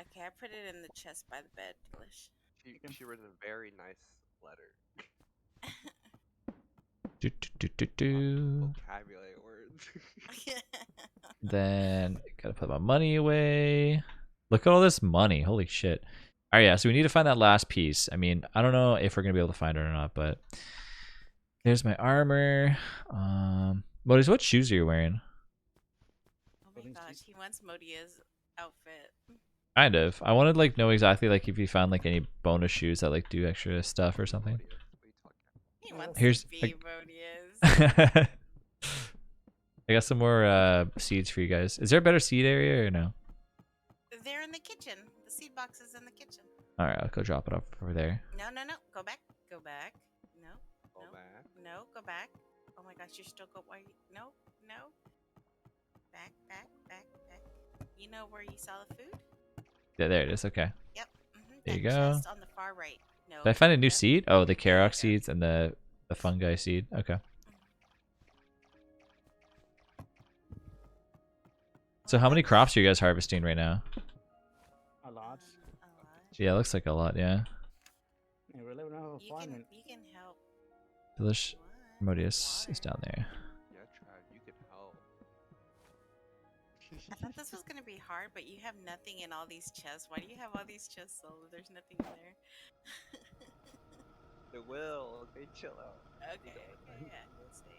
Okay, I put it in the chest by the bed, Delish. She wrote a very nice letter. Do. Vocabulary words. Then gotta put my money away. Look at all this money. Holy shit. Alright, yeah, so we need to find that last piece. I mean, I don't know if we're gonna be able to find it or not, but there's my armor. What shoes are you wearing? Oh my gosh, he wants Modia's outfit. Kind of. I wanted like know exactly like if you found like any bonus shoes that like do extra stuff or something. What are you talking about? He wants Here's- to be like- Modia's. I got some more seeds for you guys. Is there a better seed area or no? They're in the kitchen. The seed box is in the kitchen. Alright, I'll go drop it off over there. No. Go back. No. Go No. back. No, go back. Oh my gosh, you're still why no. Back. You know where you saw the food? Yeah, there it is. Okay. Yep. There you that go. chest on the far right. No. Did I find a new yep. seed? Oh, the There you Karok go. seeds and the fungi seed. Okay. So how many crops are you guys harvesting right now? A lot. A lot. Yeah, it looks like a lot, yeah. I really don't have a You farm. can help. Delish What? Modius is down there. Yeah, Trav, you can help. I thought this was gonna be hard, but you have nothing in all these chests. Why do you have all these chests sold? There's nothing in there. It will. Okay, chill out. Okay, yeah, we'll see.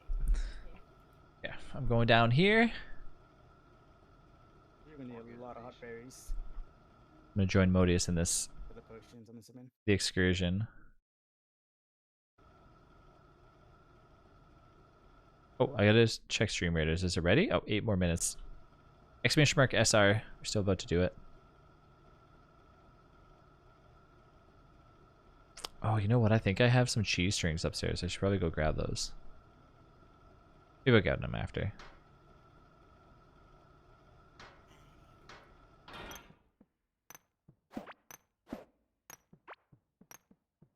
Yeah, I'm going down here. You're gonna need a lot of hot berries I'm gonna join Modius in this for the potions, I'm assuming. the excursion. Oh, I gotta check stream raiders. Is it ready? Oh, 8 more minutes. Exclamation mark SR. We're still about to do it. Oh, you know what? I think I have some cheese strings upstairs. I should probably go grab those. Maybe I'll get them after.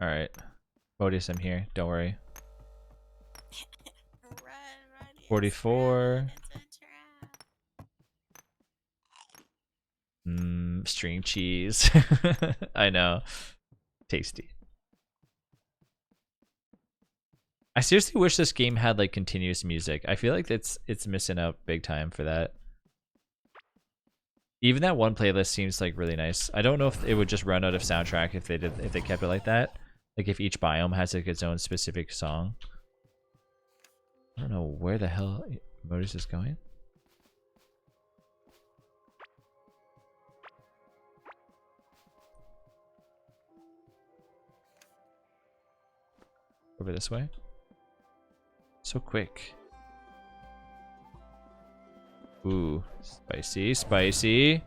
Alright. Modius, I'm here. Don't worry. Run, it's 44. run, it's a trap. String cheese. I know. Tasty. I seriously wish this game had like continuous music. I feel like it's missing out big time for that. Even that one playlist seems like really nice. I don't know if it would just run out of soundtrack if they kept it like that. Like if each biome has like its own specific song. I don't know where the hell Modus is going. Over this way. So quick. Ooh, spicy, spicy.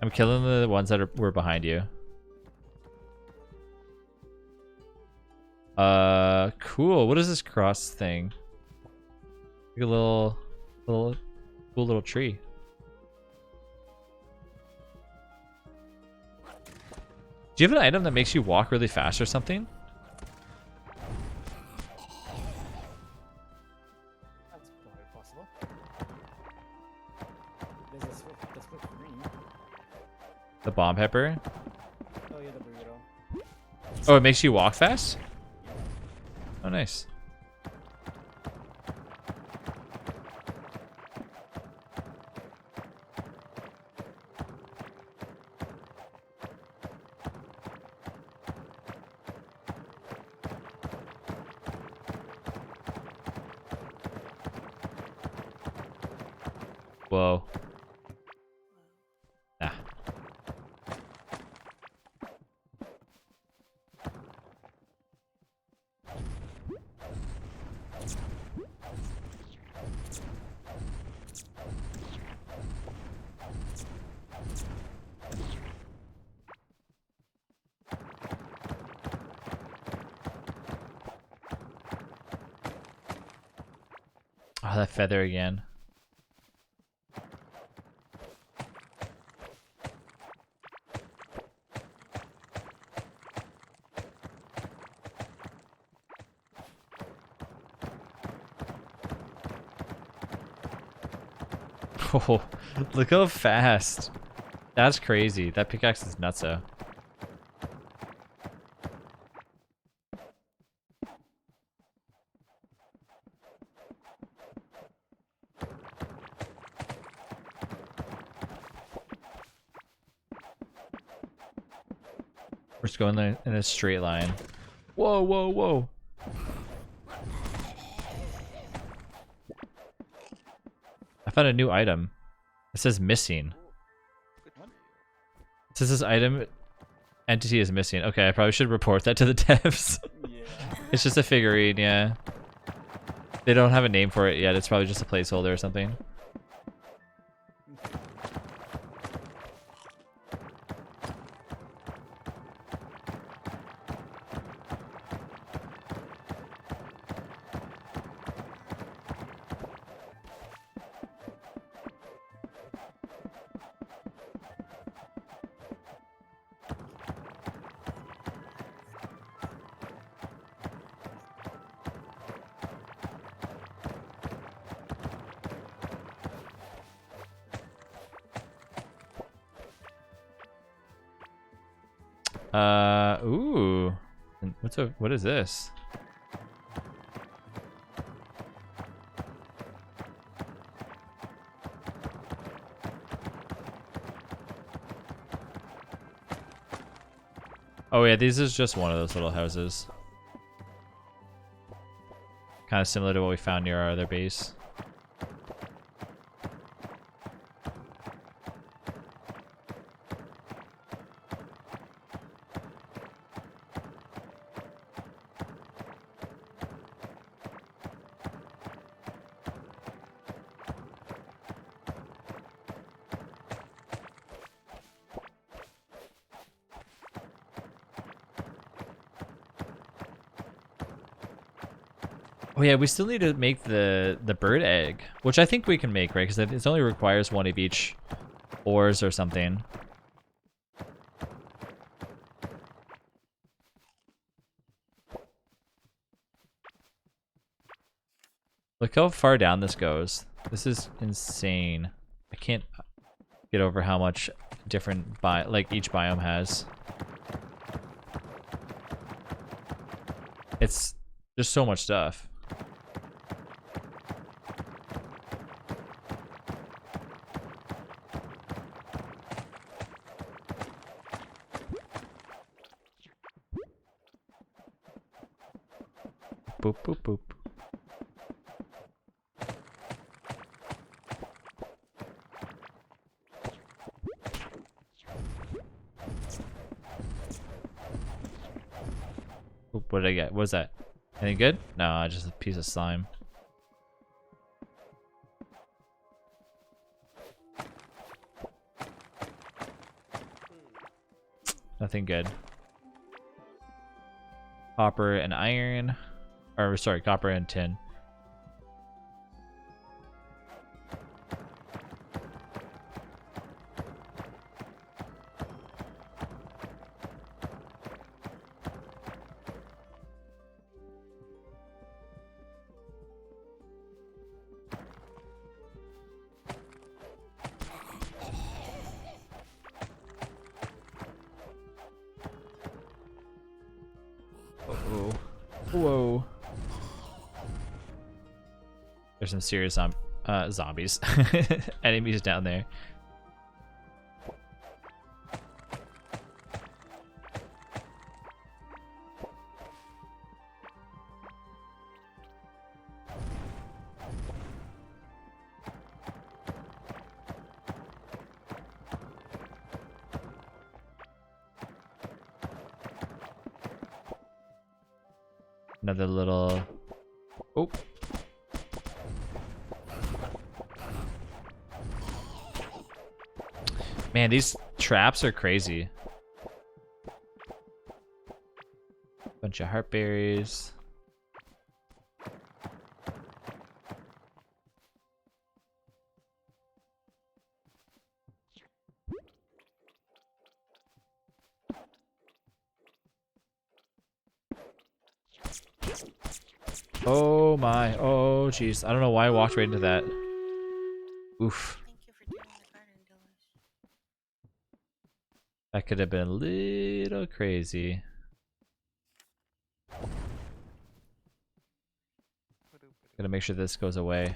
I'm killing the ones that were behind you. Cool. What is this cross thing? Like a cool little tree. Do you have an item that makes you walk really fast or something? That's probably possible. There's a swift green. The bomb pepper? Oh yeah, the burrito. Oh, it makes you walk fast? Oh, nice. Whoa. Nah. Oh, that feather again. Oh, look how fast. That's crazy. That pickaxe is nutso. We're just going in a straight line. Whoa, whoa, whoa. I found a new item. It says missing. Good for you. It says this item entity is missing. Okay, I probably should report that to the devs. Yeah. It's just a figurine, yeah. They don't have a name for it yet. It's probably just a placeholder or something. Ooh. What is this? Oh yeah, this is just one of those little houses. Kind of similar to what we found near our other base. Oh yeah, we still need to make the bird egg, which I think we can make, right? Because it only requires one of each ores or something. Look how far down this goes. This is insane. I can't get over how much different each biome has. It's just so much stuff. Boop, boop, boop. Oop, what did I get? What was that? Anything good? No, just a piece of slime. Nothing good. Copper and iron. Or, sorry, copper and tin. Uh-oh. Whoa. There's some serious zombies. Enemies down there. Another little... Oh. Man, these traps are crazy. Bunch of heartberries. Oh my. Oh jeez. I don't know why I walked right into that. Oof. Thank you for doing the garden, Delish. That could have been a little crazy. Gotta make sure this goes away.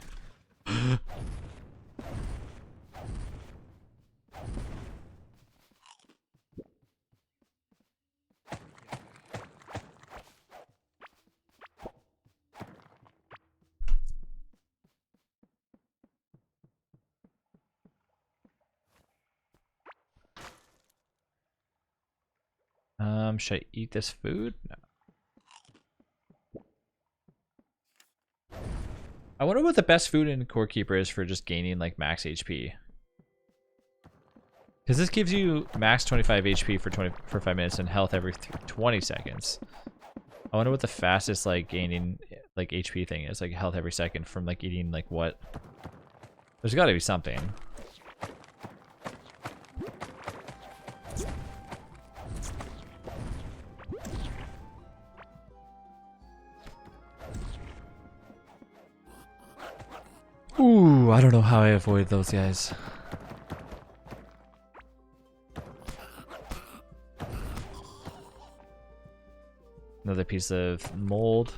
Should I eat this food? No. I wonder what the best food in Core Keeper is for just gaining like max HP. Because this gives you max 25 HP for 5 minutes and health every 20 seconds. I wonder what the fastest like gaining like HP thing is, like health every second from like eating like what? There's got to be something. Ooh, I don't know how I avoid those guys. Another piece of mold.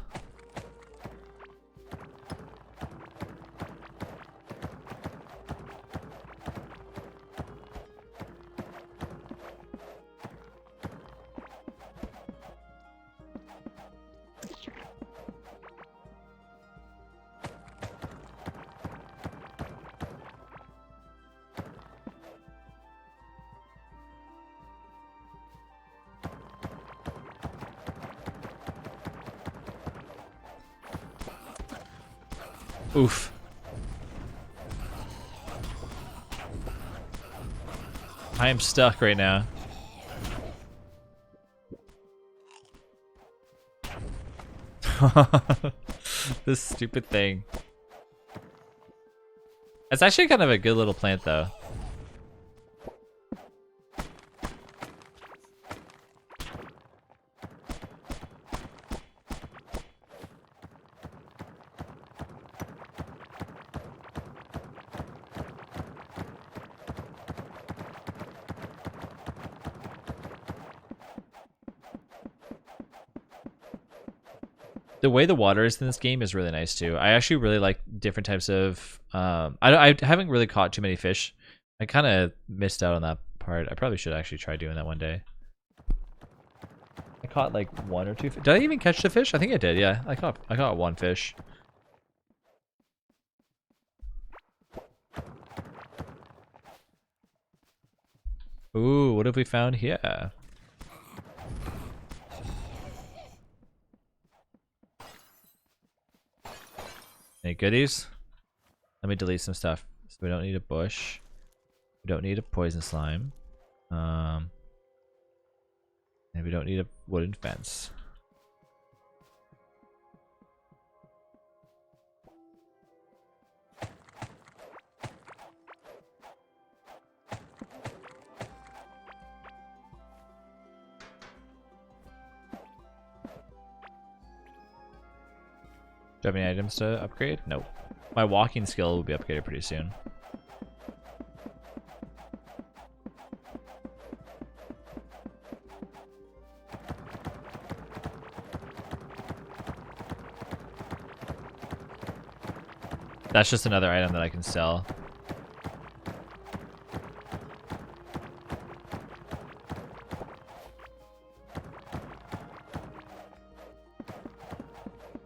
Oof. I am stuck right now. This stupid thing. It's actually kind of a good little plant though. The way the water is in this game is really nice too. I actually really like different types of. I haven't really caught too many fish. I kind of missed out on that part. I probably should actually try doing that one day. I caught like 1 or 2. Did I even catch the fish? I think I did. Yeah, I caught 1 fish. Ooh, what have we found here? Any goodies? Let me delete some stuff. So we don't need a bush. We don't need a poison slime. And we don't need a wooden fence. Do you have any items to upgrade? Nope. My walking skill will be upgraded pretty soon. That's just another item that I can sell.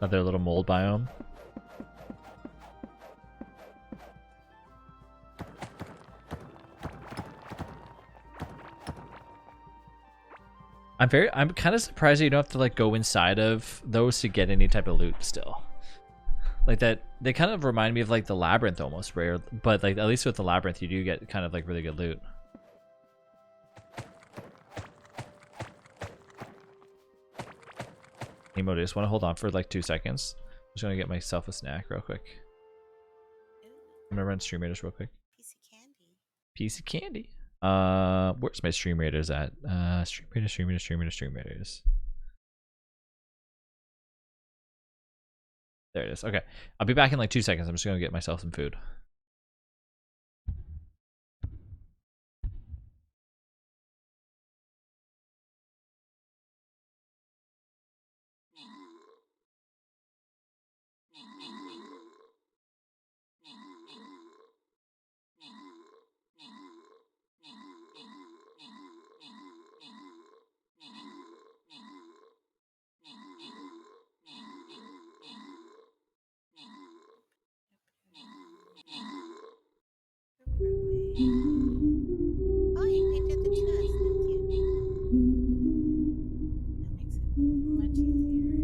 Another little mold biome. I'm kind of surprised that you don't have to like go inside of those to get any type of loot still. Like that, they kind of remind me of like the labyrinth almost, rare, but like at least with the labyrinth you do get kind of like really good loot. Emo, just want to hold on for like 2 seconds. I'm just gonna get myself a snack real quick. I'm gonna run Stream Raiders real quick. PC candy. PC candy. Where's my Stream Raiders at? Stream Raiders. There it is. Okay. I'll be back in like 2 seconds. I'm just going to get myself some food. Oh, you painted the chest. Thank you. That makes it much easier.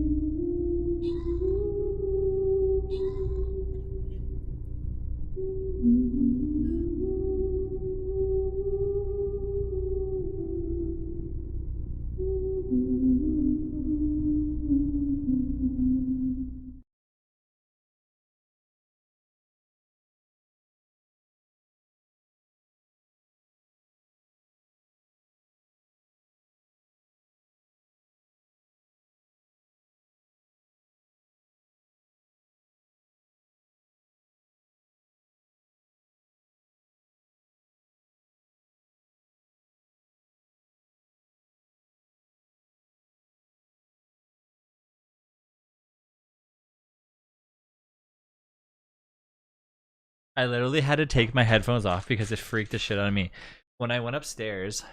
I literally had to take my headphones off because it freaked the shit out of me. When I went upstairs,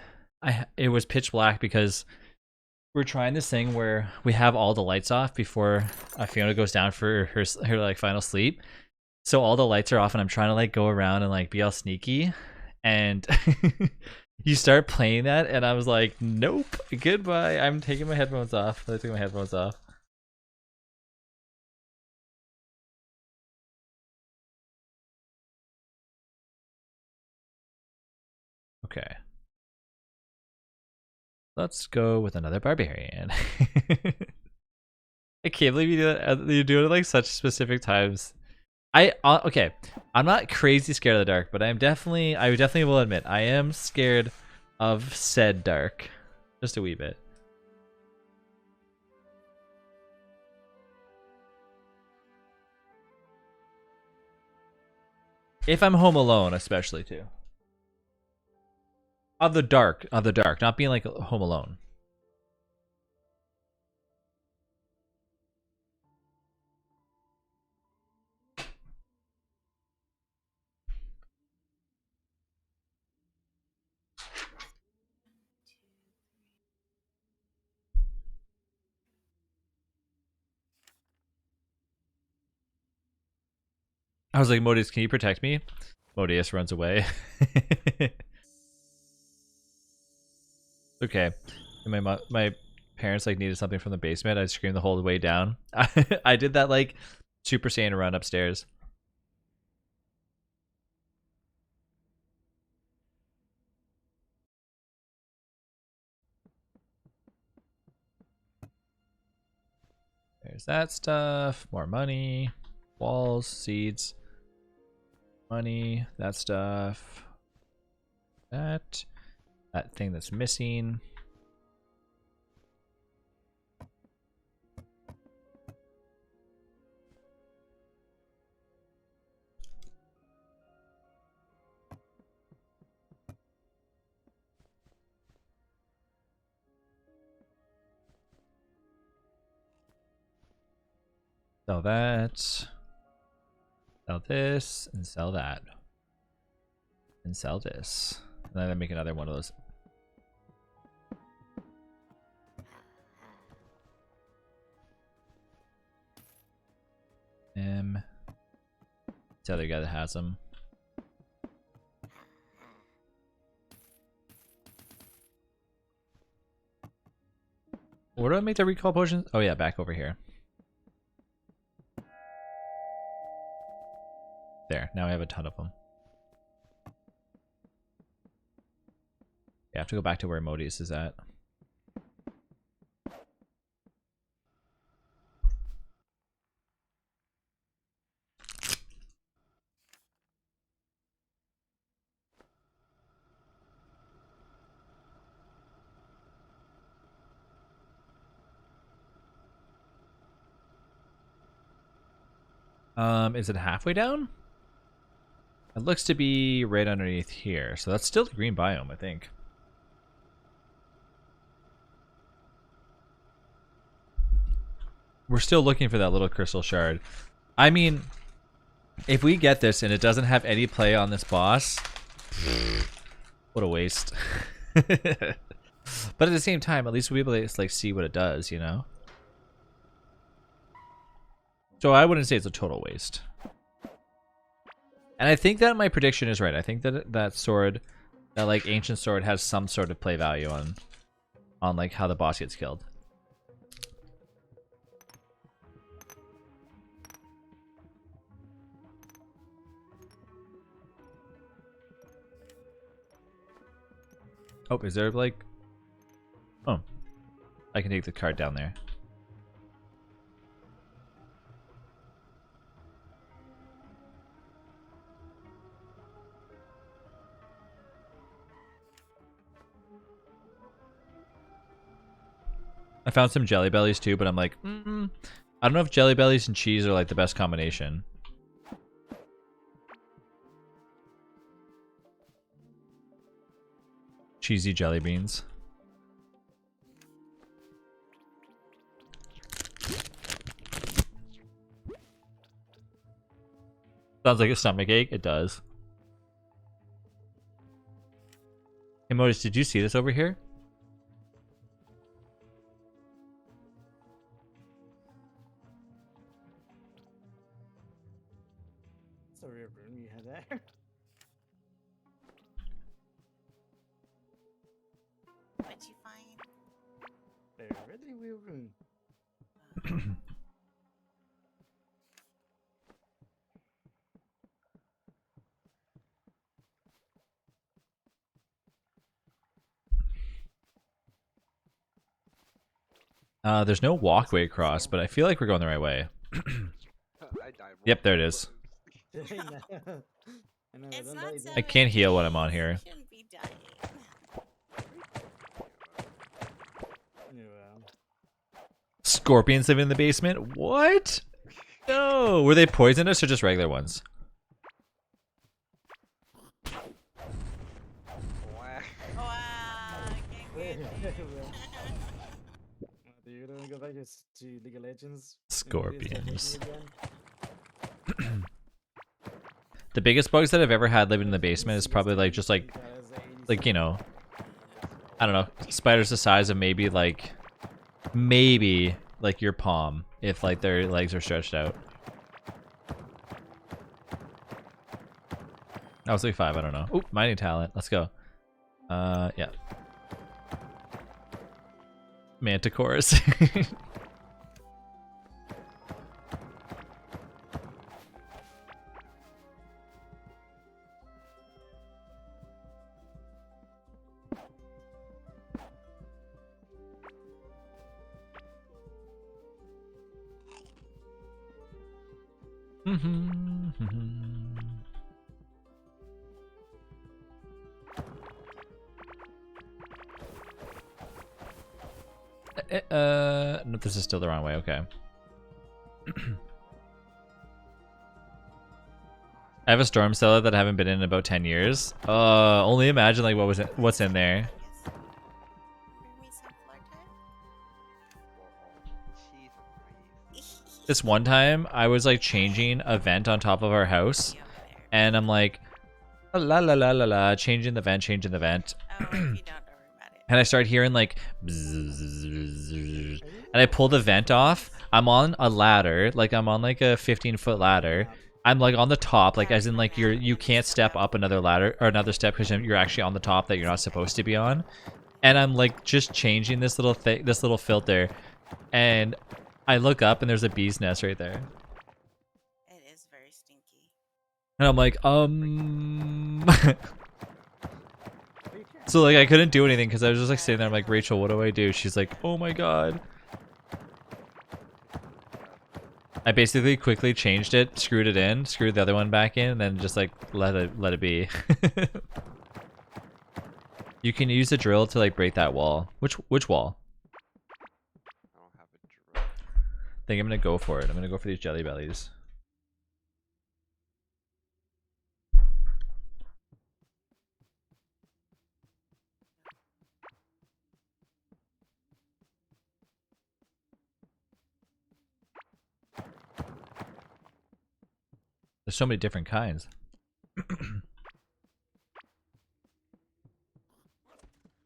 it was pitch black because we're trying this thing where we have all the lights off before Fiona goes down for her like final sleep. So all the lights are off and I'm trying to like go around and like be all sneaky, and you start playing that and I was like, nope, goodbye. I'm taking my headphones off. I took my headphones off. Okay. Let's go with another barbarian. I can't believe you do it at like such specific times. Okay, I'm not crazy scared of the dark, but I definitely will admit I am scared of said dark, just a wee bit. If I'm home alone, especially too. Of the dark, not being like home alone. I was like, Modius, can you protect me? Modius runs away. Okay. My parents like needed something from the basement. I screamed the whole way down. I did that like Super Saiyan run upstairs. There's that stuff. More money. Walls, seeds. Money, that stuff. That thing that's missing. Sell that. Sell this and sell that. And sell this. And then I make another one of those. It's the other guy that has them. Where do I make the recall potions? Oh yeah, back over here. There, now I have a ton of them. Yeah, I have to go back to where Modius is at. Is it halfway down? It looks to be right underneath here, so that's still the green biome, I think. We're still looking for that little crystal shard. I mean, if we get this and it doesn't have any play on this boss, what a waste. But at the same time, at least we'll be able to like see what it does, you know? So I wouldn't say it's a total waste. And I think that my prediction is right. I think that that sword, that like ancient sword, has some sort of play value on like how the boss gets killed. Oh, is there like... Oh. I can take the card down there. I found some jelly bellies too, but I'm like, I don't know if jelly bellies and cheese are like the best combination. Cheesy jelly beans. Sounds like a stomach ache. It does. Hey Modus, did you see this over here? It's a real room you had there. What'd you find? A really weird room. There's no walkway across, but I feel like we're going the right way. I died. Yep, there it is. I know, It's don't not die so there. I can't heal when I'm on here. You shouldn't be dying. Yeah, Scorpions live in the basement? What? No. Were they poisonous or just regular ones? Whack. Wow, okay, good. Do you want to go back to League of Legends? Scorpions. Again? The biggest bugs that I've ever had living in the basement is probably like just like you know, I don't know, spiders the size of maybe like your palm if like their legs are stretched out. I was like 5, I don't know. Oop, mining talent. Let's go. Yeah. Manticores. No, this is still the wrong way. Okay. I have a storm cellar that I haven't been in about 10 years. Only imagine like what's in there. Bring me some floor time. This one time, I was like changing a vent on top of our house, Be over there. and I'm like, la la la la la, changing the vent, Oh, if you don't, don't worry about it. and I start hearing like, bzzz, and I pull the vent off. I'm on a ladder, like I'm on like a 15-foot ladder. I'm like on the top, like as in like you can't step up another ladder or another step because you're actually on the top that you're not supposed to be on. And I'm like just changing this little filter, and I look up and there's a bee's nest right there. It is very stinky. And I'm like, So like I couldn't do anything because I was just like sitting there. I'm like, Rachel, what do I do? She's like, oh my god. I basically quickly changed it, screwed it in, screwed the other one back in, and then just like let it be. You can use a drill to like break that wall. Which wall? I don't have a drill. I think I'm gonna go for it. I'm gonna go for these jelly bellies. There's so many different kinds.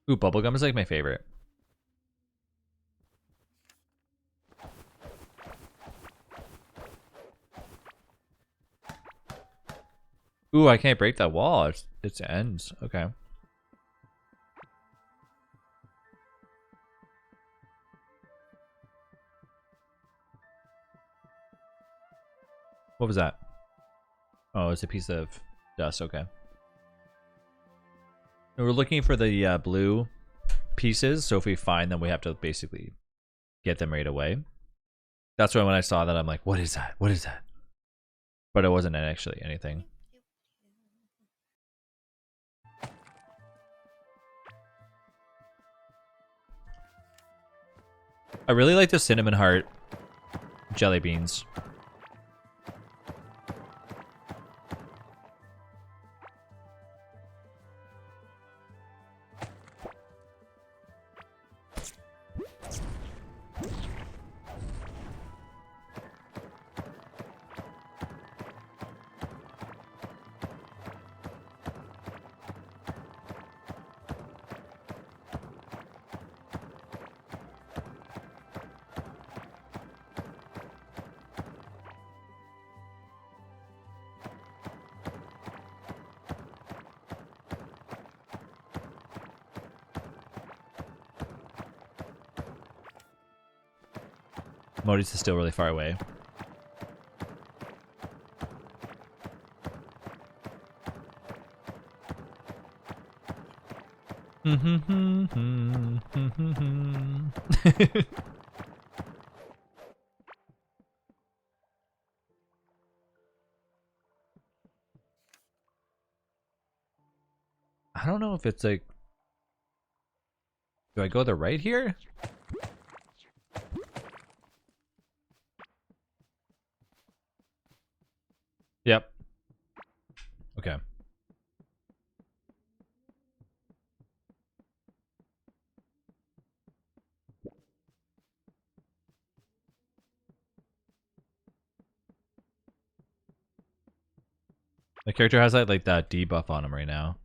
Ooh, bubblegum is like my favorite. Ooh, I can't break that wall. It's ends. Okay. What was that? Oh, it's a piece of dust. Okay. And we're looking for the blue pieces, so if we find them, we have to basically get them right away. That's why when I saw that, I'm like, what is that? What is that? But it wasn't actually anything. I really like the cinnamon heart jelly beans. Modis is still really far away. I don't know if it's like... Do I go the right here? Yep. Okay. My character has like that debuff on him right now.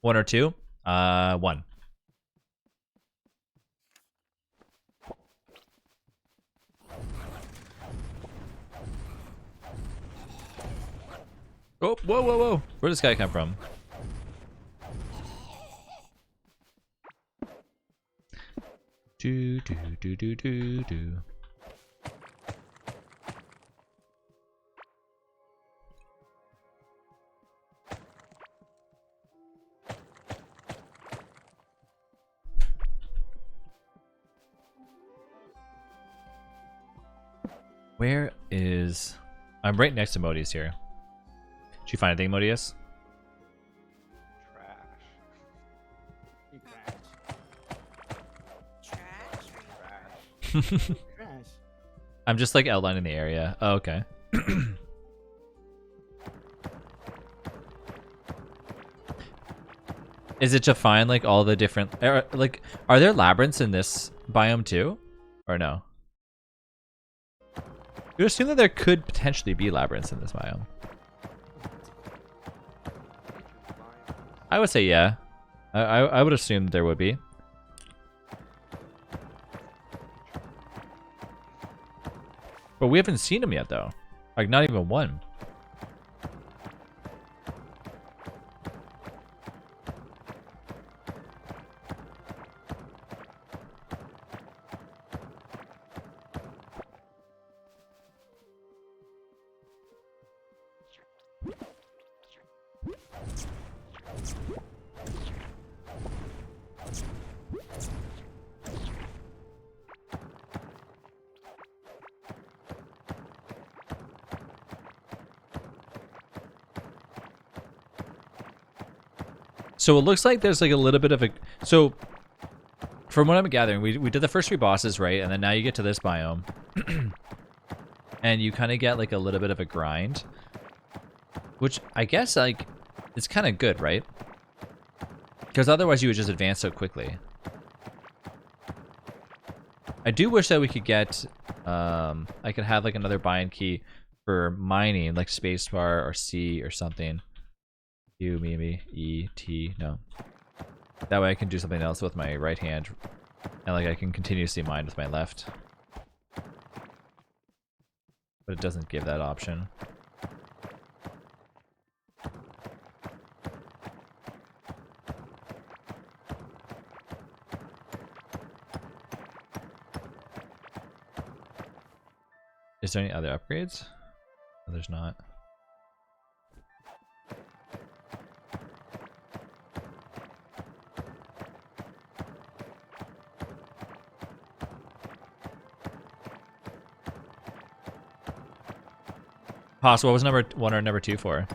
One or two? One. Oh, whoa, whoa, whoa. Where did this guy come from? Do, do, do, do, do, do. Where is... I'm right next to Modius here. Did you find anything, Modius? You crash. Trash. Crash. I'm just like outlining the area. Oh, okay. Is it to find like all the different... like, are there labyrinths in this biome too? Or no? You assume that there could potentially be labyrinths in this biome. I would say yeah. I would assume there would be. But we haven't seen them yet though. Like not even one. So it looks like there's like a little bit of a... So from what I'm gathering, we did the first 3 bosses, right? And then now you get to this biome. And you kind of get like a little bit of a grind. Which I guess like it's kind of good, right? Because otherwise you would just advance so quickly. I do wish that we could get, I could have like another bind key for mining, like spacebar or C or something. U, maybe, E, T, no. That way I can do something else with my right hand, and like I can continuously mine with my left. But it doesn't give that option. Is there any other upgrades? No, there's not. Possible. What was number 1 or number 2 for?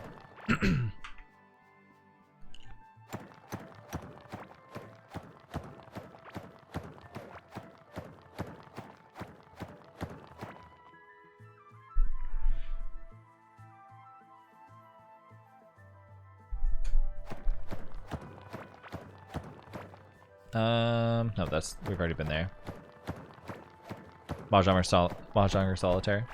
No, we've already been there. Mahjong or Solitaire.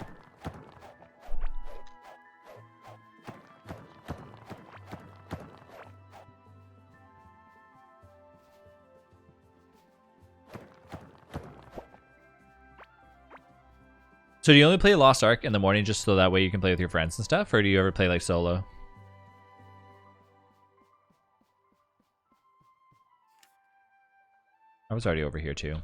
So do you only play Lost Ark in the morning just so that way you can play with your friends and stuff, or do you ever play like solo? I was already over here too.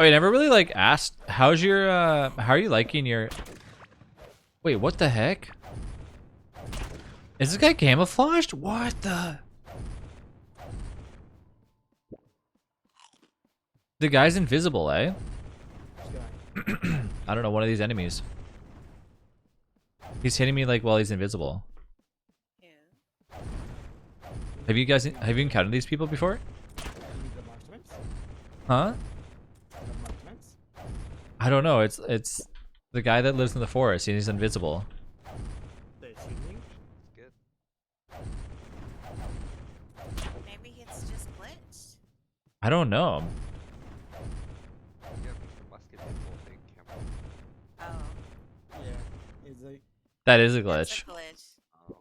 Oh, I never really like asked, how's your how are you liking your... Wait, what the heck? Is this guy camouflaged? What the... The guy's invisible, eh? I don't know, one of these enemies. He's hitting me like while he's invisible. Yeah. Have you encountered these people before? The marksmans? Huh? The marksmans? I don't know. It's the guy that lives in the forest and he's invisible. The shooting? Good. Maybe it's just glitched. I don't know. Yeah, because the musket people think camera. Oh. Yeah. It's like That is a It's glitch. a glitch. Oh.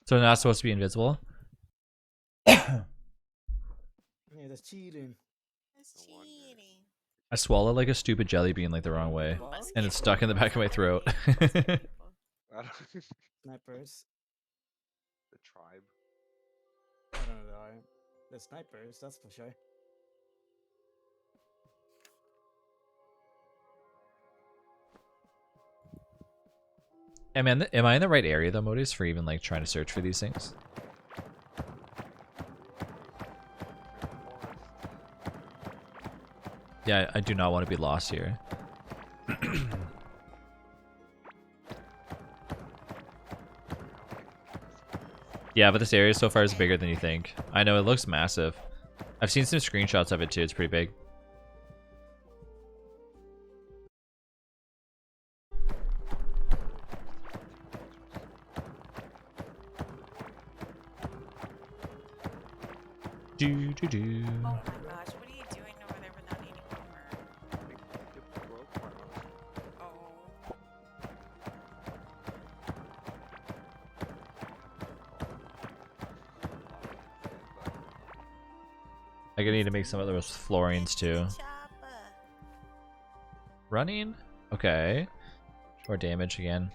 So they're not supposed to be invisible? yeah, that's cheating. It's No wonder. cheating. I swallowed like a stupid jelly bean like the wrong way. And it's stuck in the back of my throat. I don't Snipers. the tribe. I don't know. The snipers, that's for sure. Am I in the right area though, Modus, for even like trying to search for these things? Yeah, I do not want to be lost here. Yeah, but this area so far is bigger than you think. I know, it looks massive. I've seen some screenshots of it too, it's pretty big. Do do do. Oh my gosh, what are you doing over there without any armor? You broke my arm. Oh. I'm gonna need to make some of those floorings too. Chopper. Running? Okay. Or damage again.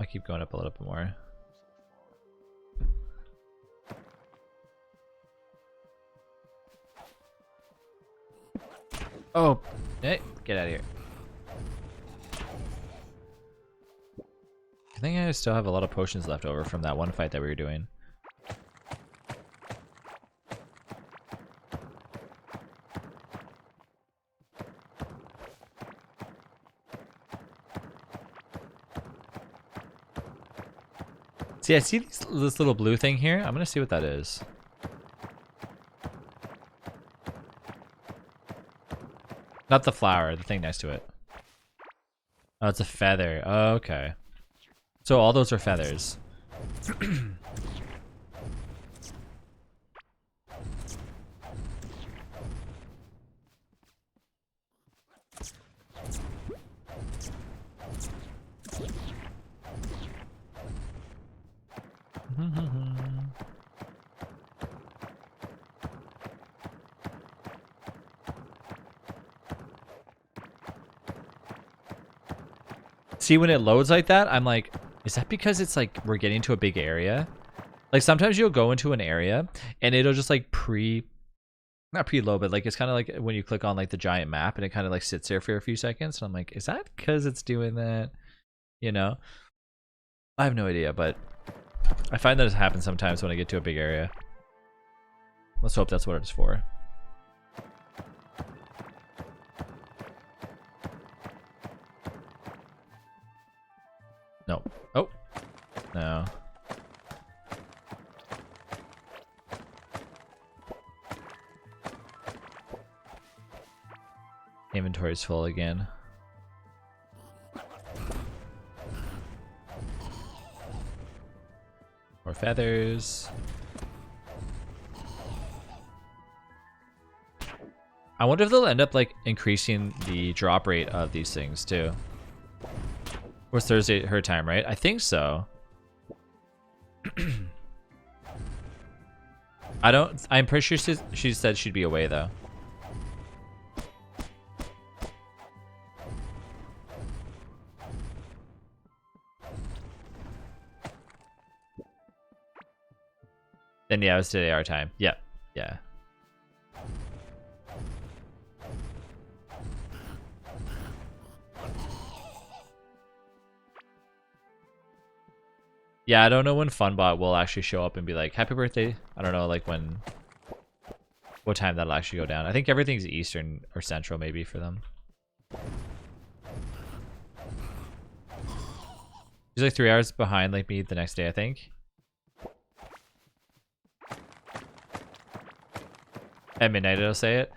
I'll keep going up a little bit more. Oh, hey, get out of here. I think I still have a lot of potions left over from that one fight that we were doing. See, I see this little blue thing here. I'm gonna see what that is. Not the flower, the thing next to it. Oh, it's a feather. Oh, okay. So all those are feathers. See, when it loads like that, I'm like, is that because it's like we're getting to a big area? Like sometimes you'll go into an area and it'll just like not preload, but like it's kind of like when you click on like the giant map and it kind of like sits there for a few seconds. And I'm like, is that because it's doing that? You know, I have no idea, but I find that it happens sometimes when I get to a big area. Let's hope that's what it's for. No. Oh. No. Inventory's full again. More feathers. I wonder if they'll end up like increasing the drop rate of these things too. Was Thursday her time, right? I think so. I'm pretty sure she said she'd be away though. Then yeah, it was today our time. Yep. Yeah. Yeah, I don't know when Funbot will actually show up and be like, happy birthday. I don't know, like what time that'll actually go down. I think everything's Eastern or Central maybe for them. He's like 3 hours behind like me the next day, I think. At midnight it'll say it.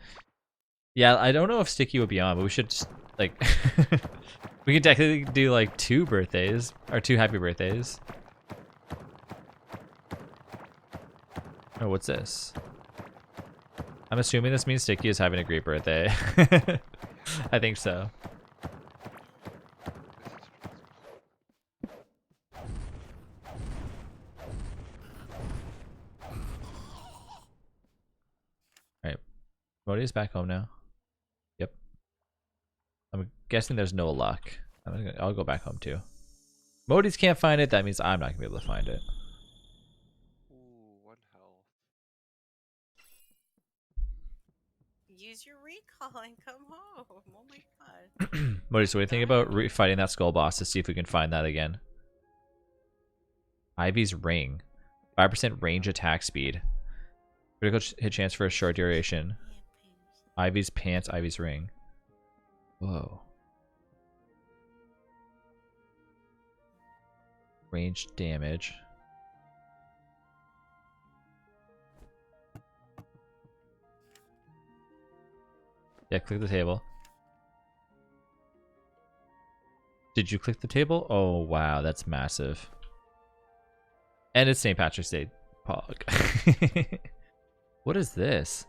Yeah, I don't know if Sticky would be on, but we should just like we could technically do like 2 birthdays or 2 happy birthdays. Oh, what's this? I'm assuming this means Sticky is having a great birthday. I think so. Alright. Modi's back home now. Yep. I'm guessing there's no luck. I'll go back home too. Modi's can't find it, that means I'm not gonna be able to find it. Ooh, 1 health. Use your recall and come home. Oh my god. Modi, so what do you think about fighting that skull boss to see if we can find that again? Ivy's ring. 5% range attack speed. Critical hit chance for a short duration. Ivy's pants, Ivy's ring. Whoa. Range damage. Yeah, click the table. Did you click the table? Oh, wow, that's massive. And it's St. Patrick's Day. Pog. What is this?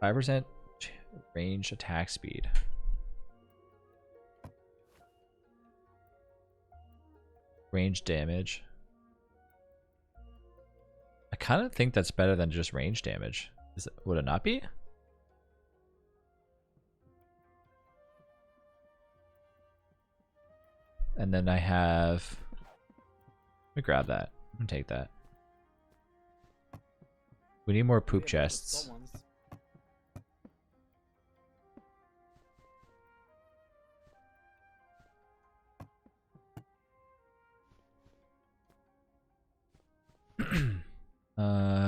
5% range attack speed. Range damage. I kind of think that's better than just range damage. Would it not be? And then I have... Let me grab that and take that. We need more poop chests.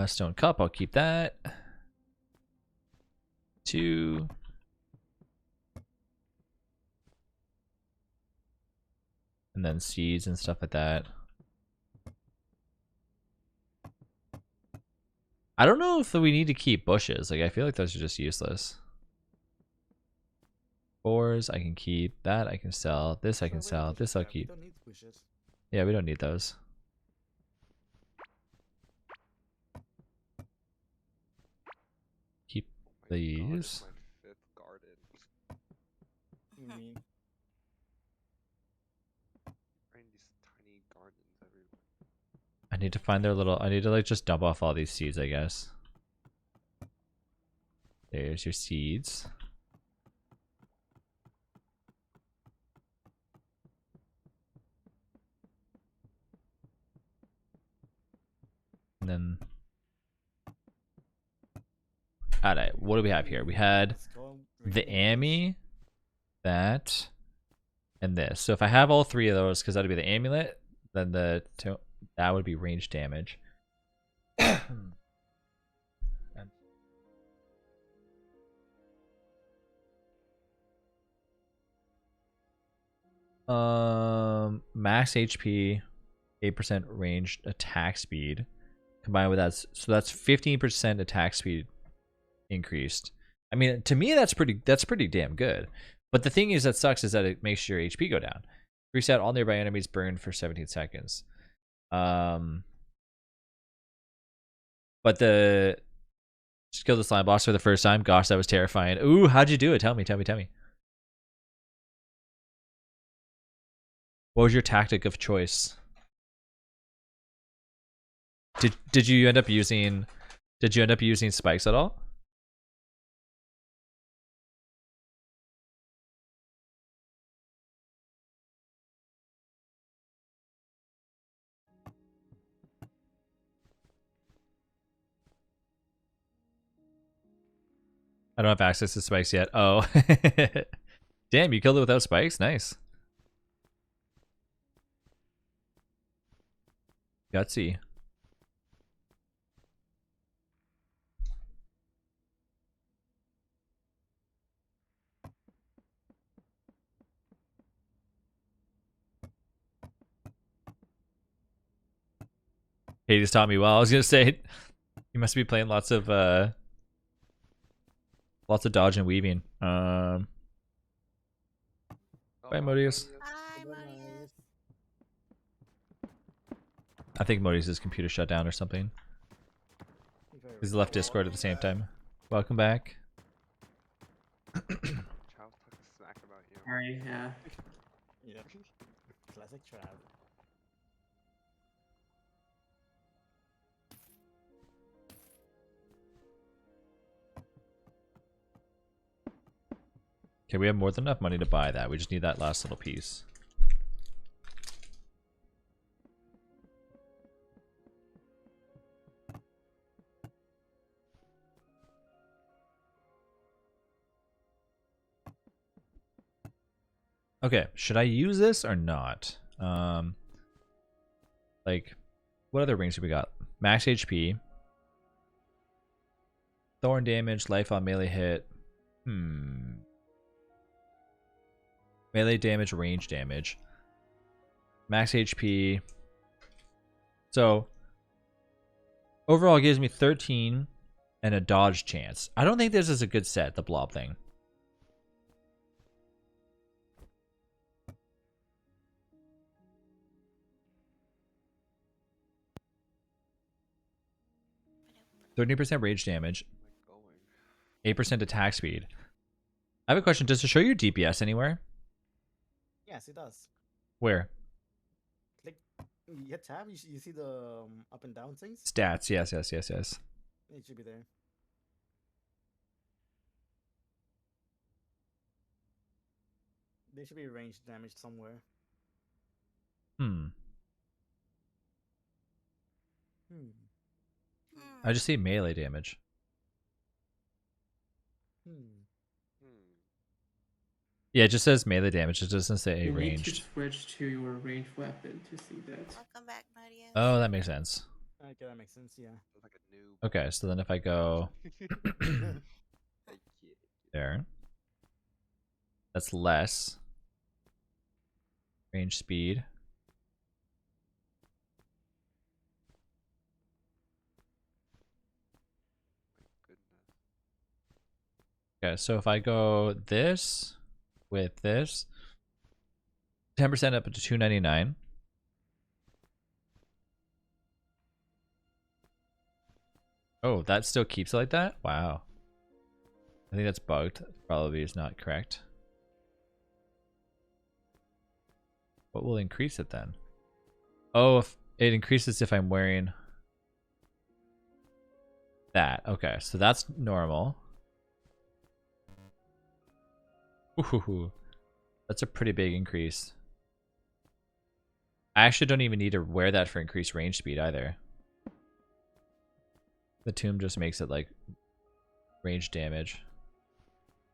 Stone cup, I'll keep that. 2. And then seeds and stuff like that. I don't know if we need to keep bushes. Like, I feel like those are just useless. Spores, I can keep. That I can sell. This I can sell. This I'll keep. Don't need bushes. Yeah, we don't need those. Keep My God, these. it's my 5th garden. You mean? Finding these tiny gardens everywhere. I need to find their little. I need to like just dump off all these seeds, I guess. There's your seeds. And then, alright, what do we have here? We had Let's go the raiding Ami, that, and this. So if I have all three of those, because that'd be the amulet, then that would be range damage. Max HP, 8% ranged attack speed. Combined with that, so that's 15% attack speed increased. I mean, to me, that's pretty damn good. But the thing is that sucks is that it makes your HP go down. Reset all nearby enemies burn for 17 seconds. But the just kill the slime boss for the first time. Gosh, that was terrifying. Ooh, how'd you do it? Tell me. What was your tactic of choice? Did you end up using spikes at all? I don't have access to spikes yet. Oh. Damn, you killed it without spikes? Nice. Gutsy. Hades taught me well. I was gonna say you must be playing lots of dodge and weaving. Bye, Modius. Hi, Good Modius. night. I think Modius' computer shut down or something. Very He's left Discord at the same time. Welcome back. Child talk a smack about you. Sorry, yeah. Yeah. Classic trap. Okay, we have more than enough money to buy that. We just need that last little piece. Okay, should I use this or not? Like, what other rings do we got? Max HP. Thorn damage, life on melee hit. Melee damage, range damage. Max HP. So, overall gives me 13 and a dodge chance. I don't think this is a good set, the blob thing. %30 range damage, Am I going? 8% attack speed. I have a question. Does it show your DPS anywhere? Yes, it does. Where? Click. You hit tab. You see the up and down things. Stats. Yes. It should be there. There should be range damage somewhere. Hmm. Hmm. I just see melee damage. Hmm. Yeah, it just says melee damage. It doesn't say You need to ranged. switch to your ranged weapon to see that. Welcome back, Modius. Oh, that makes sense. Okay, that makes sense. Yeah. Look like a noob. Okay, so then if I go I kid. there, that's less. Range speed. Goodness. Okay, so if I go this with this, 10% up to 299. Oh, that still keeps it like that? Wow. I think that's bugged. Probably is not correct. What will increase it then? Oh, if it increases if I'm wearing that. Okay, so that's normal. Ooh, that's a pretty big increase. I actually don't even need to wear that for increased range speed either. The tomb just makes it like range damage.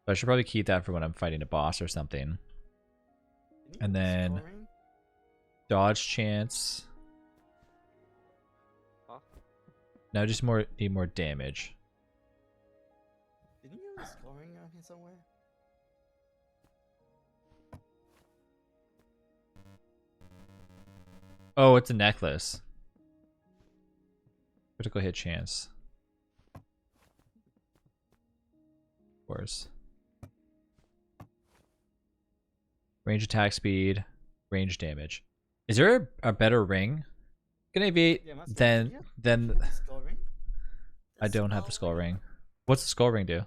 So I should probably keep that for when I'm fighting a boss or something. Didn't you And use then skull ring? dodge chance. Huh? Now just need more damage. Didn't you use skull ring around here somewhere? Oh, it's a necklace. Critical hit chance. Of course. Range attack speed, range damage. Is there a better ring? Can I be Yeah, must be. then You then have the skull ring? The I don't have the skull ring. What's the skull ring do?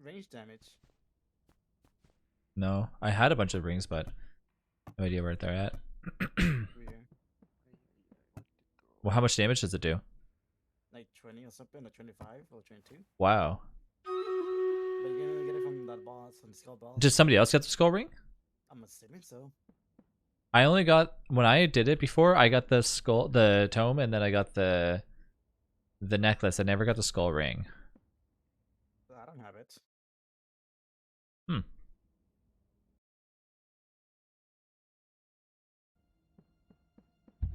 Range damage. No, I had a bunch of rings, but no idea where they're at. Weird. Well, how much damage does it do? Like 20 or something, or 25 or 22. Wow. But you're gonna get it from that boss, from the skull boss. Did somebody else get the skull ring? I'm assuming so. I only got when I did it before. I got the skull, the tome, and then I got the necklace. I never got the skull ring. I don't have it.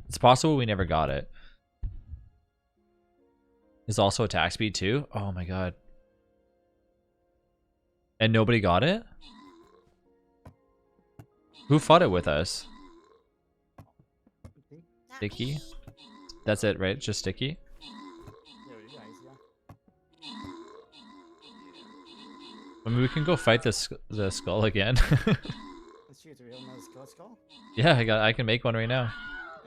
It's possible we never got it. Is also attack speed too? Oh my god. And nobody got it? Who fought it with us? I think. Not Sticky? me. That's it, right? Just Sticky? Yeah, you guys, yeah. I mean, we can go fight the skull again. Let's see, do we have another skull? Yeah, I can make one right now.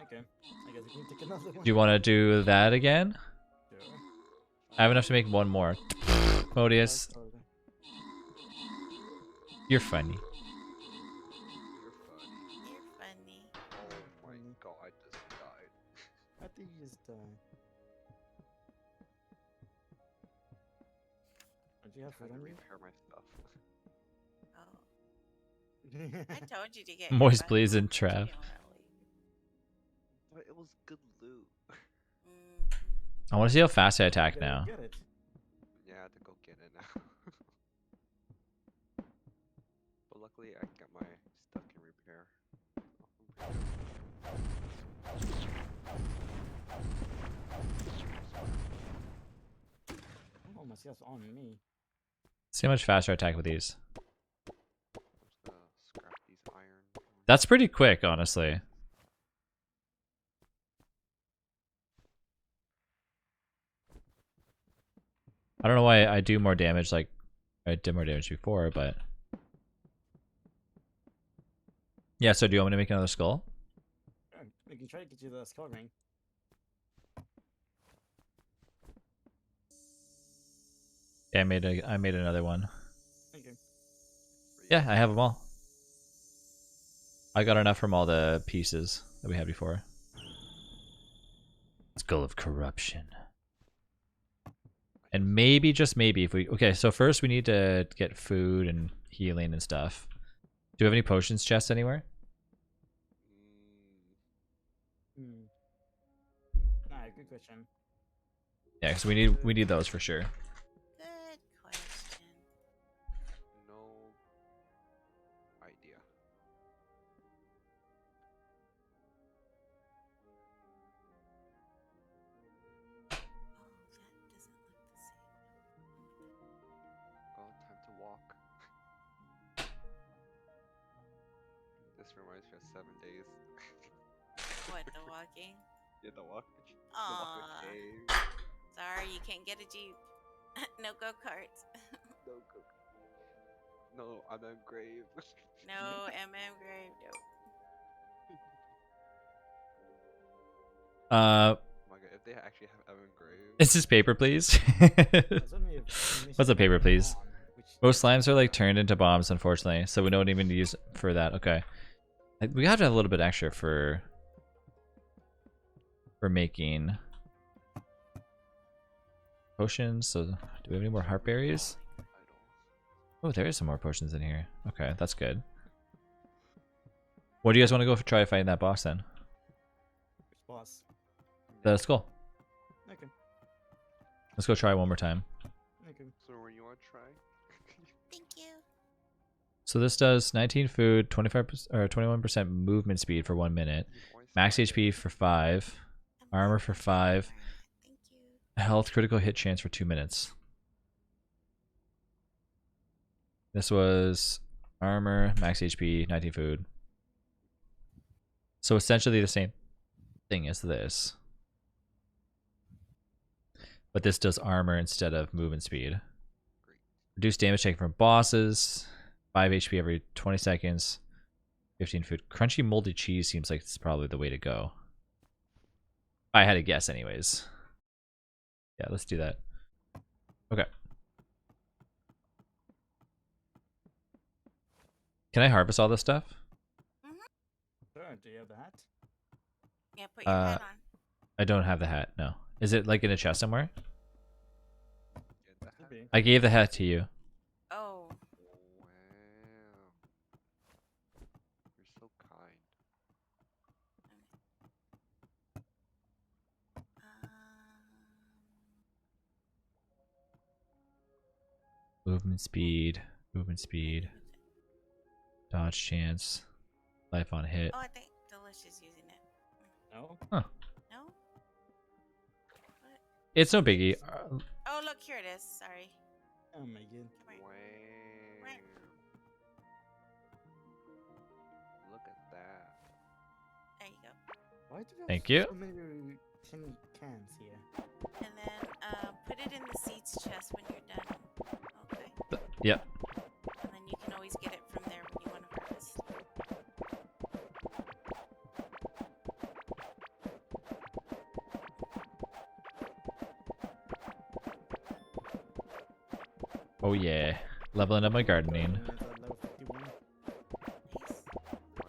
Okay. I guess we can take another one. Do you want to do that again? Sure. I have enough to make one more. Modius, you're funny. You're funny. You're funny. Oh my god, I just died. I think you just do you have food Trying to on you? repair my stuff. Oh, I told you to get. Moist your please butt and Trav. immediately. But it was good loot. Mhm. I want to see how fast I You attack gotta now. Get it. Yeah, I had to go get it now. But luckily, I got my stuff in repair. Oh, my stuff's on me. See how much faster I attack with these. I'm just gonna scrap these iron. That's pretty quick, honestly. I don't know why I do more damage like I did more damage before, but yeah, so do you want me to make another skull? Sure. We can try to get you the skull ring. Yeah, I made another one. Okay. Yeah, I have them all. I got enough from all the pieces that we had before. Skull of corruption. And maybe, just maybe, if we... Okay, so first we need to get food and healing and stuff. Do we have any potions chests anywhere? Hmm. Nah, good question. Yeah, because we need those for sure. Good question. No idea. Oh, that doesn't look the same. Well, time to walk. This reminds me of 7 days. What, the walking? Yeah, the walk. The Aw. walk cave. Sorry, you can't get a Jeep. No go-karts. No, go. No, I'm in grave. No MM grave, nope. Oh my god, if they actually have Evan Grave. Is this paper, please? There's only a mission What's a paper, going please? on, which Most slimes are like turned into bombs, unfortunately, so we don't even use for that. Okay, we have to have a little bit extra for making potions. So, do we have any more heart berries? Oh, there is some more potions in here. Okay, that's good. What do you guys want to go try fighting that boss then? which boss? The skull. Okay. Let's go try one more time. Okay. So when you want to try? Thank you. So this does 19 food, 25% or 21% movement speed for 1 minute, max HP for 5, armor for 5, Thank you. health critical hit chance for 2 minutes. This was armor, max HP, 19 food. So essentially the same thing as this. But this does armor instead of movement speed. Reduce damage taken from bosses, 5 HP every 20 seconds, 15 food. Crunchy moldy cheese seems like it's probably the way to go. I had to guess anyways. Yeah, let's do that. Okay. Can I harvest all this stuff? Sure, do you have the hat? Yeah, put your hat on. I don't have the hat, no. Is it like in a chest somewhere? Get the Could hat. be. I gave the hat to you. Oh, Wow. You're so kind. Movement speed, dodge chance, life on hit. oh, I think Delicious using it. No? No? It's no biggie. Oh, look, here it is. Sorry. Oh my god. Come here. Wow. Look at that. There you go. Why do we have Thank you. so many tin cans here? And then put it in the seeds chest when you're done. Okay. Yep. And then you can always get it from there when you want to harvest. Oh yeah. Leveling up my gardening. It's at level 51. Nice. Wow.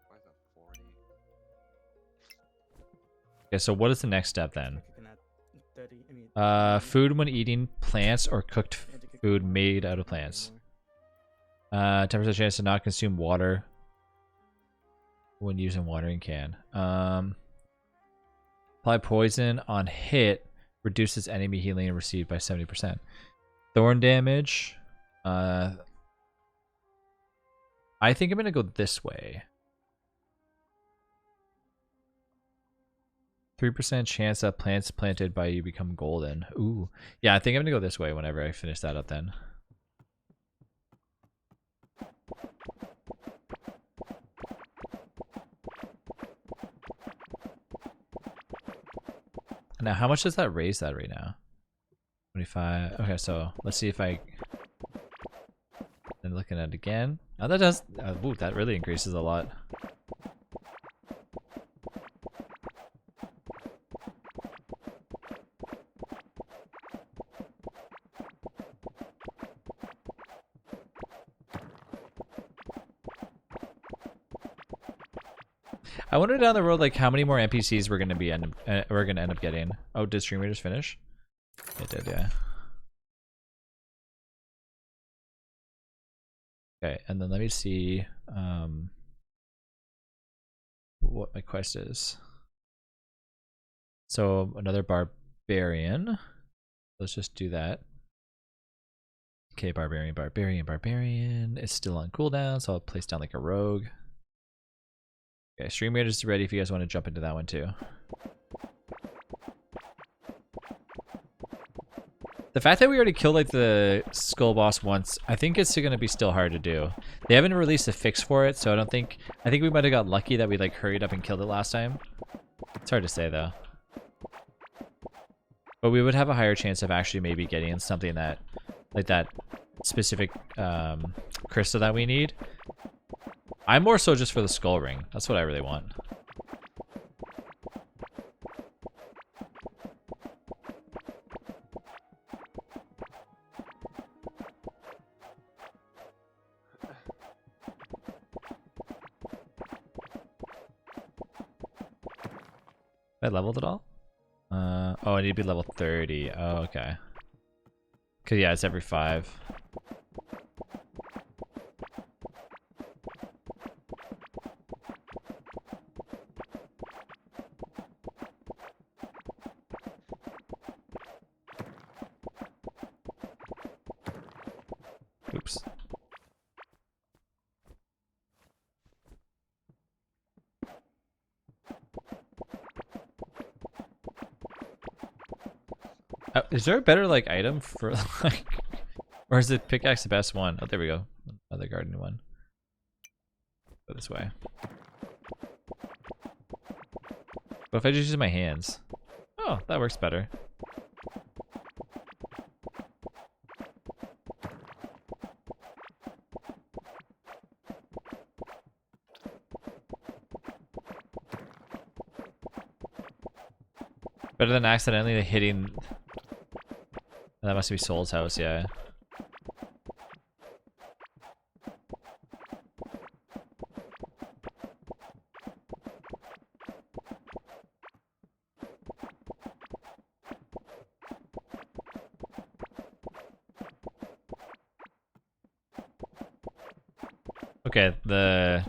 Why is that 40? Okay, so what is the next step then? Like you can add 30. I mean, Food when eating plants or cooked yeah, to cook food more. made out of More. plants. 10% chance to not consume water when using watering can. Apply poison on hit, reduces enemy healing received by 70%. Thorn damage. I think I'm gonna go this way. 3% chance that plants planted by you become golden. Ooh. Yeah, I think I'm gonna go this way whenever I finish that up then. Now, how much does that raise that right now? 25. Okay, so let's see if I. Then looking at it again. Oh, that does. Ooh, that really increases a lot. I wonder down the road, like how many more NPCs we're gonna end up getting. Oh, did Stream Raiders finish? It did, yeah. Okay, and then let me see what my quest is. So another barbarian. Let's just do that. Okay, barbarian. It's still on cooldown, so I'll place down like a rogue. Okay, Stream Raiders is ready if you guys want to jump into that one too. The fact that we already killed like the skull boss once, I think it's gonna be still hard to do. They haven't released a fix for it, so I think we might have got lucky that we like hurried up and killed it last time. It's hard to say though. But we would have a higher chance of actually maybe getting something that, like that specific crystal that we need. I'm more so just for the skull ring. That's what I really want. I leveled it all? Oh, I need to be level 30. Oh, okay. Cause yeah, it's every 5. Oops. Is there a better like item for like, or is the pickaxe the best one? Oh, there we go. Another garden one. Go this way. What if I just use my hands? Oh, that works better. Better than accidentally hitting. That must be Soul's house, yeah. Okay, the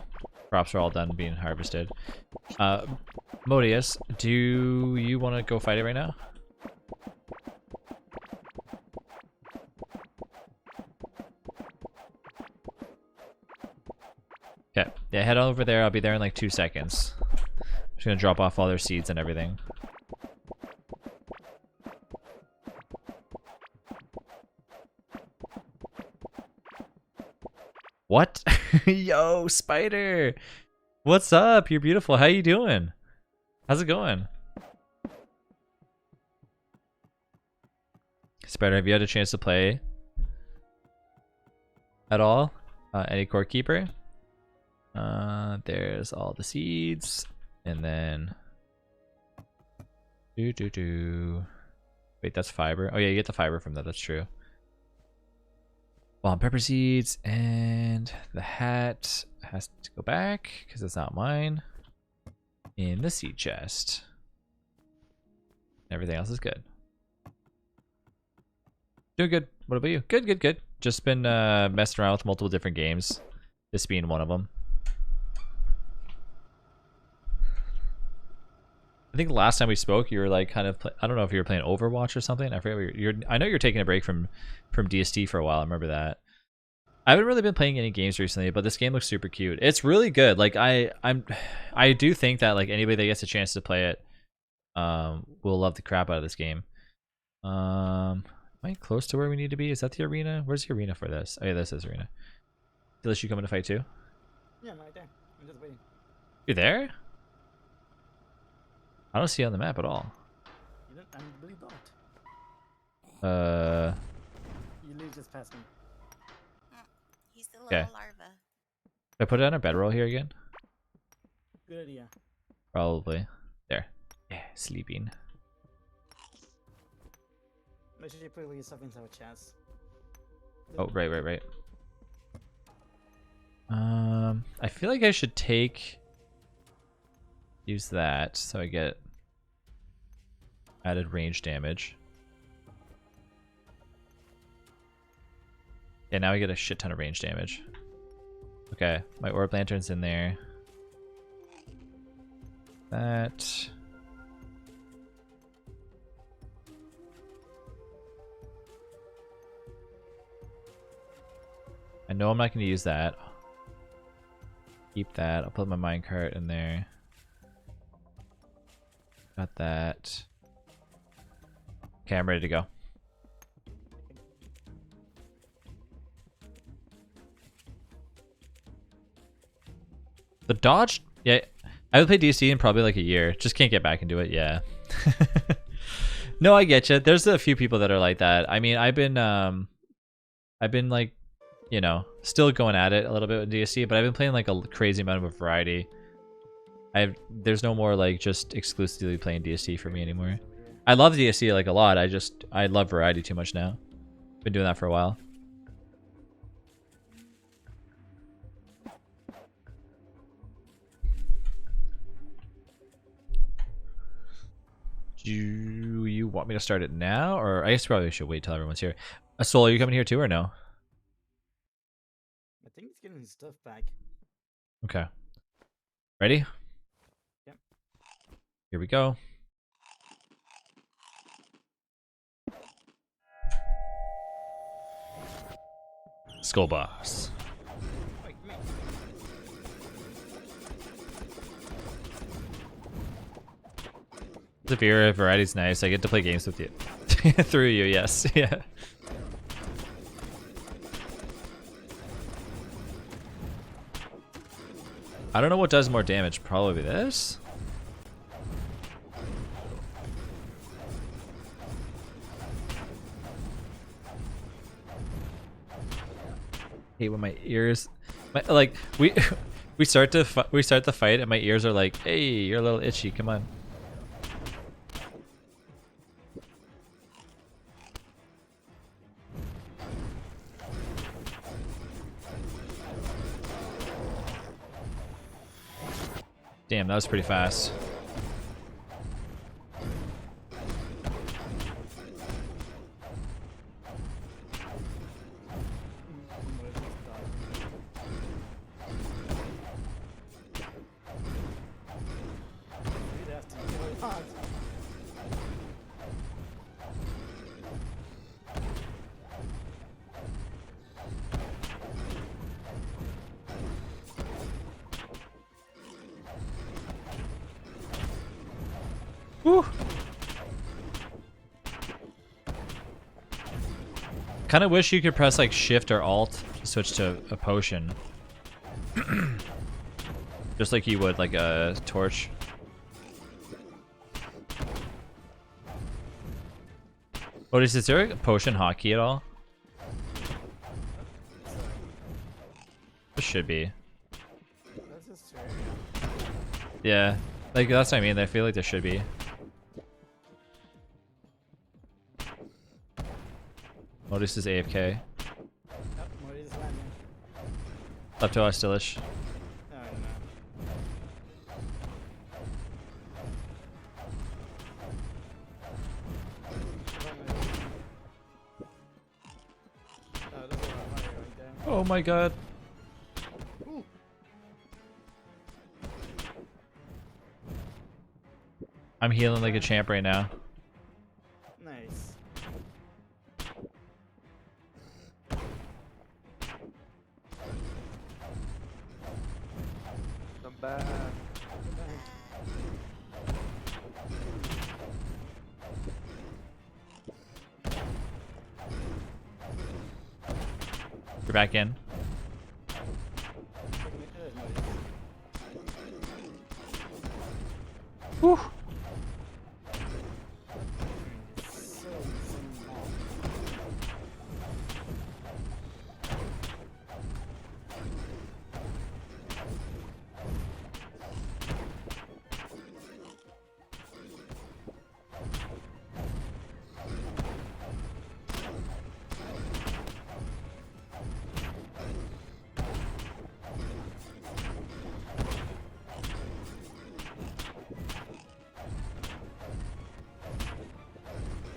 crops are all done being harvested. Modius, do you want to go fight it right now? Okay, yeah, head over there. I'll be there in like 2 seconds. I'm just gonna drop off all their seeds and everything. What? Yo, Spider! What's up? You're beautiful. How you doing? How's it going? Spider, have you had a chance to play at all? Any core keeper? There's all the seeds, and then wait, that's fiber. Oh yeah, you get the fiber from that. That's true. Bomb pepper seeds, and the hat has to go back because it's not mine. In the seed chest. Everything else is good. Doing good. What about you? Good, good, good. Just been messing around with multiple different games. This being one of them. I think the last time we spoke, you were like kind of I don't know if you were playing Overwatch or something. I forget. I know you're taking a break from DST for a while. I remember that. I haven't really been playing any games recently, but this game looks super cute. It's really good. Like I do think that like anybody that gets a chance to play it, will love the crap out of this game. Am I close to where we need to be? Is that the arena? Where's the arena for this? Oh yeah, this is arena. Dilish, you coming to fight too? Yeah, I'm right there. I'm just waiting. You're there? I don't see you on the map at all. You don't, I really don't. You live just past me. He's the Okay. little larva. Did I put it on a bedroll here again? Good idea. Probably. There. Yeah, sleeping. Make sure you put yourself into a chance. Oh, right. I feel like I should use that so I get added range damage. Yeah, now I get a shit ton of range damage. Okay, my orb lantern's in there. That. I know I'm not going to use that. Keep that. I'll put my minecart in there. Got that. Okay, I'm ready to go. The dodge, yeah. I would play DC in probably like a year. Just can't get back into it. Yeah. No, I get you. There's a few people that are like that. I mean, I've been like, you know, still going at it a little bit with DSC, but I've been playing like a crazy amount of a variety. There's no more like just exclusively playing DSC for me anymore. I love DSC like a lot. I love variety too much now. Been doing that for a while. Do you want me to start it now, or I guess probably should wait till everyone's here. Soul, are you coming here too, or no? I think he's getting his stuff back. Okay. Ready? Yep. Here we go. Skull boss. Wait, me. Severe variety's nice. I get to play games with you. Through you, yes. Yeah. I don't know what does more damage. Probably this? Hate when my ears, like we start the fight and my ears are like, hey, you're a little itchy. Come on. Damn, that was pretty fast. Whew. Kind of wish you could press like Shift or Alt to switch to a potion. Just like you would like a torch. What is there a potion hotkey at all? There should be. That's just true. Yeah. Like that's what I mean. I feel like there should be. Modus is AFK. Oh, Maurice is landing. Up to Ostilish. No, I don't know. Oh, that's a lot of money right there. Oh my god. Ooh. I'm healing like a champ right now. Nice. I'm back. You're back in. Whew.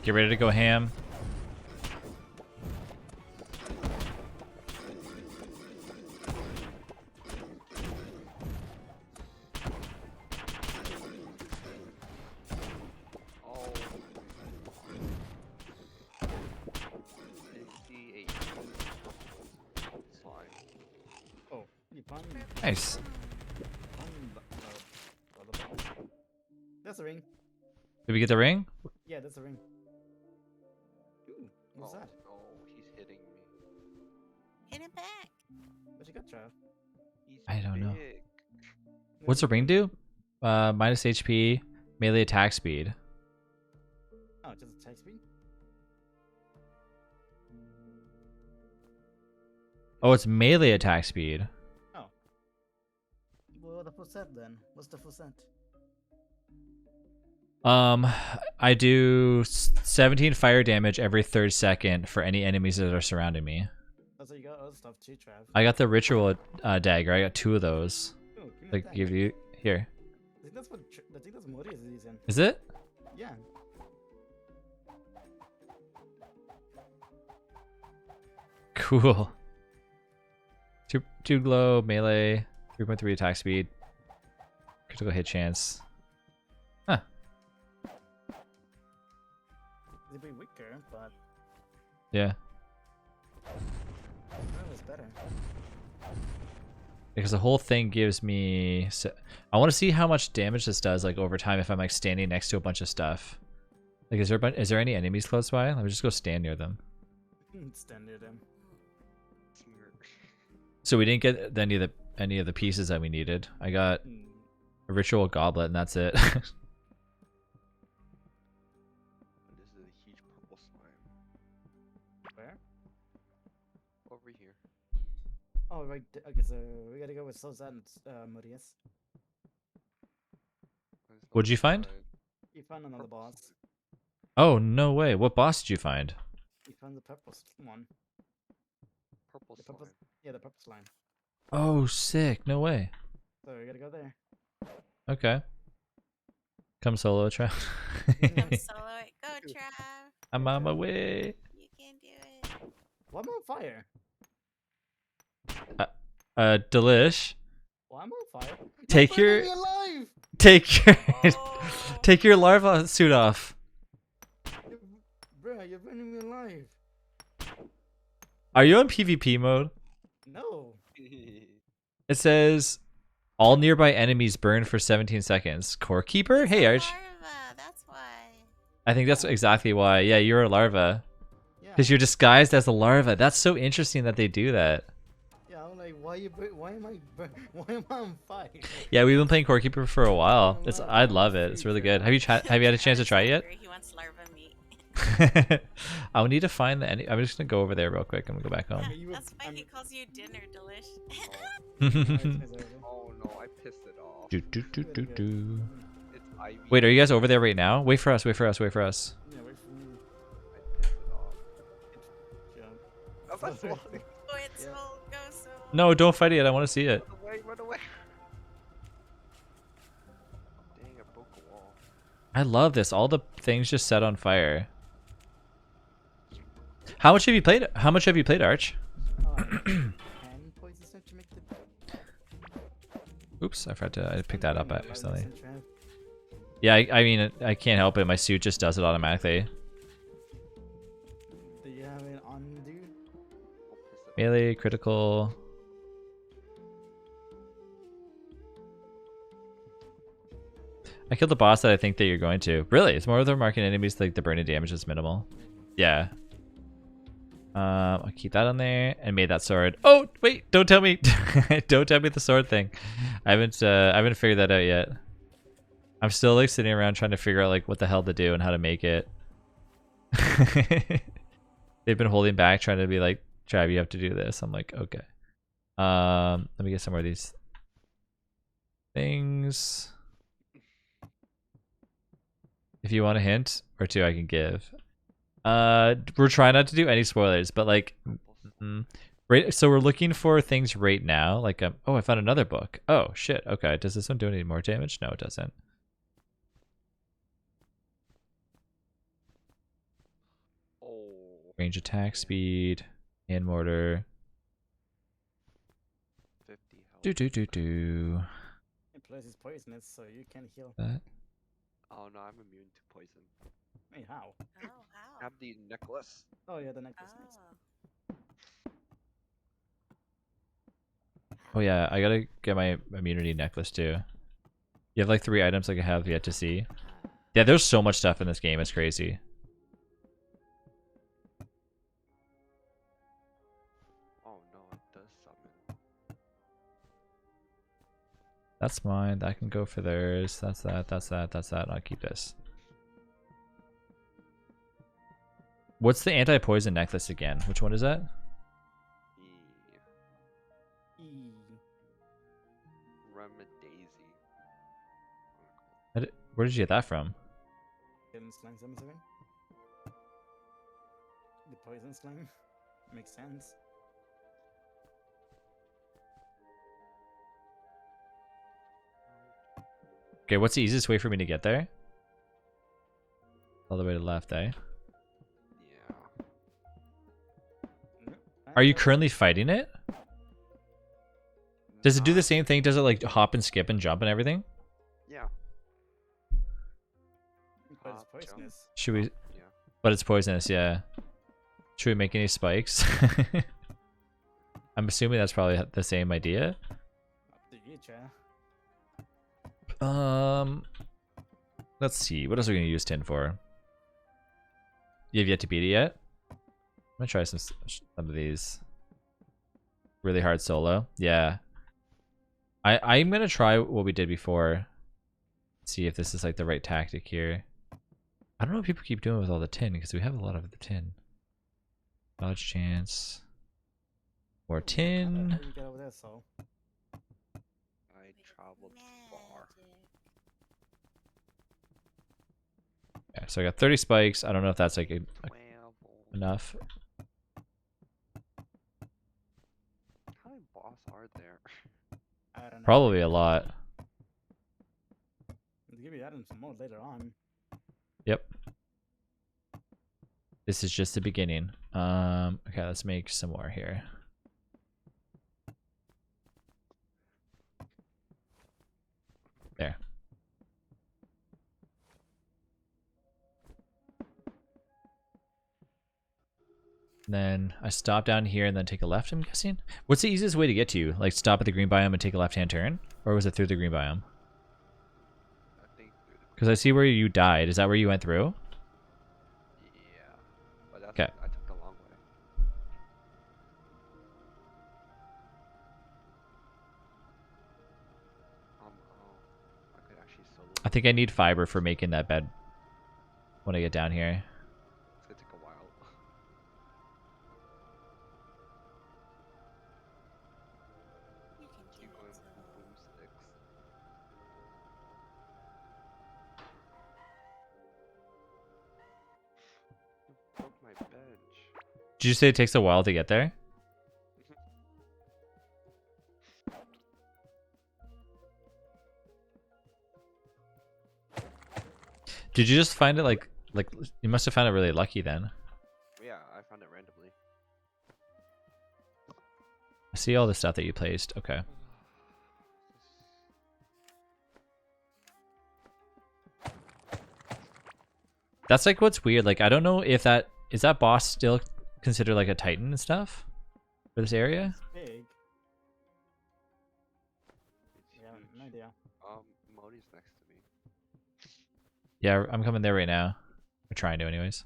Get ready to go ham. Oh. 58. Slime. Oh, you pun. Nice. That's a ring. Did we get the ring? Yeah, that's a ring. Ooh, what's Oh, that? no, he's hitting me. Hit it back. What you got, Trav? He's I don't know. big. What's the ring do? Minus HP, melee attack speed. Oh, just attack speed? Oh, it's melee attack speed. Oh. Well, the percent then. What's the percent? I do 17 fire damage every third second for any enemies that are surrounding me. Oh, so you got other stuff too, Trav. I got the ritual dagger. I got 2 of those. Oh, give me Like that. give you here. I think that's what I think that's Mori is using. Is it? Yeah. Cool. Two glow, melee, 3.3 attack speed, critical hit chance. Huh. It's a bit weaker, but Yeah. that was better. Because the whole thing gives me. I want to see how much damage this does, like over time, if I'm like standing next to a bunch of stuff. Like, is there any enemies close by? Let me just go stand near them. Stand near them. Smart. So we didn't get any of the pieces that we needed. I got Hmm. a ritual goblet, and that's it. This is a huge purple slime. Where? Over here. Oh, right. Okay, so we gotta go with Sosa and Morias. There's no What'd you find? slime. You found another Purple boss. slime. Oh no way! What boss did you find? You found the purple one. Purple The purple, slime. yeah, the purple slime. Oh, sick! No way. So we gotta go there. Okay. Come solo, try. Come solo it. Go, Trav. I'm on my way. You can do it. Why am I on fire? Delish. Why am I on fire? Take You're your- burning me alive! Take your Oh. take your larva suit off. Bruh, you're burning me alive. Are you on PvP mode? No. It says all nearby enemies burn for 17 seconds. Core keeper? Hey Arch. Larva, that's why. I think that's exactly why. Yeah, you're a larva. Yeah. Because you're disguised as a larva. That's so interesting that they do that. Yeah, I'm like, why am I on fire? Yeah, we've been playing Core Keeper for a while. I love it. It's really good. Have you had a chance to try it yet? He wants larva meat. I would need to find the I'm just gonna go over there real quick. I'm gonna go back home. you were- That's why I'm- he calls you dinner, Delish. Oh no, I pissed it off. Do, do, do, do, do. It's Ivy. Wait, are you guys over there right now? Wait for us. Wait for us. Wait for us. Yeah, wait for me. I pissed it off. Jump. Oh, that's Sorry. Go it, Soul. Go, Soul. No, don't fight it. I want to see it. Run away, run away. Dang, I broke a wall. I love this. All the things just set on fire. How much have you played? How much have you played, Arch? 10 poison stem to make the. Oops, I forgot to. I picked that up Burning me alive, accidentally. listen, Trav. Yeah, I mean, I can't help it. My suit just does it automatically. Do you have an undo? I'll piss it Melee, critical. I killed the boss that I think that you're going to. Really? It's more of the marking enemies, like the burning damage is minimal. Yeah. I'll keep that on there and made that sword. Oh wait! Don't tell me! Don't tell me the sword thing. I haven't figured that out yet. I'm still like sitting around trying to figure out like what the hell to do and how to make it. They've been holding back, trying to be like, Trav, you have to do this. I'm like, okay. Let me get some more of these things. If you want a hint or two, I can give. We're trying not to do any spoilers, but like, right. So we're looking for things right now. Like, oh, I found another book. Oh shit. Okay. Does this one do any more damage? No, it doesn't. Oh. Range attack speed, hand mortar. 50 health. Do. And plus it's poisonous, so you can heal. That. Oh no, I'm immune to poison. Wait, how? Oh, how? Have the necklace. Oh yeah, the necklace. Oh. Oh yeah, I gotta get my immunity necklace too. You have like 3 items like I have yet to see. Yeah, there's so much stuff in this game. It's crazy. Oh no, it does summon. That's mine. That can go for theirs. That's that. That's that. That's that. I'll keep this. What's the anti-poison necklace again? Which one is that? E. E. Remadaisy. Where did you get that from? Killing slime 7 The poison slime. Makes sense. Okay, what's the easiest way for me to get there? All the way to the left, eh? Yeah. Are you currently fighting it? Does it do the same thing? Does it like hop and skip and jump and everything? Yeah. But it's Hop, jump. poisonous. Should we? Yeah. But it's poisonous, yeah. Should we make any spikes? I'm assuming that's probably the same idea. Up to you, chair. Let's see. What else are we gonna use tin for? You have yet to beat it yet? I'm gonna try some of these. Really hard solo. Yeah. I'm gonna try what we did before. See if this is like the right tactic here. I don't know what people keep doing with all the tin because we have a lot of the tin. Dodge chance. More tin. How do you get over there, Saul? I traveled far. Yeah, so I got 30 spikes. I don't know if that's like Flammable. enough. How many boss are there? I don't know. Probably a lot. They'll give you adding some more later on. Yep. This is just the beginning. Okay, let's make some more here. There. And then I stop down here and then take a left, I'm guessing? What's the easiest way to get to you? Like stop at the green biome and take a left-hand turn? Or was it through the green biome? I think through the... Because I see where you died. Is that where you went through? Yeah. But that's Okay. I took the long way. Oh, I could actually solo. I think I need fiber for making that bed when I get down here. It's gonna take a while. You can do Keep going it. with the boomsticks. You broke my bench. Did you say it takes a while to get there? Did you just find it like you must have found it really lucky then? Yeah, I found it randomly. I see all the stuff that you placed. Okay. That's like what's weird. Like I don't know if that is that boss still considered like a titan and stuff for this area? Big. It's Yeah, huge. no idea. Modi's next to me. Yeah, I'm coming there right now. We're trying to anyways.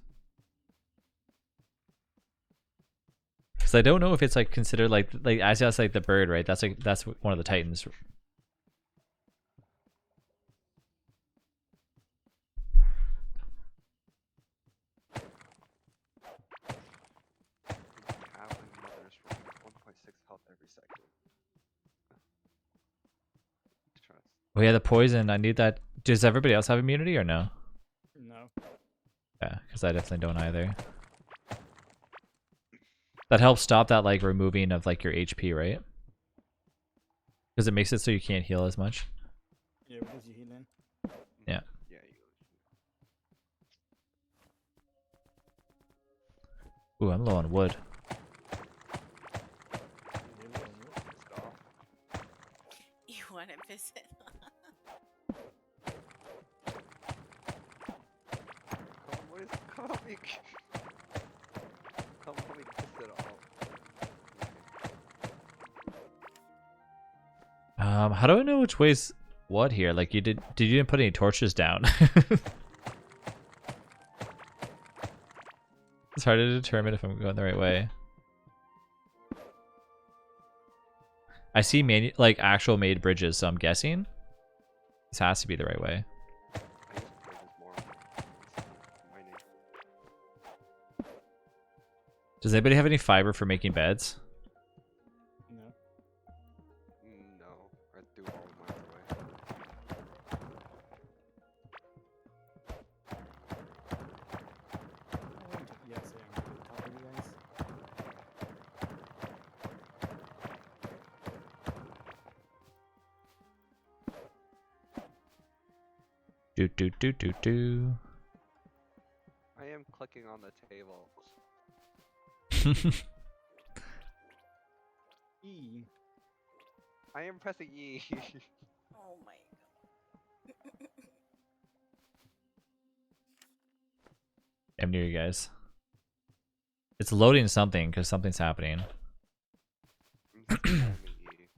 Because I don't know if it's like considered like as that's like the bird, right? That's like that's one of the titans. Cackling mothers for 1.6 health every second. Trust. Oh yeah, the poison. I need that. Does everybody else have immunity or no? No. Yeah, because I definitely don't either. That helps stop that like removing of like your HP, right? Because it makes it so you can't heal as much. Yeah, reduce your healing. Yeah. Yeah, Ooh, I'm low on wood. pissed off. You want to visit? Come help me. Come help me piss it off. How do I know which way's what here? Like you didn't put any torches down. It's hard to determine if I'm going the right way. I see like actual made bridges, so I'm guessing this has to be the right way. I use bridges more. Mining. Does anybody have any fiber for making beds? No. No, I do all mine away. Yes, I'm going to talk to you guys. Do do do do do. I am clicking on the table. E. I am pressing E. Oh my god. I'm near you guys. It's loading something because something's happening. I'm spamming E.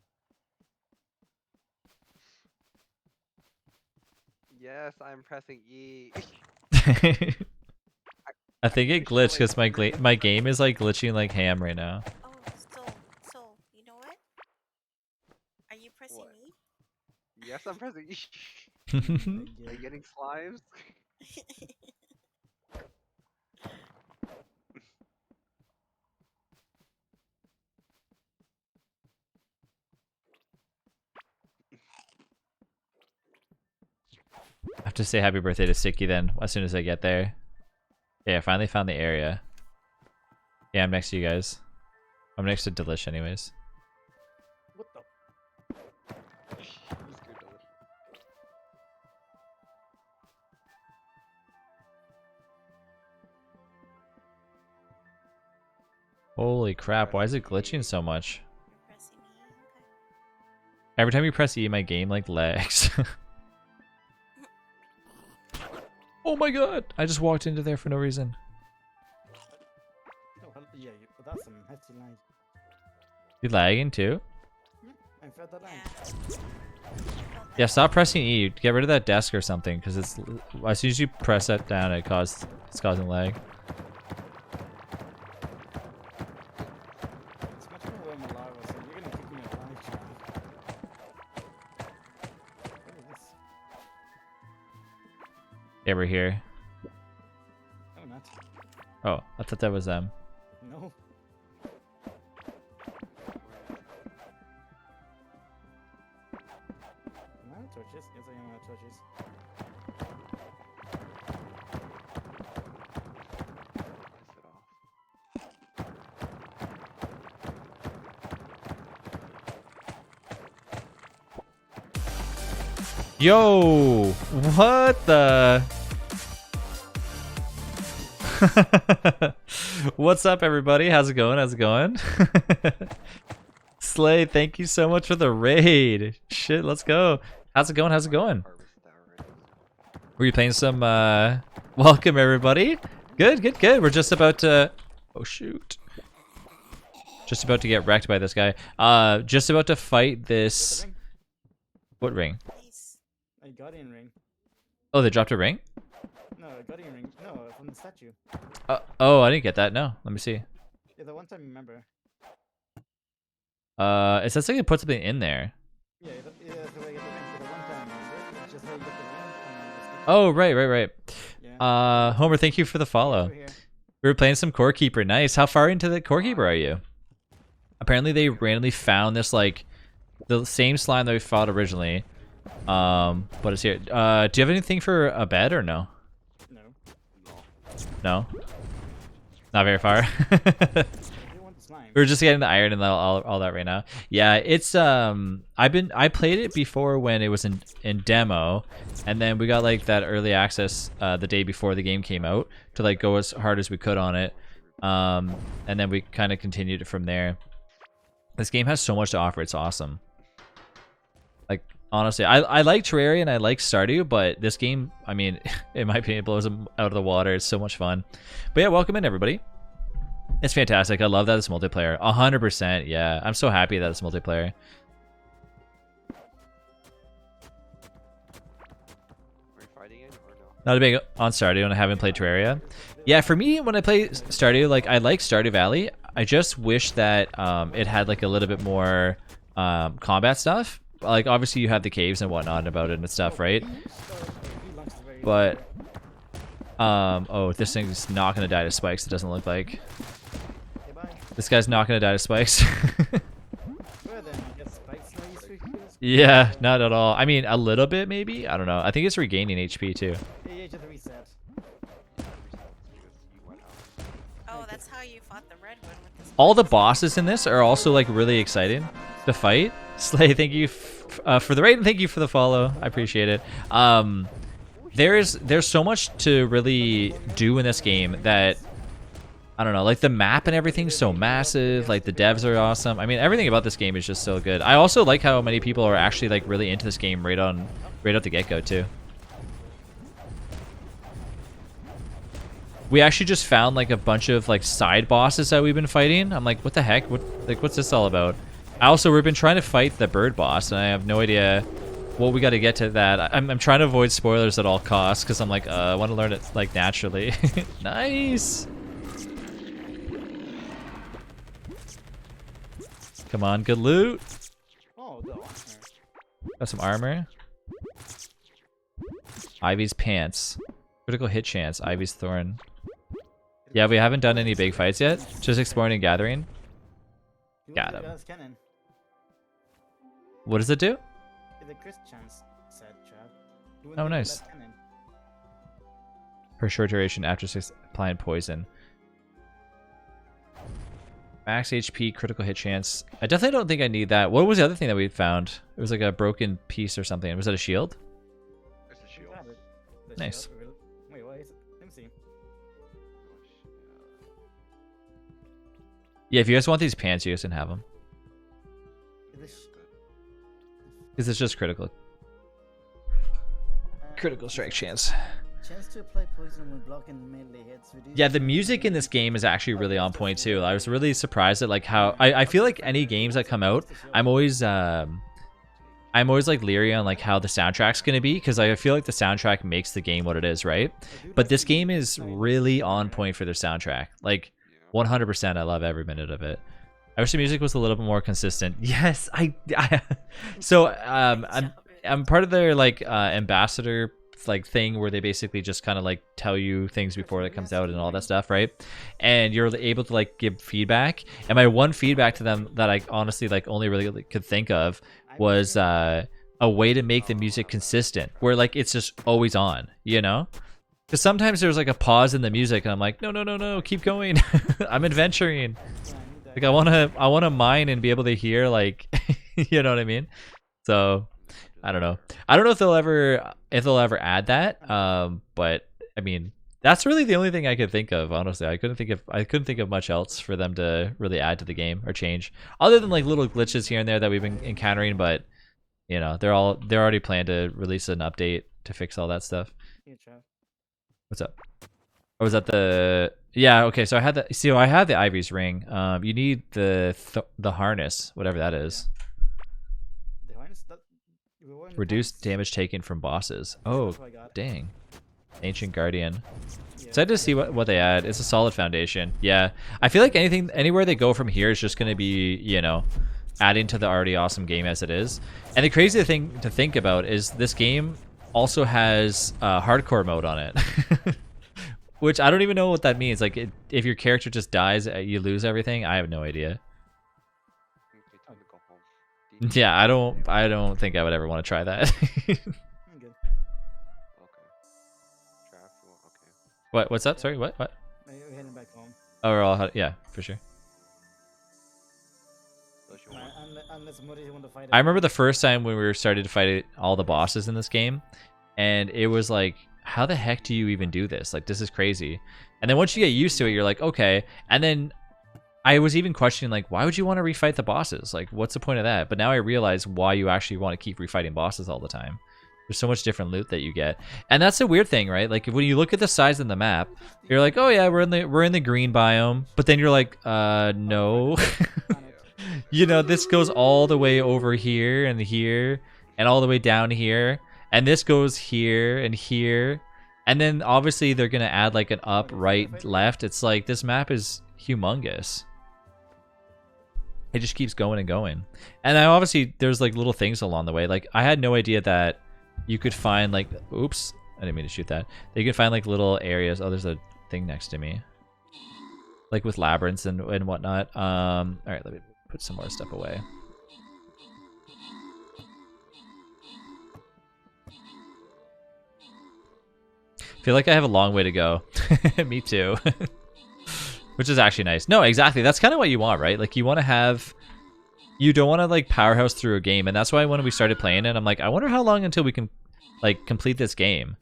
Yes, I'm pressing E. I think it glitched because my game is like glitching like ham right now. Oh, so you know what? Are you pressing What? E? Yes, I'm pressing E. Are you getting slimes? I have to say happy birthday to Sicky then as soon as I get there. Yeah, I finally found the area. Yeah, I'm next to you guys. I'm next to Delish anyways. What the? You screwed Delish. Holy crap, why is it glitching so much? You're pressing E. Okay. Every time you press E, my game like lags. Oh my god! I just walked into there for no reason. Oh, yeah, that's some hefty lag. You lagging too? I felt that lag. Yeah. Yeah, stop pressing E. Get rid of that desk or something, because it's as soon as you press that down, it's causing lag. It's much more than lava, so you're gonna kick me out live chat. What is this? Yeah, we're here. No, not. Oh, I thought that was them. No. Am I out of torches? Yes, I am out of torches. Piss it off. Yo! What the? What's up, everybody? How's it going? How's it going? Slay, thank you so much for the raid. Shit, let's go. How's it going? How's it going? Harvest that already. Were you playing some, welcome, everybody. Good, good, good. We're just about to... Oh, shoot. Just about to get wrecked by this guy. Just about to fight this... Ring? What ring? Please. A guardian ring. Oh, they dropped a ring? No, a guardian ring. No, from the statue. Oh, I didn't get that. No, let me see. Yeah, the one time remember. It says like it put something in there. Yeah, that's the way I get the ring. So the one time remember? It's just how you get the ring from the statue. Oh, right. Yeah. Homer, thank you for the follow. Over here. We were playing some Core Keeper. Nice. How far into the Core Keeper are you? Apparently they randomly found this, like, the same slime that we fought originally. But it's here. Do you have anything for a bed or no? No. No? Not very far. I do want the slime. We're just getting the iron and all that right now. Yeah, it's I played it before when it was in demo, and then we got like that early access the day before the game came out to like go as hard as we could on it. And then we kind of continued it from there. This game has so much to offer. It's awesome. Like honestly, I like Terraria and I like Stardew, but this game, I mean, in my opinion, it blows them out of the water. It's so much fun. But yeah, welcome in everybody. It's fantastic. I love that it's multiplayer. 100%. Yeah, I'm so happy that it's multiplayer. Are you fighting it or no? Not a big on Stardew, and I haven't played Terraria. Yeah, for me, when I play Stardew, like I like Stardew Valley. I just wish that it had like a little bit more combat stuff. Like obviously you have the caves and whatnot about it and stuff, right? But oh, this thing's not gonna die to spikes. It doesn't look like. Okay, bye. This guy's not gonna die to spikes. Well then, I guess spikes no use for heals. Yeah, not at all. I mean, a little bit maybe. I don't know. I think it's regaining HP too. Yeah, just reset. Oh, that's how you fought the red one with this. All the bosses in this are also like really exciting to fight. Slay, thank you for the raid and thank you for the follow. I appreciate it. There's so much to really do in this game that I don't know, like the map and everything's so massive, like the devs are awesome. I mean, everything about this game is just so good. I also like how many people are actually like really into this game right out the get-go too. We actually just found like a bunch of like side bosses that we've been fighting. I'm like, what the heck? What's this all about? Also, we've been trying to fight the bird boss, and I have no idea what we got to get to that. I'm trying to avoid spoilers at all costs because I'm like, I want to learn it like naturally. Nice. Come on, good loot. Oh, the armor. Got some armor. Ivy's pants. Critical hit chance. Ivy's thorn. Yeah, we haven't done any big fights yet. Just exploring and gathering. Got him. Cannon. What does it do? The crit chance set trap. Oh, nice. For short duration after 6 applying poison. Max HP, critical hit chance. I definitely don't think I need that. What was the other thing that we found? It was like a broken piece or something. Was that a shield? It's a shield. Nice. Wait, what is it? Let me see. Yeah, if you guys want these pants, you guys can have them. Because it's just critical. Critical strike chance. Chance to apply poison when blocking melee hits. Yeah, the music in this game is actually really on point too. I was really surprised at like how I feel like any games that come out, I'm always like leery on like how the soundtrack's gonna be because I feel like the soundtrack makes the game what it is, right? But this game is really on point for their soundtrack. Like 100%, I love every minute of it. I wish the music was a little bit more consistent. Yes, so I'm part of their like ambassador like thing where they basically just kind of like tell you things before it comes out and all that stuff, right? And you're able to like give feedback. And my one feedback to them that I honestly like only really could think of was a way to make the music consistent, where like it's just always on, you know? Because sometimes there's like a pause in the music, and I'm like, no, keep going. I'm adventuring. Like I wanna mine and be able to hear like, you know what I mean? So I don't know. I don't know if they'll ever add that. But I mean, that's really the only thing I could think of. Honestly, I couldn't think of much else for them to really add to the game or change, other than like little glitches here and there that we've been encountering. But you know, they're already planned to release an update to fix all that stuff. What's up? Or was that the? Yeah. Okay. So I had the. See, I have the Ivy's ring. You need the harness, whatever that is. The harness that Reduced damage taken from bosses. Oh, dang. Ancient Guardian. Excited to see what they add. It's a solid foundation. Yeah. I feel like anywhere they go from here is just going to be, you know, adding to the already awesome game as it is. And the crazy thing to think about is this game also has hardcore mode on it. Which I don't even know what that means. Like, if your character just dies, you lose everything. I have no idea. Yeah, I don't think I would ever want to try that. What's up? Sorry, what? You're heading back home. Oh, we're all yeah, for sure. Unless Mori want to fight. I remember the first time when we started to fight all the bosses in this game, and it was like, how the heck do you even do this? Like, this is crazy. And then once you get used to it, you're like, okay. And then I was even questioning, like, why would you want to refight the bosses? Like, what's the point of that? But now I realize why you actually want to keep refighting bosses all the time. There's so much different loot that you get. And that's a weird thing, right? Like, when you look at the size of the map, you're like, oh yeah, we're in the green biome. But then you're like, no. You know, this goes all the way over here and all the way down here. And this goes here and here. And then obviously they're going to add like an up, right, left. It's like this map is humongous. it just keeps going and going. And I obviously there's like little things along the way. Like I had no idea that you could find like, oops, I didn't mean to shoot that. You could find like little areas. Oh, there's a thing next to me. Like with labyrinths and whatnot. All right, let me put some more stuff away. Feel like I have a long way to go. Me too. Which is actually nice. No, exactly. That's kind of what you want, right? Like you want to have, you don't want to like powerhouse through a game. And that's why when we started playing it, I'm like, I wonder how long until we can like complete this game.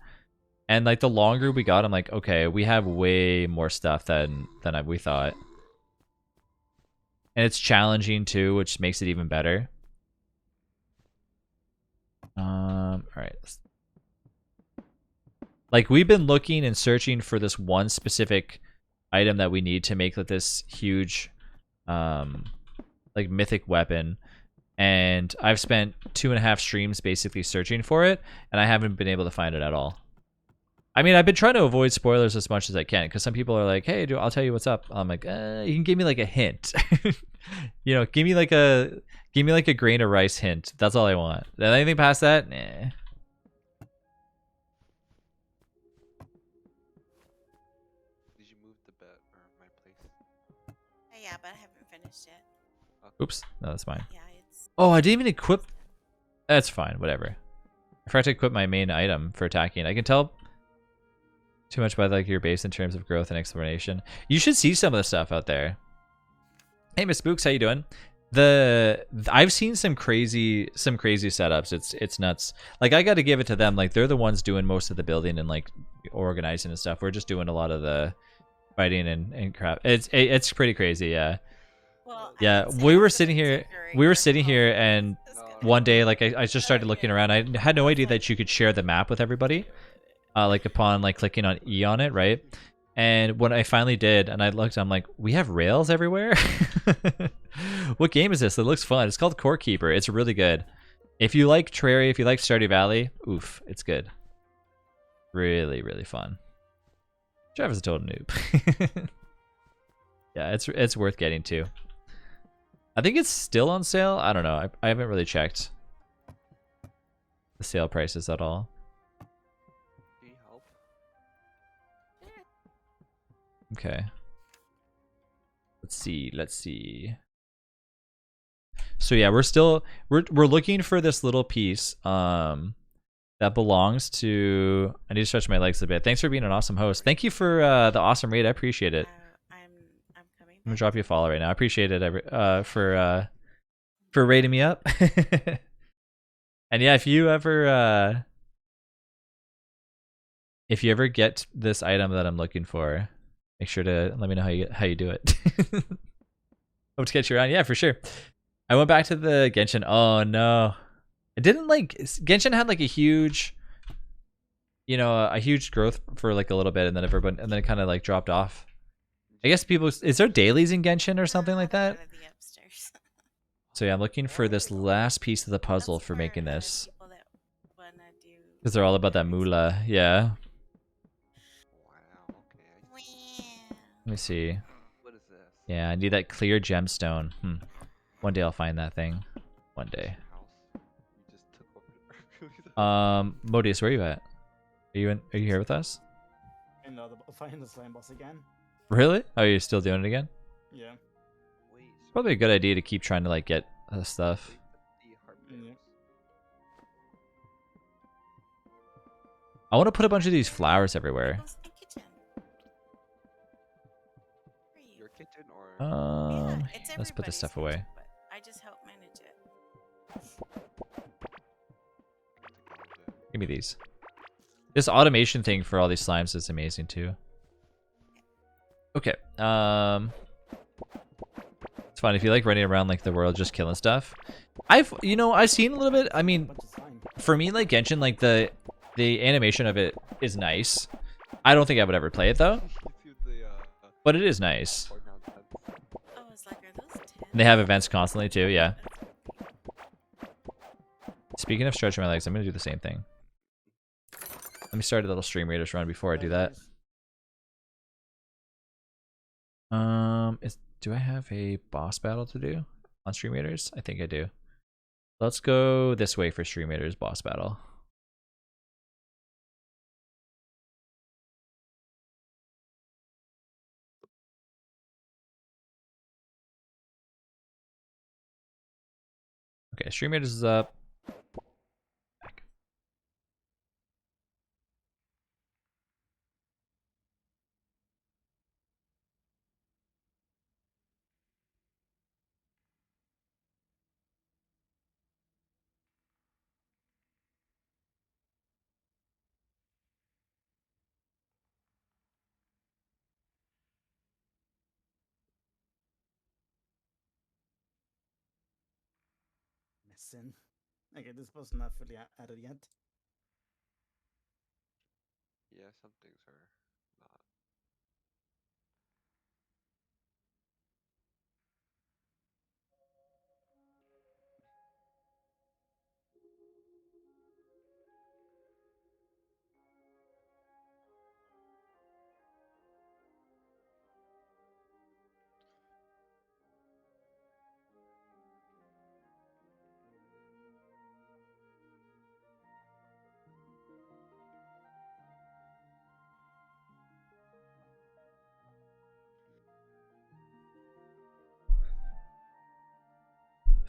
And like the longer we got, I'm like, okay, we have way more stuff than we thought. And it's challenging too, which makes it even better. All right. Like we've been looking and searching for this one specific item that we need to make like this huge like mythic weapon, and I've spent 2.5 streams basically searching for it, and I haven't been able to find it at all. I mean, I've been trying to avoid spoilers as much as I can, because some people are like, hey, I'll tell you what's up. I'm like, you can give me like a hint. You know, give me like a grain of rice hint. That's all I want. Anything past that, nah. Yeah, but I haven't finished yet. Oops, no, that's fine. Yeah, it's. Oh, I didn't even equip. That's fine, whatever. I forgot to equip my main item for attacking. I can tell too much by like your base in terms of growth and exploration. You should see some of the stuff out there. Hey, Miss Spooks, how you doing? I've seen some crazy setups. It's nuts. Like I got to give it to them. Like they're the ones doing most of the building and like organizing and stuff. We're just doing a lot of the fighting and crap. It's pretty crazy, yeah. Well, Yeah, we were sitting here and one day like I just started looking around. I had no idea that you could share the map with everybody. Like upon like clicking on E on it, right? And when I finally did and I looked, I'm like, we have rails everywhere? What game is this? It looks fun. It's called Core Keeper. It's really good. If you like Terraria, if you like Stardew Valley, oof, it's good. Really, really fun. Travis is a total noob. Yeah, it's worth getting to. I think it's still on sale. I don't know. I haven't really checked the sale prices at all. Can you help? Okay. Let's see. So yeah, we're looking for this little piece that belongs to. I need to stretch my legs a bit. Thanks for being an awesome host. Thank you for the awesome raid. I appreciate it. I'm coming. I'm gonna drop you a follow right now. I appreciate it for rating me up. And yeah, if you ever get this item that I'm looking for, make sure to let me know how you do it. Hope to catch you around. Yeah, for sure. I went back to the Genshin. Oh no, it didn't like Genshin had like a huge, a huge growth for like a little bit, and then it kind of like dropped off. I guess people, is there dailies in Genshin or something like that? The upstairs. So yeah, I'm looking for this last piece of the puzzle for making this, People that wanna do. because they're all about that moolah. Yeah. Wow. Okay. Wow. Let me see. What is this? Yeah, I need that clear gemstone. One day I'll find that thing. One day. House. You just took over. Modius, where are you at? Are you here with us? Fighting the slime boss again. Really? Oh, you're still doing it again? Yeah. Wait. So Probably a good idea to keep trying to like get stuff. the heart Yeah. berries. I want to put a bunch of these flowers everywhere. How's the kitchen? Where are you? Your kitchen or? Yeah, it's Let's put this everybody's stuff away. kitchen, but I just help manage it. Give me these. This automation thing for all these slimes is amazing too. Okay. It's fun if you like running around like the world just killing stuff. I've seen a little bit. I mean, Bunch of slime. for me, like Genshin, like the animation of it is nice. I don't think I would ever play it though, You see the but it is nice. foreground tents. Oh, it's like, are those 10? And they have events constantly too. Yeah. Speaking of stretching my legs, I'm gonna do the same thing. Let me start a little stream raiders run before I do that. Do I have a boss battle to do? on Stream Raiders? I think I do. Let's go this way for Stream Raiders boss battle. Okay, Stream Raiders is up. Missing. Okay, this was not fully added yet. Yeah, some things are not.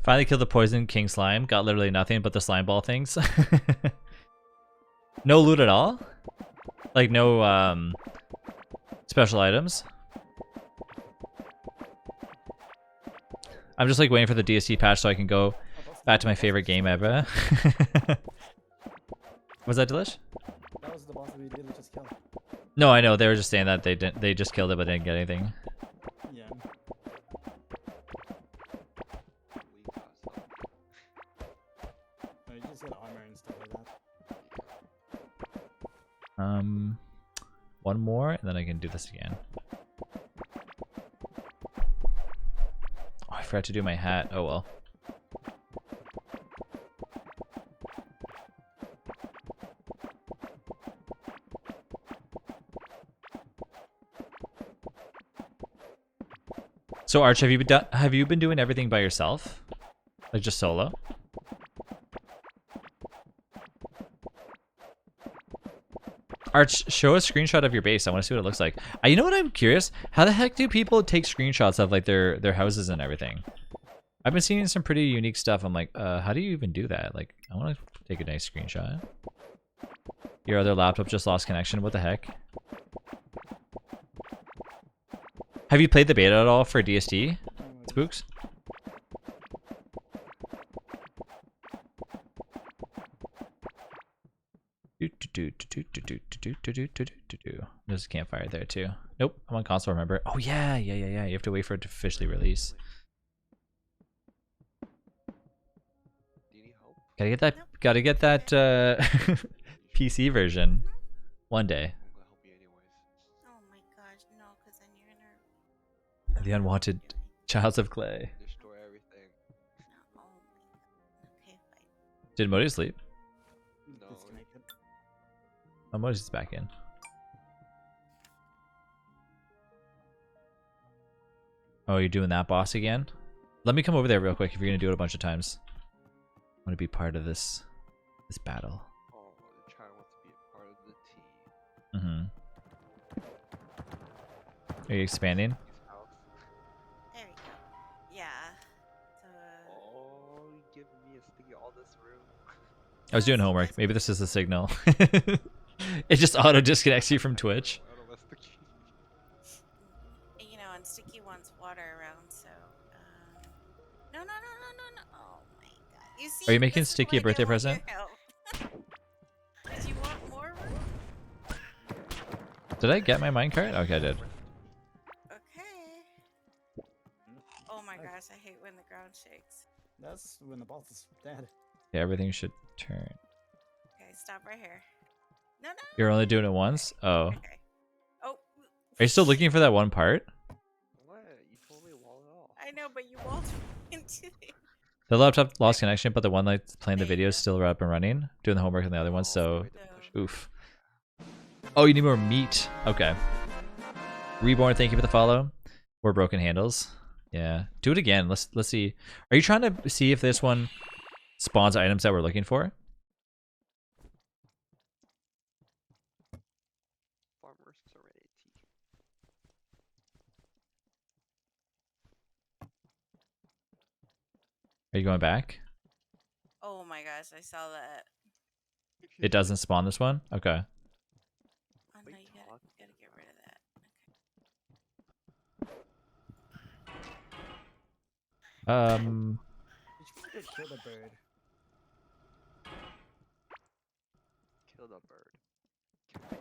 Finally killed the poison king slime. Got literally nothing but the slime ball things. No loot at all? Like no special items? I'm just like waiting for the DST patch so I can go back to my favorite game ever. Was that Delish? That was the boss we didn't just kill. No, I know. They were just saying that they just killed it but didn't get anything. Yeah. We got some. No, you just get armor and stuff like that. One more and then I can do this again. Oh, I forgot to do my hat. Oh well. So Arch, have you been doing everything by yourself? Like just solo? Arch, show a screenshot of your base. I want to see what it looks like. You know what I'm curious? How the heck do people take screenshots of like their houses and everything? I've been seeing some pretty unique stuff. I'm like, how do you even do that? Like, I want to take a nice screenshot. Your other laptop just lost connection. What the heck? Have you played the beta at all for DST? Spooks? There's a campfire there too. Nope, I'm on console, remember? Oh yeah. You have to wait for it to officially release. Do you need help? Gotta get that PC version one day. I'm gonna help you anyways. Oh my gosh, no, because then you're gonna. The unwanted childs of clay. Destroy everything. No, oh my god. Okay, fine. Did Modi sleep? No. Disconnected. Oh, Modi's back in. Oh, you're doing that boss again? Let me come over there real quick if you're gonna do it a bunch of times. I want to be part of this battle. Oh, the child wants to be a part of the team. Are you expanding? His house. There we go. Yeah. So, Oh, you giving me a sticky all this room. I was doing homework. Maybe this is the signal. It just auto disconnects you from Twitch. I don't know, sticky. you know, and Sticky wants water around, so. No. Oh my god. You see? Are you making this is Sticky a why I birthday don't want present? your help. Did you want more room? Did I get my minecart? Okay, I did. Okay. Oh my gosh, I hate when the ground shakes. That's when the boss is dead. Yeah, everything should turn. Okay, stop right here. No. You're only doing it once? Oh. Okay. Oh. Are you still looking for that one part? What? You totally wall it off. I know, but you walled into it. The laptop lost connection, but the one that's playing the There you video is go. still up and running. Doing the homework on the other one, so Wait to push No. oof. Oh, you need more meat. Okay. Reborn, thank you for the follow. We're broken handles. Yeah. Do it again. Let's see. Are you trying to see if this one spawns items that we're looking for? Farmer Serenity. Are you going back? Oh my gosh, I saw that. It doesn't spawn this one? Okay. Oh no, What are you you gotta talking get rid of that. You should probably go kill the bird. Kill the bird. Kill the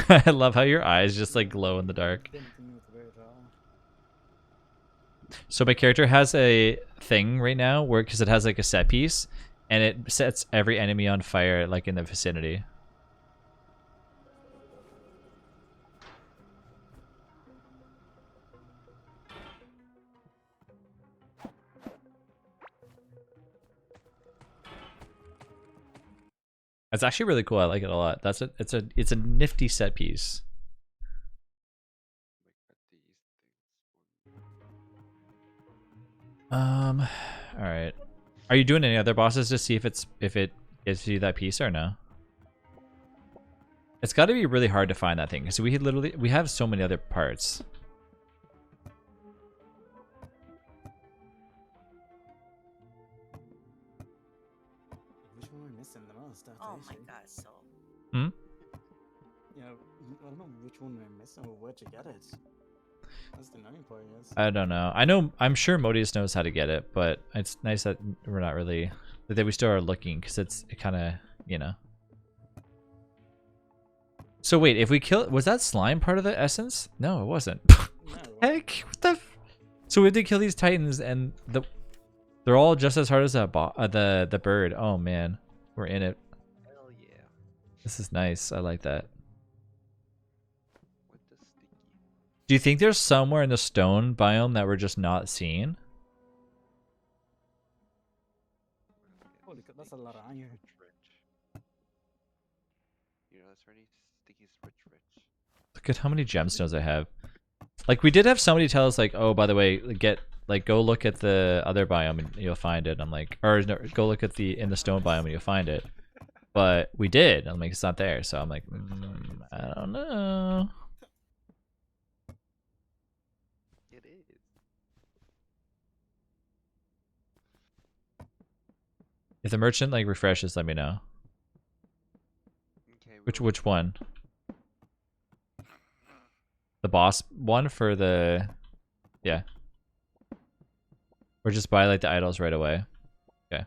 Yeah. bird. I love how your eyes just like glow in the dark. Didn't think with the bird at all. So my character has a thing right now where, because it has like a set piece, and it sets every enemy on fire like in the vicinity. It's actually really cool. I like it a lot. It's a nifty set piece. All right. Are you doing any other bosses to see if it gives you that piece or no? It's got to be really hard to find that thing because we have so many other parts. Which one am I missing the most? That's Oh the my issue. god, so Hmm? You know, I don't know which one am I missing or where to get it. That's the annoying part, yes. I don't know. I'm sure Modius knows how to get it, but it's nice that we're not really that we still are looking because it kind of, you know. So wait, if we kill, was that slime part of the essence? No, it wasn't. What the heck? What the? So we had to kill these titans, and they're all just as hard as the bird. Oh man, we're in it. Hell yeah. This is nice. I like that. With the sticky. Do you think there's somewhere in the stone biome that we're just not seeing? Holy cow, that's a lot of iron. Rich. You know, that's already sticky's rich. Look at how many gemstones I have. Like we did have somebody tell us like, oh, by the way, go look at the other biome and you'll find it. I'm like, or no, go look at in the stone biome and you'll find it. But we did. I'm like, it's not there. So I'm like, I don't know. It is. If the merchant like refreshes, let me know. Okay. Which one? The boss one for the, yeah. Or just buy like the idols right away. Okay.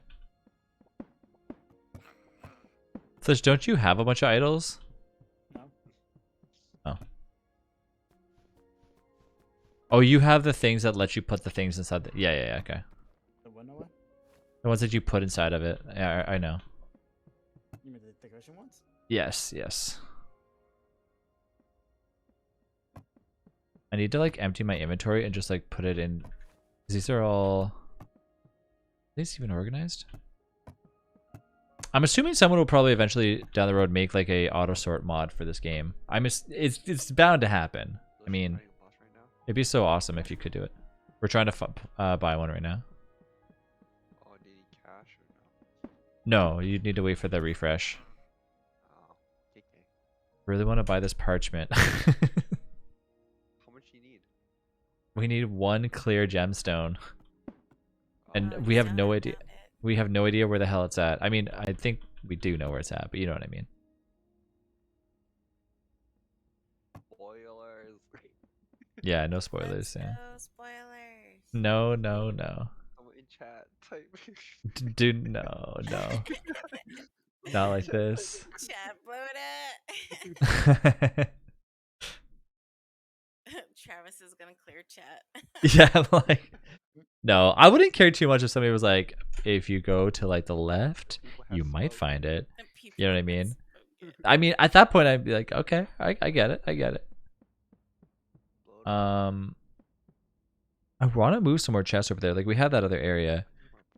Flish, don't you have a bunch of idols? No. Oh. Oh, you have the things that let you put the things inside the, yeah, okay. The Wanda one? The ones that you put inside of it. Yeah, I know. You mean the decoration ones? Yes. I need to like empty my inventory and just like put it in. These are all. Are these even organized? I'm assuming someone will probably eventually down the road make like a auto sort mod for this game. It's bound to happen. I mean, Fighting a boss right now? it'd be so awesome if you could do it. We're trying to buy one right now. Oh, do you need cash or no? No, you need to wait for the refresh. Oh, okay. Really want to buy this parchment. How much you need? We need one clear gemstone. And Oh, we have no sounded idea. about it. We have no idea where the hell it's at. I mean, I think we do know where it's at, but you know what I mean. Spoilers. Yeah, no spoilers. Let's Yeah. go, spoilers. No. Someone in chat type. Dude, no. Not like this. Chat Buddha. Travis is gonna clear chat. Yeah, like, no, I wouldn't care too much if somebody was like, if you go to like the left, People have you might smoke. find it. People You know what I have mean? spoken. I mean, at that point, I'd be like, okay, I get it. Blow it. I want to move some more chests over there. Like we have that other area.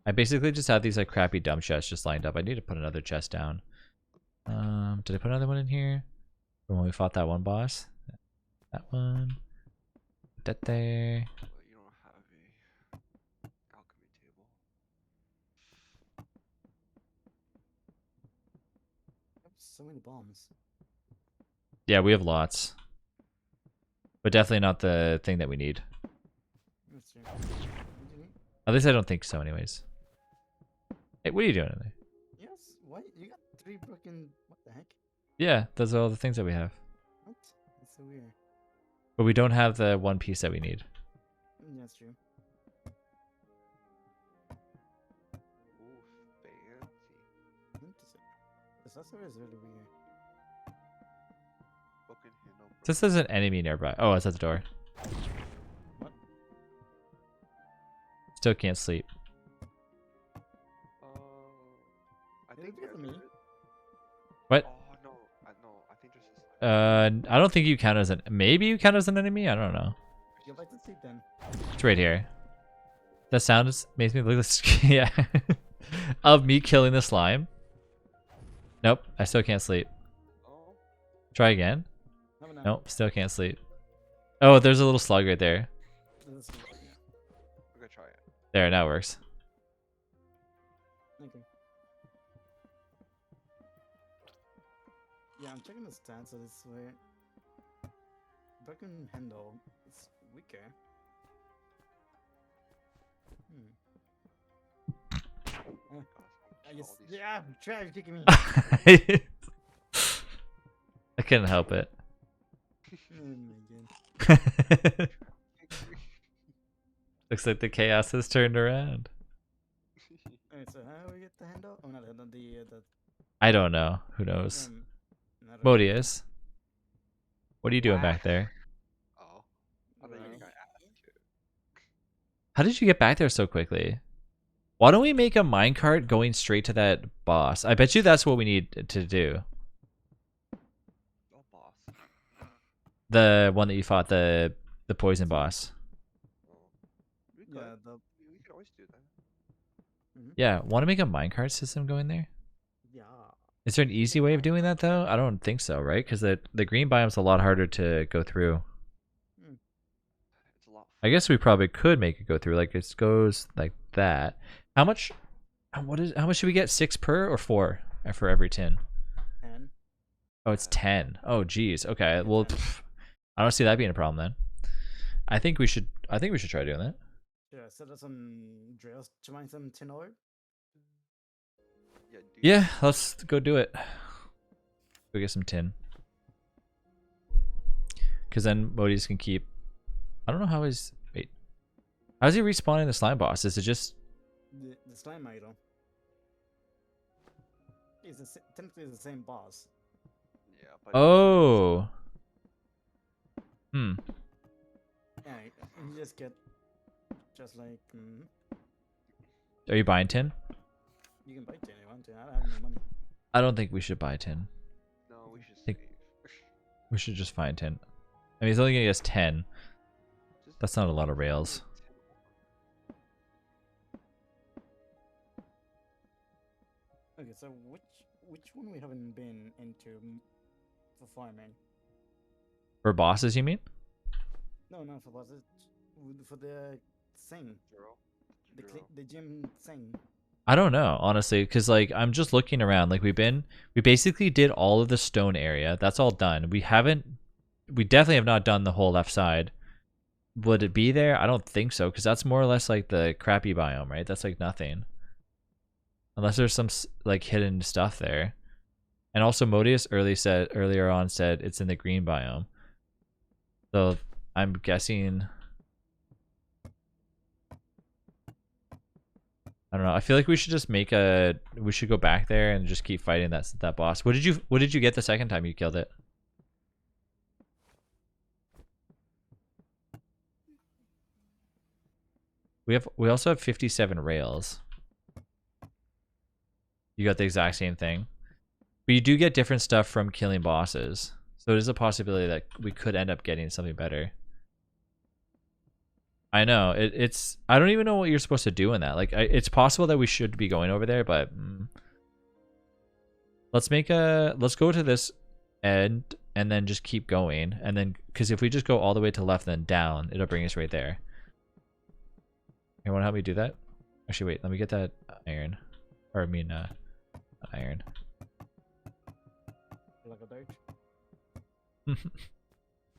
I basically just have these like crappy dumb chests just lined up. I need to put another chest down. Did I put another one in here? From when we fought that one boss? That one. That there. But you don't have a alchemy table. So many bombs. Yeah, we have lots. But definitely not the thing that we need. That's true. What do you need? At least I don't think so anyways. Hey, what are you doing in there? Yes. Why? You got 3 broken. What the heck? Yeah, those are all the things that we have. What? That's so weird. But we don't have the one piece that we need. That's true. Ooh, fancy. Interesting. This also is really weird. Broken handle. This there's an enemy nearby. Oh, it's at the door. What? Still can't sleep. I Did think it get me? What? Oh no, I think this is. I don't think you count as an. Maybe you count as an enemy. I don't know. Go back to sleep then. It's right here. That sound makes me look like yeah, of me killing the slime. Nope, I still can't sleep. Oh, Try again. No, no. Nope, still can't sleep. Oh, there's a little slug right there. This is- we're gonna try it. There, now it works. Okay. Yeah, I'm checking the stats, so this way. Broken handle is weaker. I just, yeah, trash kicking me. I couldn't help it. Oh my god. Looks like the chaos has turned around. Alright, so how do we get the handle? Oh, no, the I don't know. Who knows? I don't know. Modius, what are you doing back there? Oh, I thought you were gonna ask it. How did you get back there so quickly? Why don't we make a minecart going straight to that boss? I bet you that's what we need to do. Oh, boss. The one that you fought, the poison boss. Oh. We could. Yeah, We could always do that. Yeah, want to make a minecart system going there? yeah. Is there an easy way of doing that though? I don't think so, right? Because the green biome's a lot harder to go through. It's a lot. I guess we probably could make it go through. Like it goes like that. How much? How much should we get? 6 per or 4 for every tin? 10. Oh, it's 10. Oh, geez. Okay. Well, I don't see that being a problem then. I think we should try doing that. Yeah, set up some drills to mine some tin ore. Yeah. Yeah, let's go do it. Go get some tin. Because then Modius can keep. I don't know how he's. Wait. How's he respawning the slime boss? Is it just. The slime idol. It's technically the same boss. Yeah. But Oh. Hmm. Yeah, you just get just like Are you buying tin? you can buy tin if you want to. I don't have no money. I don't think we should buy tin. No, we should Think- save. We should just find tin. I mean, he's only gonna get us 10. Just That's not a lot of rails. Okay, so which one we haven't been into for farming? For bosses, you mean? No, not for bosses. For the thing, Drill. the gym thing. I don't know, honestly, because like I'm just looking around. Like we basically did all of the stone area. That's all done. We definitely have not done the whole left side. Would it be there? I don't think so, because that's more or less like the crappy biome, right? That's like nothing. Unless there's some like hidden stuff there. And also Modius earlier on said it's in the green biome. So I'm guessing. I don't know. I feel like we should just we should go back there and just keep fighting that boss. What did you get the second time you killed it? We also have 57 rails. You got the exact same thing. But you do get different stuff from killing bosses. So it is a possibility that we could end up getting something better. I know. It's I don't even know what you're supposed to do in that. Like it's possible that we should be going over there, but let's go to this end and then just keep going, and then because if we just go all the way to the left and then down, it'll bring us right there. You want to help me do that? Actually, wait. Let me get that iron, or I mean, iron. Like a bird.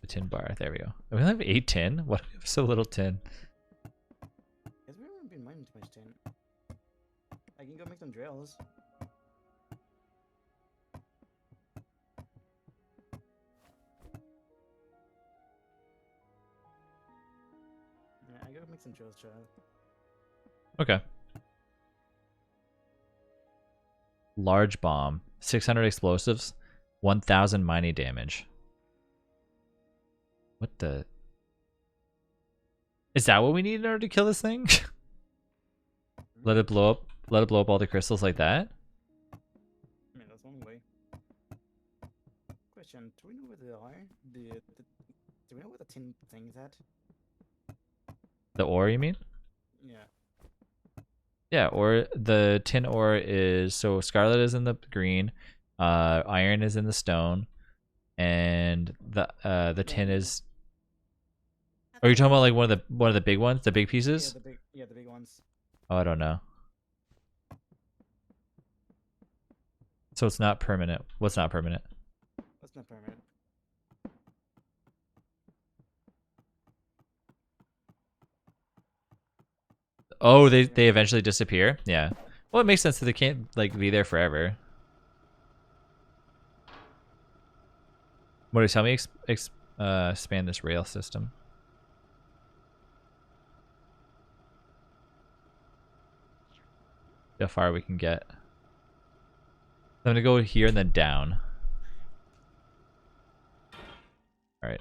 The tin bar. There we go. We only have 8 tin. What? We have so little tin. Guess we haven't been mining too much tin. I can go make some drills. Yeah, I gotta make some drills, child. Okay. Large bomb. 600 explosives. 1,000 mining damage. What the? Is that what we need in order to kill this thing? Let it blow up. Let it blow up all the crystals like that. I mean, that's the only way. Question: do we know where they are? Do we know where the tin thing's at? The ore, you mean? Yeah. Yeah, or the tin ore is, so scarlet is in the green, iron is in the stone, and the tin is. Are you talking about like one of the big ones, the big pieces? Yeah, the big ones. Oh, I don't know. So it's not permanent. What's not permanent? That's not permanent. Oh, they eventually disappear? Yeah. Well, it makes sense that they can't like be there forever. What do you tell me? Expand this rail system. How far we can get. I'm gonna go here and then down. All right.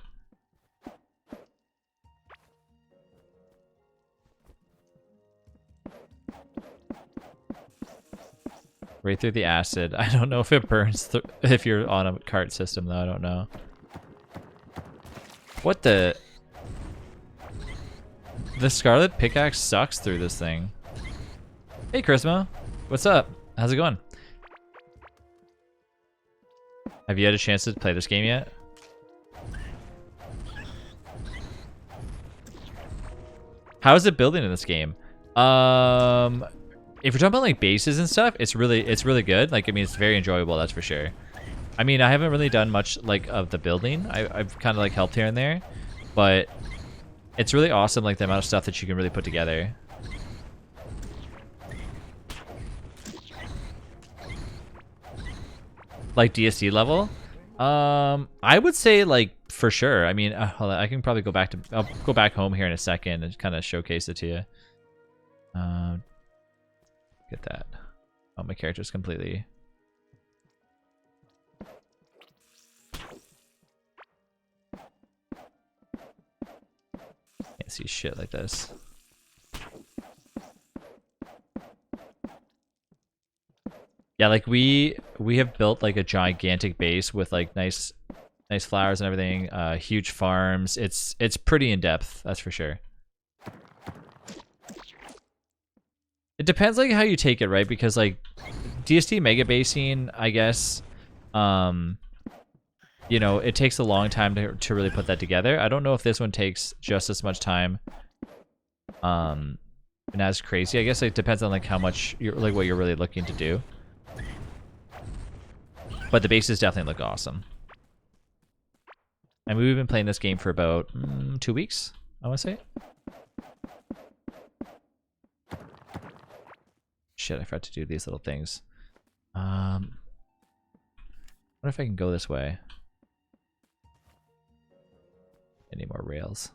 Right through the acid. I don't know if it burns if you're on a cart system though. I don't know. What the? The scarlet pickaxe sucks through this thing. Hey, Charisma. What's up? How's it going? Have you had a chance to play this game yet? How is it building in this game? If you're talking about like bases and stuff, it's really good. Like, I mean, it's very enjoyable, that's for sure. I mean, I haven't really done much like of the building. I've kind of like helped here and there, but it's really awesome, like the amount of stuff that you can really put together. Like DSD level, I would say like for sure. I mean, hold on, I can probably go back to. I'll go back home here in a second and kind of showcase it to you. Get that. Oh, my character's completely. Can't see shit like this. Yeah, like we have built like a gigantic base with like nice flowers and everything, huge farms. It's pretty in depth, that's for sure. It depends like how you take it, right? Because like DST mega basing, I guess, you know, it takes a long time to really put that together. I don't know if this one takes just as much time, and as crazy. I guess it depends on like how much you're like what you're really looking to do. But the bases definitely look awesome. And we've been playing this game for about 2 weeks, I want to say. Shit, I forgot to do these little things. What if I can go this way? Any more rails?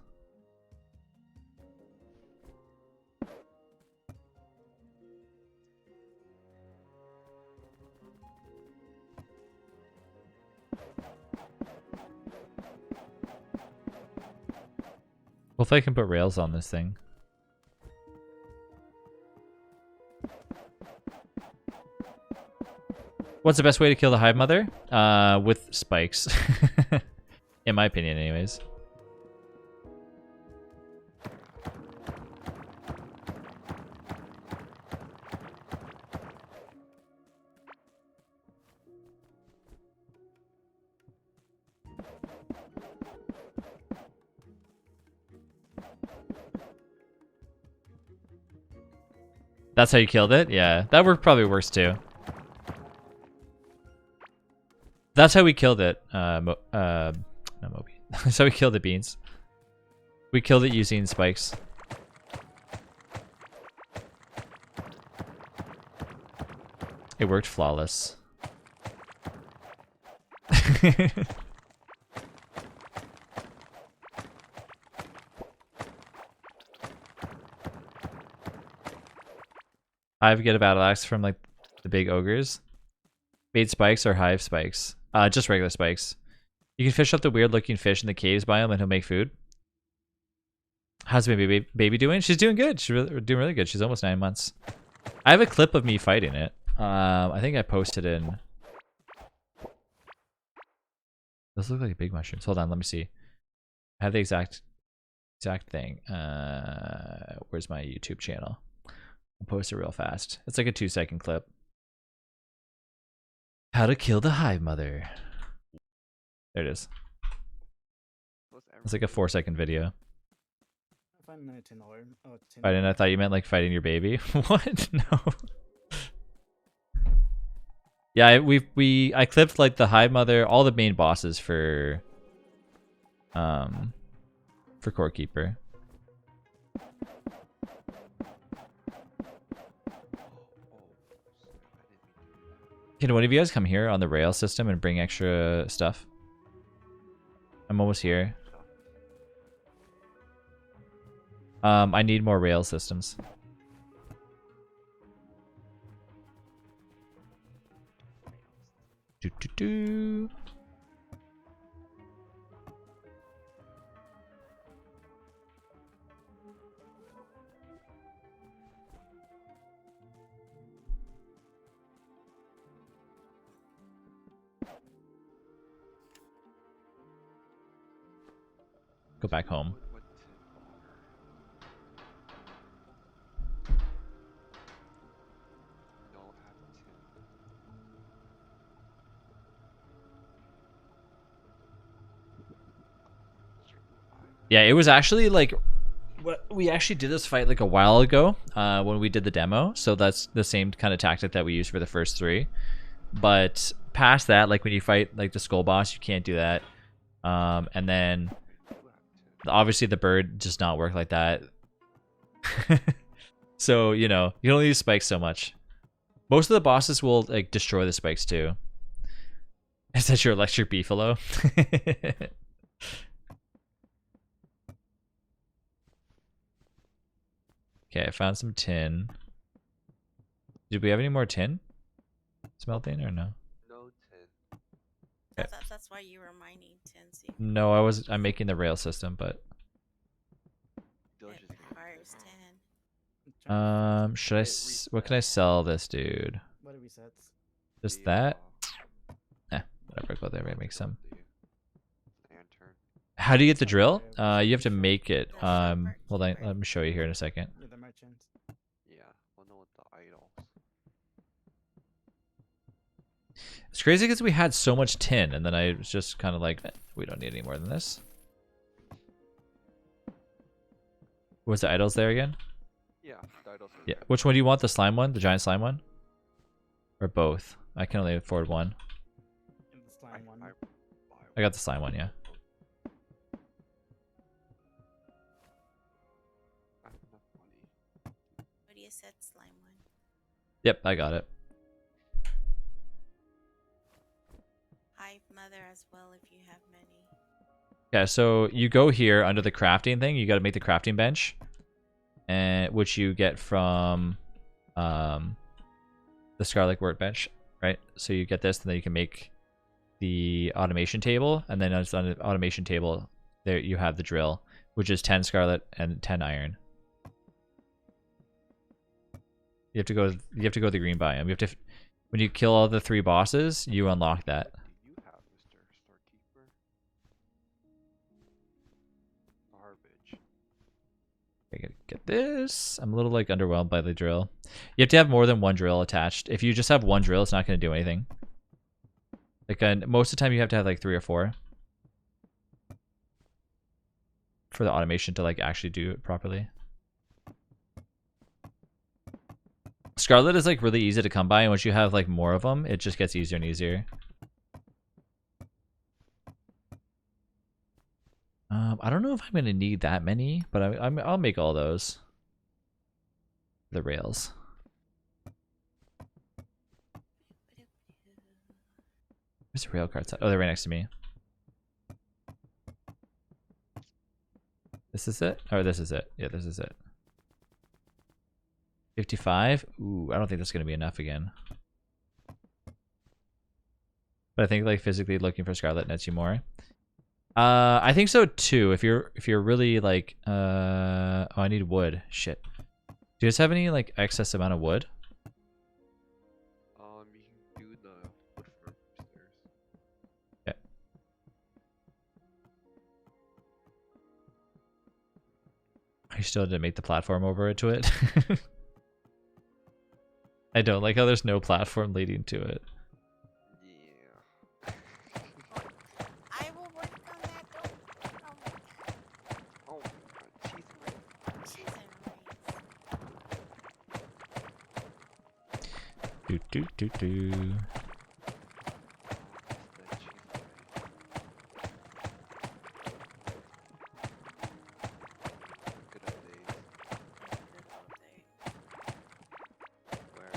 Hopefully I can put rails on this thing. What's the best way to kill the hive mother? With spikes. In my opinion, anyways. That's how you killed it? Yeah, that probably works too. That's how we killed it. Not Moby. That's how we killed the beans. We killed it using spikes. It worked flawless. Hive get a battle axe from like the big ogres. Bait spikes or hive spikes? Just regular spikes. You can fish up the weird looking fish in the caves biome and he'll make food. How's baby doing? She's doing good. She's doing really good. She's almost 9 months. I have a clip of me fighting it. I think I posted in. Those look like big mushrooms. Hold on, let me see. I have the exact thing. Where's my YouTube channel? I'll post it real fast. It's like a 2-second clip. How to kill the hive mother. There it is. It's like a 4-second video. Find a tin ore. Oh, tin Fighting, I thought you meant like fighting your baby. What? No. Yeah, I clipped like the hive mother, all the main bosses for Core Keeper. Can one of you guys come here on the rail system and bring extra stuff? I'm almost here. I need more rail systems. Do do do. Go back home. Yeah, it was actually like we actually did this fight like a while ago when we did the demo. So that's the same kind of tactic that we used for the first 3. But past that, like when you fight like the skull boss, you can't do that. And then obviously the bird does not work like that. So, you know, you can only use spikes so much. Most of the bosses will like destroy the spikes too. Is that your electric beefalo? Okay, I found some tin. Did we have any more tin? Smelting or no? No tin. That's why you were mining tin. So you No, I'm making the rail system, but Doge it is requires tin. should I what can I sell this dude? What do we set? Just that? Whatever, go there, make some. Lantern. How do you get the drill? You have to make it. Hold on, let me show you here in a second. Yeah, the merchant. Yeah, we'll know what the idols. It's crazy because we had so much tin, and then I was just kind of like, we don't need any more than this. Was the idols there again? Yeah, the idols are Yeah. there. Which one do you want? The slime one? The giant slime one? Or both? I can only afford one. And the slime one. I got the slime one, yeah. I have enough money. What do you set slime one? Yep, I got it. Hive mother as well if you have many. Yeah, so you go here under the crafting thing. You got to make the crafting bench, and which you get from the Scarlet Workbench, right? So you get this, and then you can make the automation table, and then on the automation table, there you have the drill, which is 10 scarlet and 10 iron. You have to go. You have to go to the green biome. You have to, when you kill all the 3 bosses, you unlock that. Do you have Mr. Storekeeper? Garbage. I gotta get this. I'm a little like underwhelmed by the drill. You have to have more than one drill attached. If you just have one drill, it's not going to do anything. Like most of the time, you have to have like 3 or 4 for the automation to like actually do it properly. Scarlet is like really easy to come by, and once you have like more of them, it just gets easier and easier. I don't know if I'm gonna need that many, but I'll make all those. The rails. Where's the rail carts at? Oh, they're right next to me. This is it? Oh, this is it. Yeah, this is it. 55? Ooh, I don't think that's gonna be enough again. But I think like physically looking for Scarlet nets you more. I think so too. If you're really like oh, I need wood. Shit. Do you guys have any like excess amount of wood? You can do the wood farm upstairs. Yeah. I still didn't make the platform over to it. I don't like how there's no platform leading to it. Yeah. I will work on that. Oh my god, cheese and rice. Cheese and rice. Do do do do. That cheese and rice. Good old days where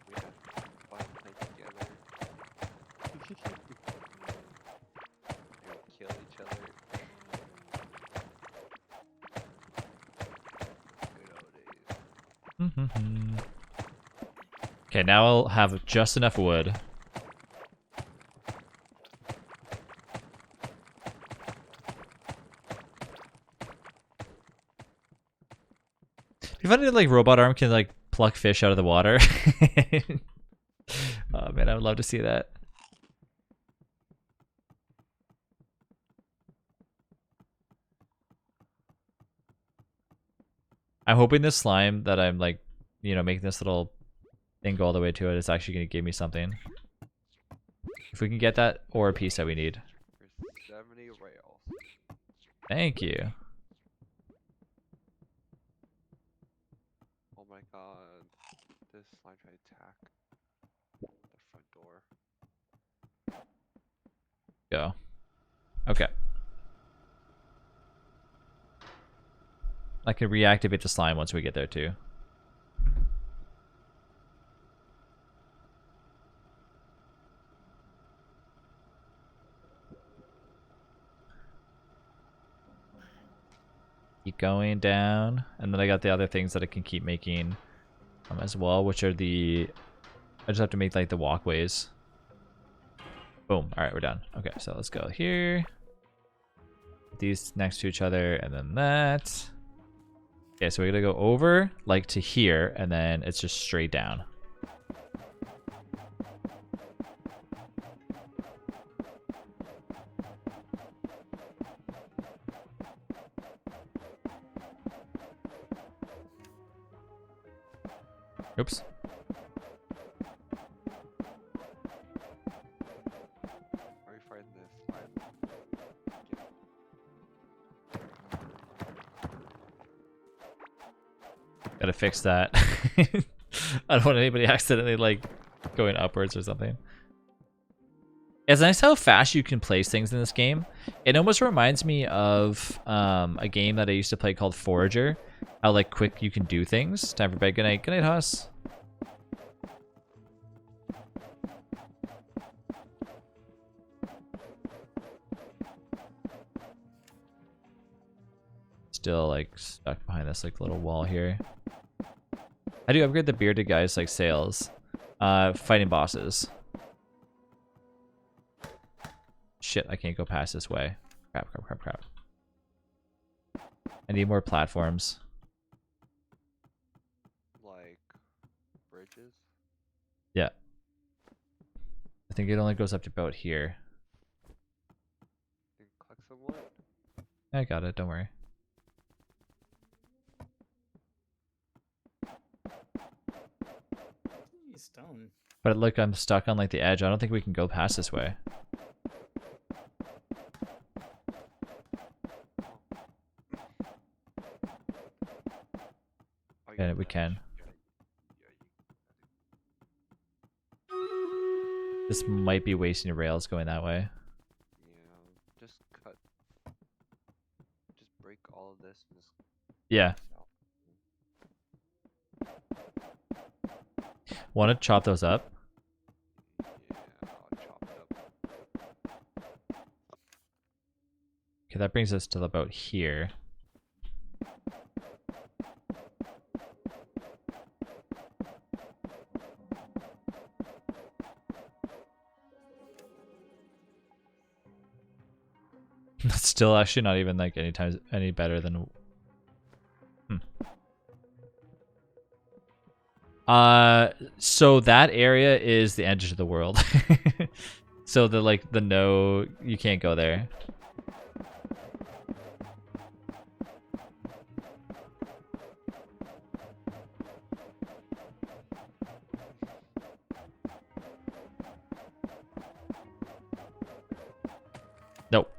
we had fun playing together. We would kill each other. Good old days. Okay, now I'll have just enough wood. It'd be funny that like robot arm can like pluck fish out of the water. Oh man, I would love to see that. I'm hoping this slime that I'm like, you know, making this little thing go all the way to it is actually going to give me something. If we can get that ore piece that we need. For 70 rails. Thank you. Oh my god. This slime tried to attack the front door. Go. Okay. I can reactivate the slime once we get there too. Keep going down, and then I got the other things that I can keep making as well, which are the... I just have to make like the walkways. Boom. All right, we're done. Okay, so let's go here. These next to each other, and then that. Okay, so we're gonna go over like to here, and then it's just straight down. Oops. Are we fighting this slime? Gotta fix that. I don't want anybody accidentally like going upwards or something. It's nice how fast you can place things in this game. It almost reminds me of a game that I used to play called Forager. How like quick you can do things. Time for bed. Good night. Good night, Haas. Still like stuck behind this like little wall here. How do you upgrade the bearded guys like sails? Fighting bosses. Shit, I can't go past this way. Crap, crap, crap, crap. I need more platforms. Like bridges? Yeah. I think it only goes up to about here. You can collect some wood? I got it, don't worry. Stone. But look, I'm stuck on like the edge. I don't think we can go past this way. Oh, Yeah, we can. Yeah, This might be wasting rails going that way. Yeah, just cut. Just break all of this and just Yeah. Want to chop those up? yeah, I'll chop it up. Okay, that brings us to about here. That's still actually not even like any better than. So that area is the edge of the world. So the no, you can't go there. Nope.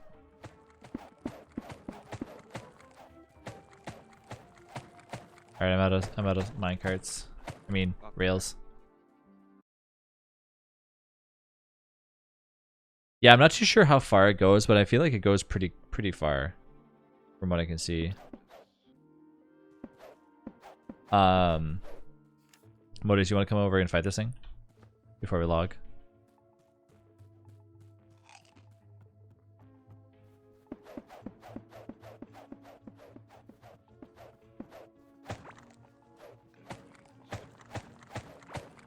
All right, I'm out of minecarts. I mean, rails. Yeah, I'm not too sure how far it goes, but I feel like it goes pretty far from what I can see. Modus, you want to come over and fight this thing before we log?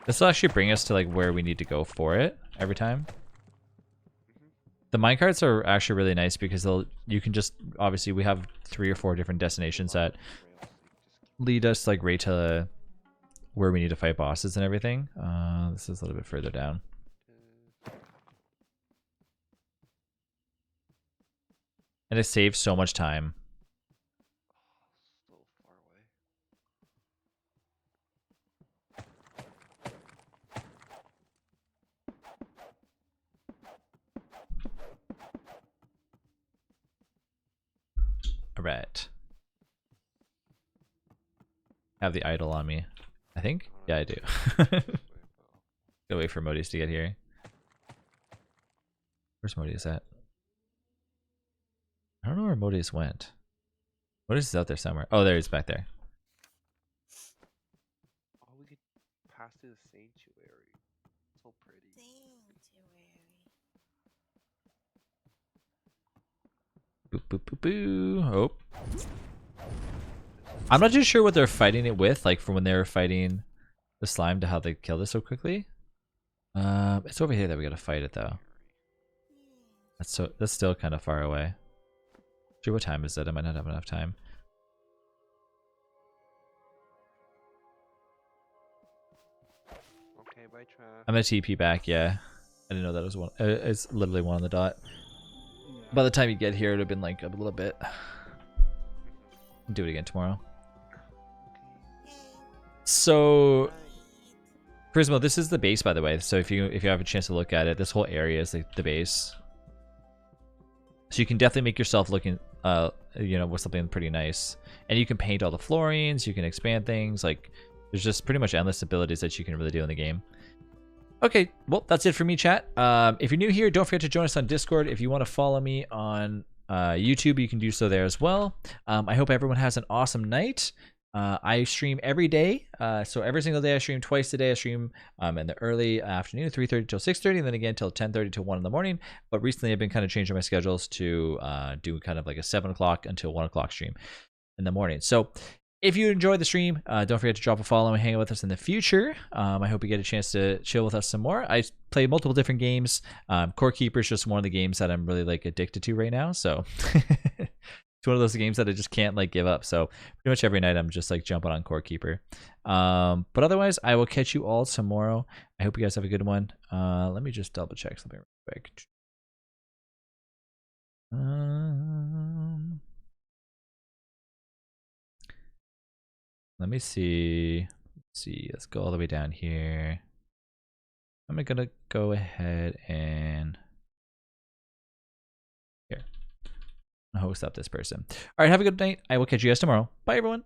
This will actually bring us to like where we need to go for it every time. The minecarts are actually really nice because you can just, obviously we have 3 or 4 different destinations that lead us like right to where we need to fight bosses and everything. This is a little bit further down. And it saves so much time. So far away. Alright. I have the idol on me. I think? Yeah, I do. Gotta wait for Modis to get here. Where's Modis at? I don't know where Modis went. Modis is out there somewhere. Oh, there he's back there. Oh, we could pass through the sanctuary. So pretty. Boop, boop, boop, boo. Oh. I'm not too sure what they're fighting it with, like from when they were fighting the slime to how they killed it so quickly. It's over here that we gotta fight it though. That's still kind of far away. Sure, what time is it? I might not have enough time. Okay, bye, Trav. I'm gonna TP back. Yeah, I didn't know that was one. It's literally 1 on the dot. By the time you get here, it'd have been like a little bit. Do it again tomorrow. So, Prismo, this is the base, by the way. So if you have a chance to look at it, this whole area is like the base. So you can definitely make yourself looking, with something pretty nice. And you can paint all the floorings. You can expand things. Like, there's just pretty much endless abilities that you can really do in the game. Okay, well, that's it for me, chat. If you're new here, don't forget to join us on Discord. If you want to follow me on YouTube, you can do so there as well. I hope everyone has an awesome night. I stream every day, so every single day I stream twice a day. I stream in the early afternoon, 3:30 till 6:30, and then again till 10:30 till 1 in the morning. But recently I've been kind of changing my schedules to do kind of like a 7 o'clock until 1 o'clock stream in the morning. So if you enjoyed the stream, don't forget to drop a follow and hang out with us in the future. I hope you get a chance to chill with us some more. I play multiple different games. Core Keeper is just one of the games that I'm really like addicted to right now. So it's one of those games that I just can't like give up. So pretty much every night I'm just like jumping on Core Keeper. But otherwise, I will catch you all tomorrow. I hope you guys have a good one. Let me just double check something real quick. Let me see. Let's go all the way down here. I'm gonna go ahead and here. Host up this person. All right, have a good night. I will catch you guys tomorrow. Bye, everyone.